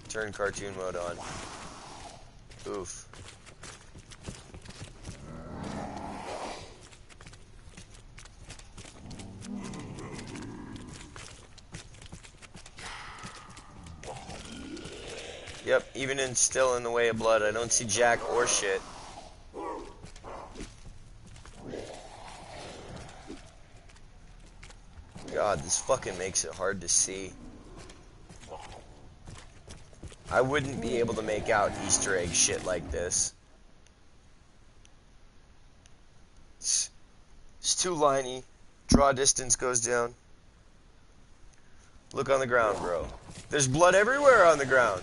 Turn cartoon mode on. Oof. Yep, even in still in the way of blood, I don't see jack or shit. God, this fucking makes it hard to see. I wouldn't be able to make out Easter egg shit like this. It's too liney. Draw distance goes down. Look on the ground, bro. There's blood everywhere on the ground.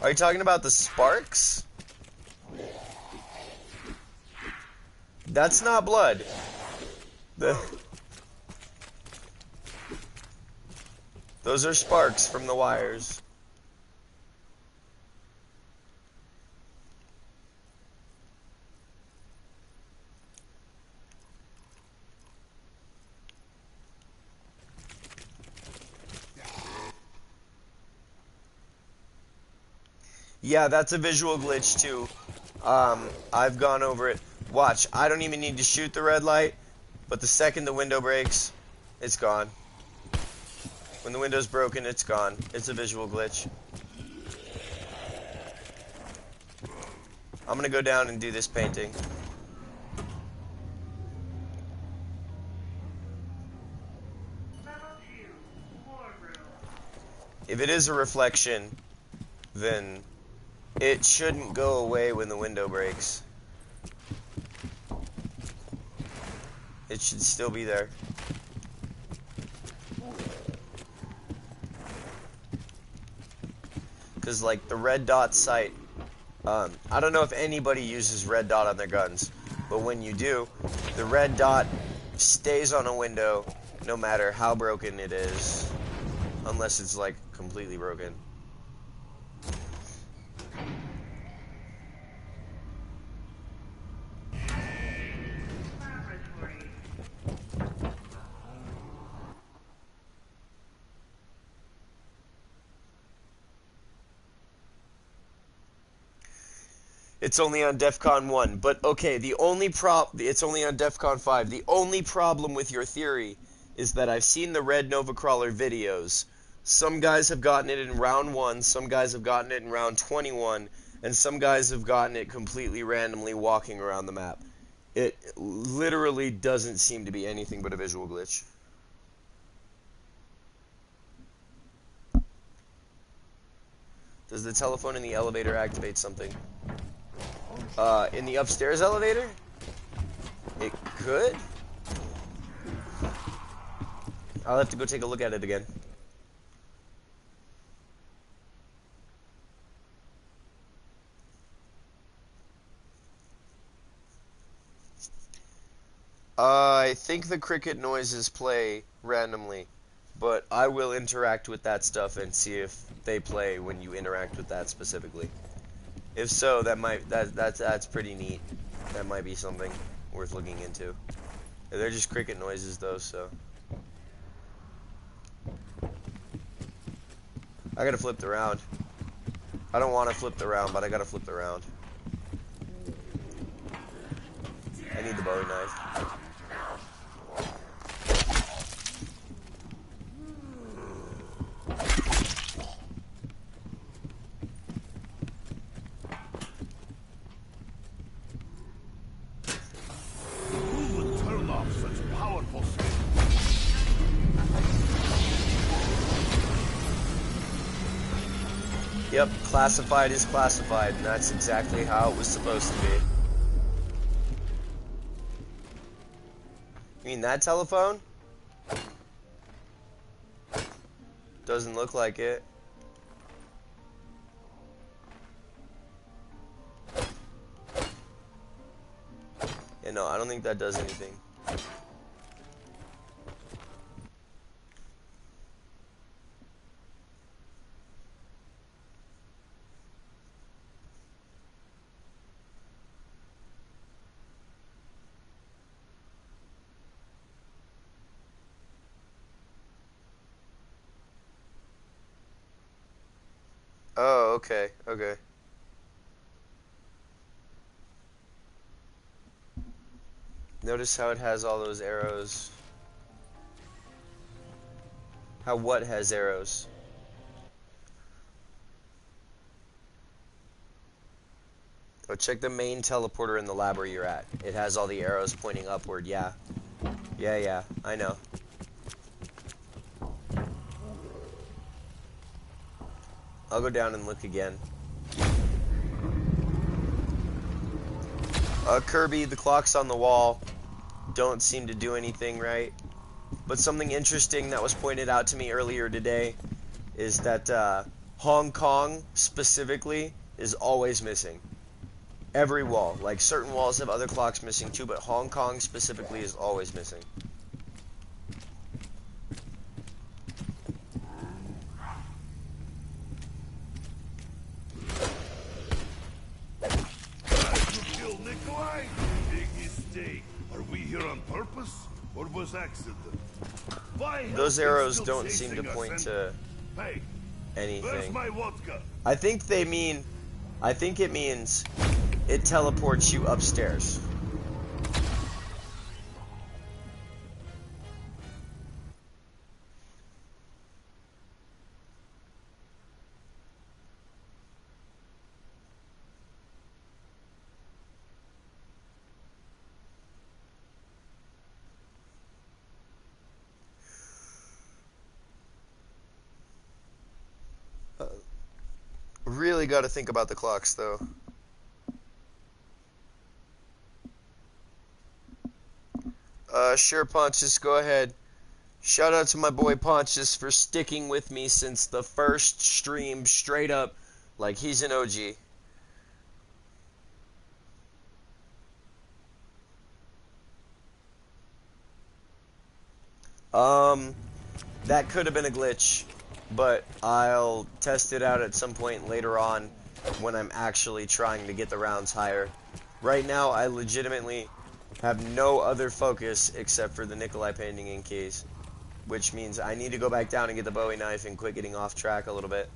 Are you talking about the sparks? That's not blood. Those are sparks from the wires. Yeah, that's a visual glitch too. I've gone over it. Watch, I don't even need to shoot the red light, but the second the window breaks, it's gone. When the window's broken, it's gone. It's a visual glitch. I'm gonna go down and do this painting. If it is a reflection, then it shouldn't go away when the window breaks. It should still be there. Because, like, the red dot sight, I don't know if anybody uses red dot on their guns, but when you do, the red dot stays on a window no matter how broken it is, unless it's, like, completely broken. It's only on DEFCON 1, but okay, it's only on DEFCON 5. The only problem with your theory is that I've seen the Red Nova Crawler videos. Some guys have gotten it in round 1, some guys have gotten it in round 21, and some guys have gotten it completely randomly walking around the map. It literally doesn't seem to be anything but a visual glitch. Does the telephone in the elevator activate something? In the upstairs elevator? It could? I'll have to go take a look at it again. I think the cricket noises play randomly, but I will interact with that stuff and see if they play when you interact with that specifically. If so, that's pretty neat. That might be something worth looking into. They're just cricket noises though, so I gotta flip the round. I don't want to flip the round, but I gotta flip the round. I need the Bowie knife. Yep, classified is classified, and that's exactly how it was supposed to be. You mean that telephone? Doesn't look like it. Yeah, no, I don't think that does anything. Oh, okay, okay. Notice how it has all those arrows. How what has arrows? Oh, check the main teleporter in the lab where you're at. It has all the arrows pointing upward, yeah. Yeah, I know. I'll go down and look again. Kirby, the clocks on the wall don't seem to do anything right. But something interesting that was pointed out to me earlier today is that Hong Kong, specifically, is always missing. Every wall. Like, certain walls have other clocks missing too, but Hong Kong, specifically, is always missing. Nikolai? Big mistake. Are we here on purpose? Or was accident? Why Those hell arrows still don't seem to chasing us point and- to Hey, where's anything. my vodka? I think it means it teleports you upstairs. Really got to think about the clocks, though. Sure, Pontius, go ahead. Shout out to my boy Pontius for sticking with me since the first stream, straight up, like he's an OG. That could have been a glitch, but I'll test it out at some point later on when I'm actually trying to get the rounds higher. Right now, I legitimately have no other focus except for the Nikolai painting in keys, which means I need to go back down and get the Bowie knife and quit getting off track a little bit.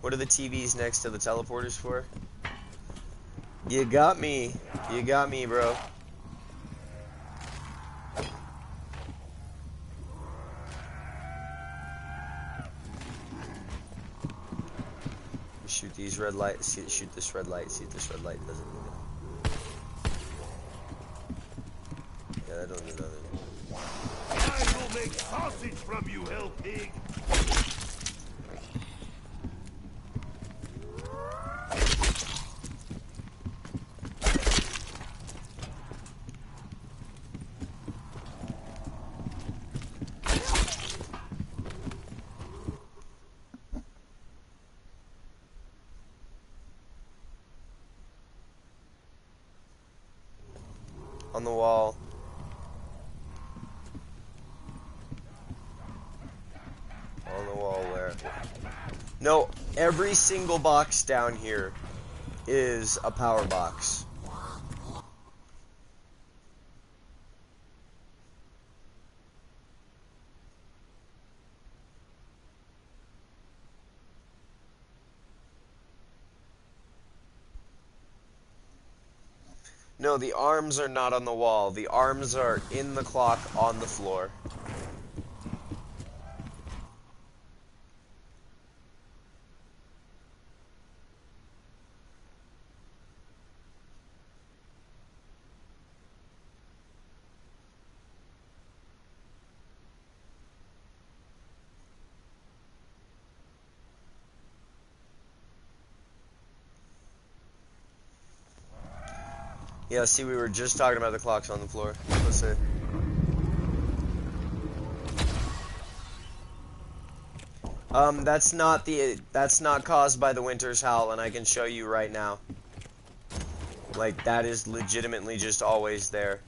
What are the TVs next to the teleporters for? You got me. You got me, bro. Shoot these red lights. Shoot this red light. See if this red light doesn't do it. Yeah, that don't do nothing. I will make sausage from you, hell pig! On the wall. On the wall where? No, every single box down here is a power box. No, the arms are not on the wall. The arms are in the clock on the floor. Yeah, see, we were just talking about the clocks on the floor. Let's see. That's not caused by the Winter's Howl, and I can show you right now. Like, that is legitimately just always there.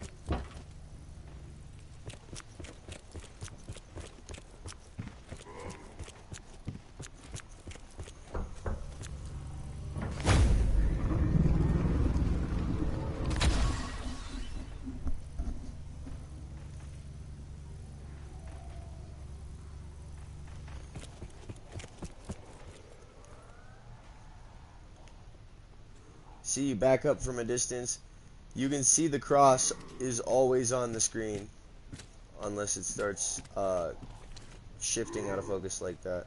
See, you back up from a distance. You can see the cross is always on the screen. Unless it starts shifting out of focus like that.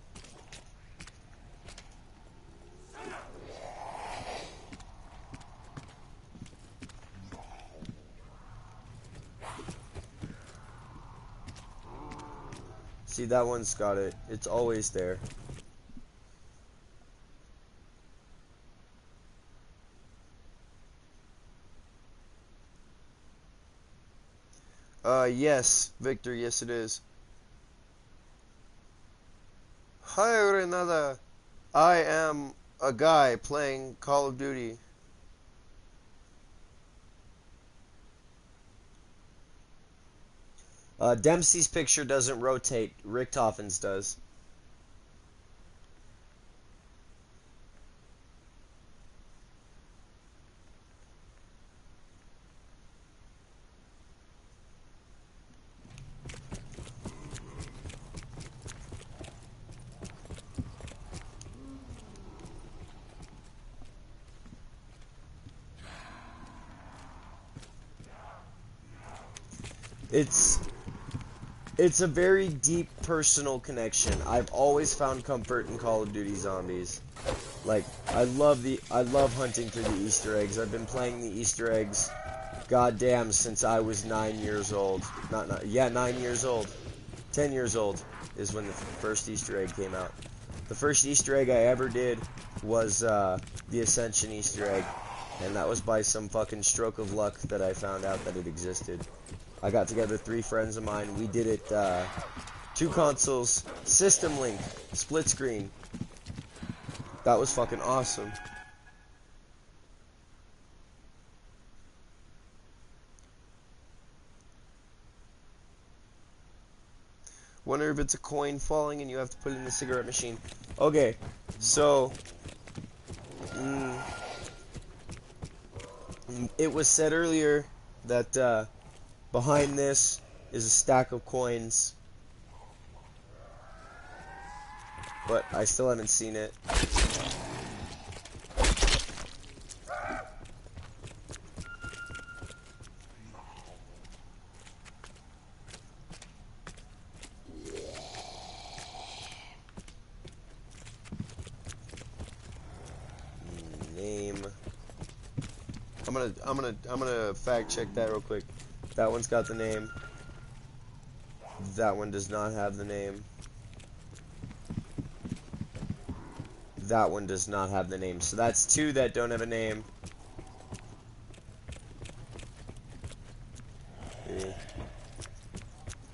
See, that one's got it. It's always there. Yes, Victor, yes it is. Hi, Renata. I am a guy playing Call of Duty. Dempsey's picture doesn't rotate. Richtofen's does. It's a very deep personal connection. I've always found comfort in Call of Duty Zombies. Like, I love hunting through the Easter eggs. I've been playing the Easter eggs, goddamn, since I was 9 years old. 9 years old. 10 years old is when the first Easter egg came out. The first Easter egg I ever did was the Ascension Easter egg, and that was by some fucking stroke of luck that I found out that it existed. I got together 3 friends of mine. We did it 2 consoles, system link, split screen. That was fucking awesome. Wonder if it's a coin falling and you have to put it in the cigarette machine. Okay, so it was said earlier that behind this is a stack of coins, but I still haven't seen it. Name. I'm gonna fact check that real quick. That one's got the name. That one does not have the name. That one does not have the name. So that's 2 that don't have a name. Okay.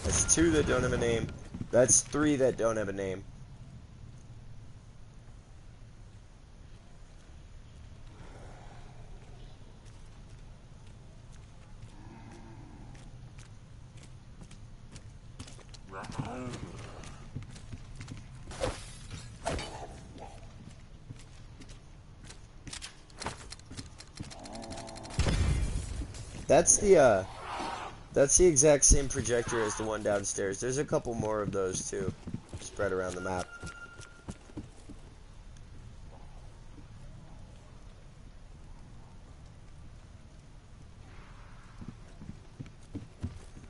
That's 2 that don't have a name. That's 3 that don't have a name. That's the exact same projector as the one downstairs. There's a couple more of those too, spread around the map.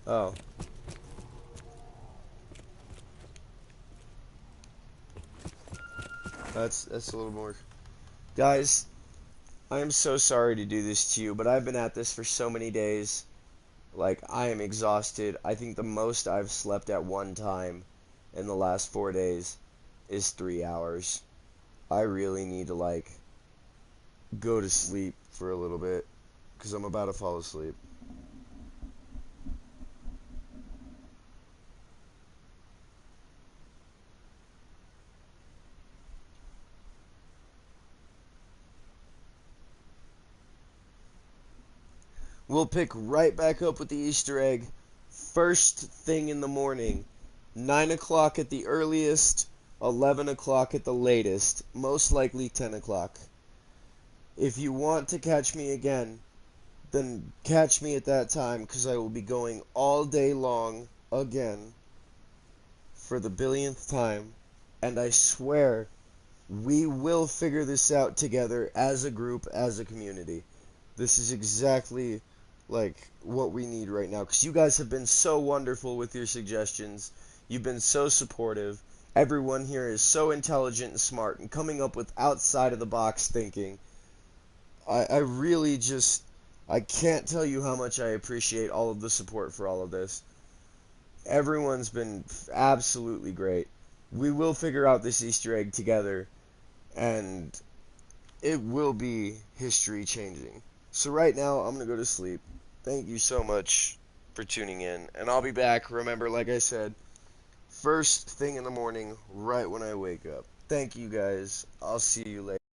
Oh. That's a little more. Guys, I am so sorry to do this to you, but I've been at this for so many days. Like, I am exhausted. I think the most I've slept at one time in the last 4 days is 3 hours. I really need to, like, go to sleep for a little bit, because I'm about to fall asleep. We'll pick right back up with the Easter egg first thing in the morning. 9 o'clock at the earliest, 11 o'clock at the latest, most likely 10 o'clock. If you want to catch me again, then catch me at that time, because I will be going all day long again for the billionth time. And I swear We will figure this out together as a group, as a community. This is exactly like what we need right now, because you guys have been so wonderful with your suggestions. You've been so supportive. Everyone here is so intelligent and smart and coming up with outside of the box thinking. I really just, I can't tell you how much I appreciate all of the support for all of this. Everyone's been absolutely great. We will figure out this Easter egg together, and it will be history changing. So right now, I'm going to go to sleep. Thank you so much for tuning in, and I'll be back, remember, like I said, first thing in the morning, right when I wake up. Thank you guys. I'll see you later.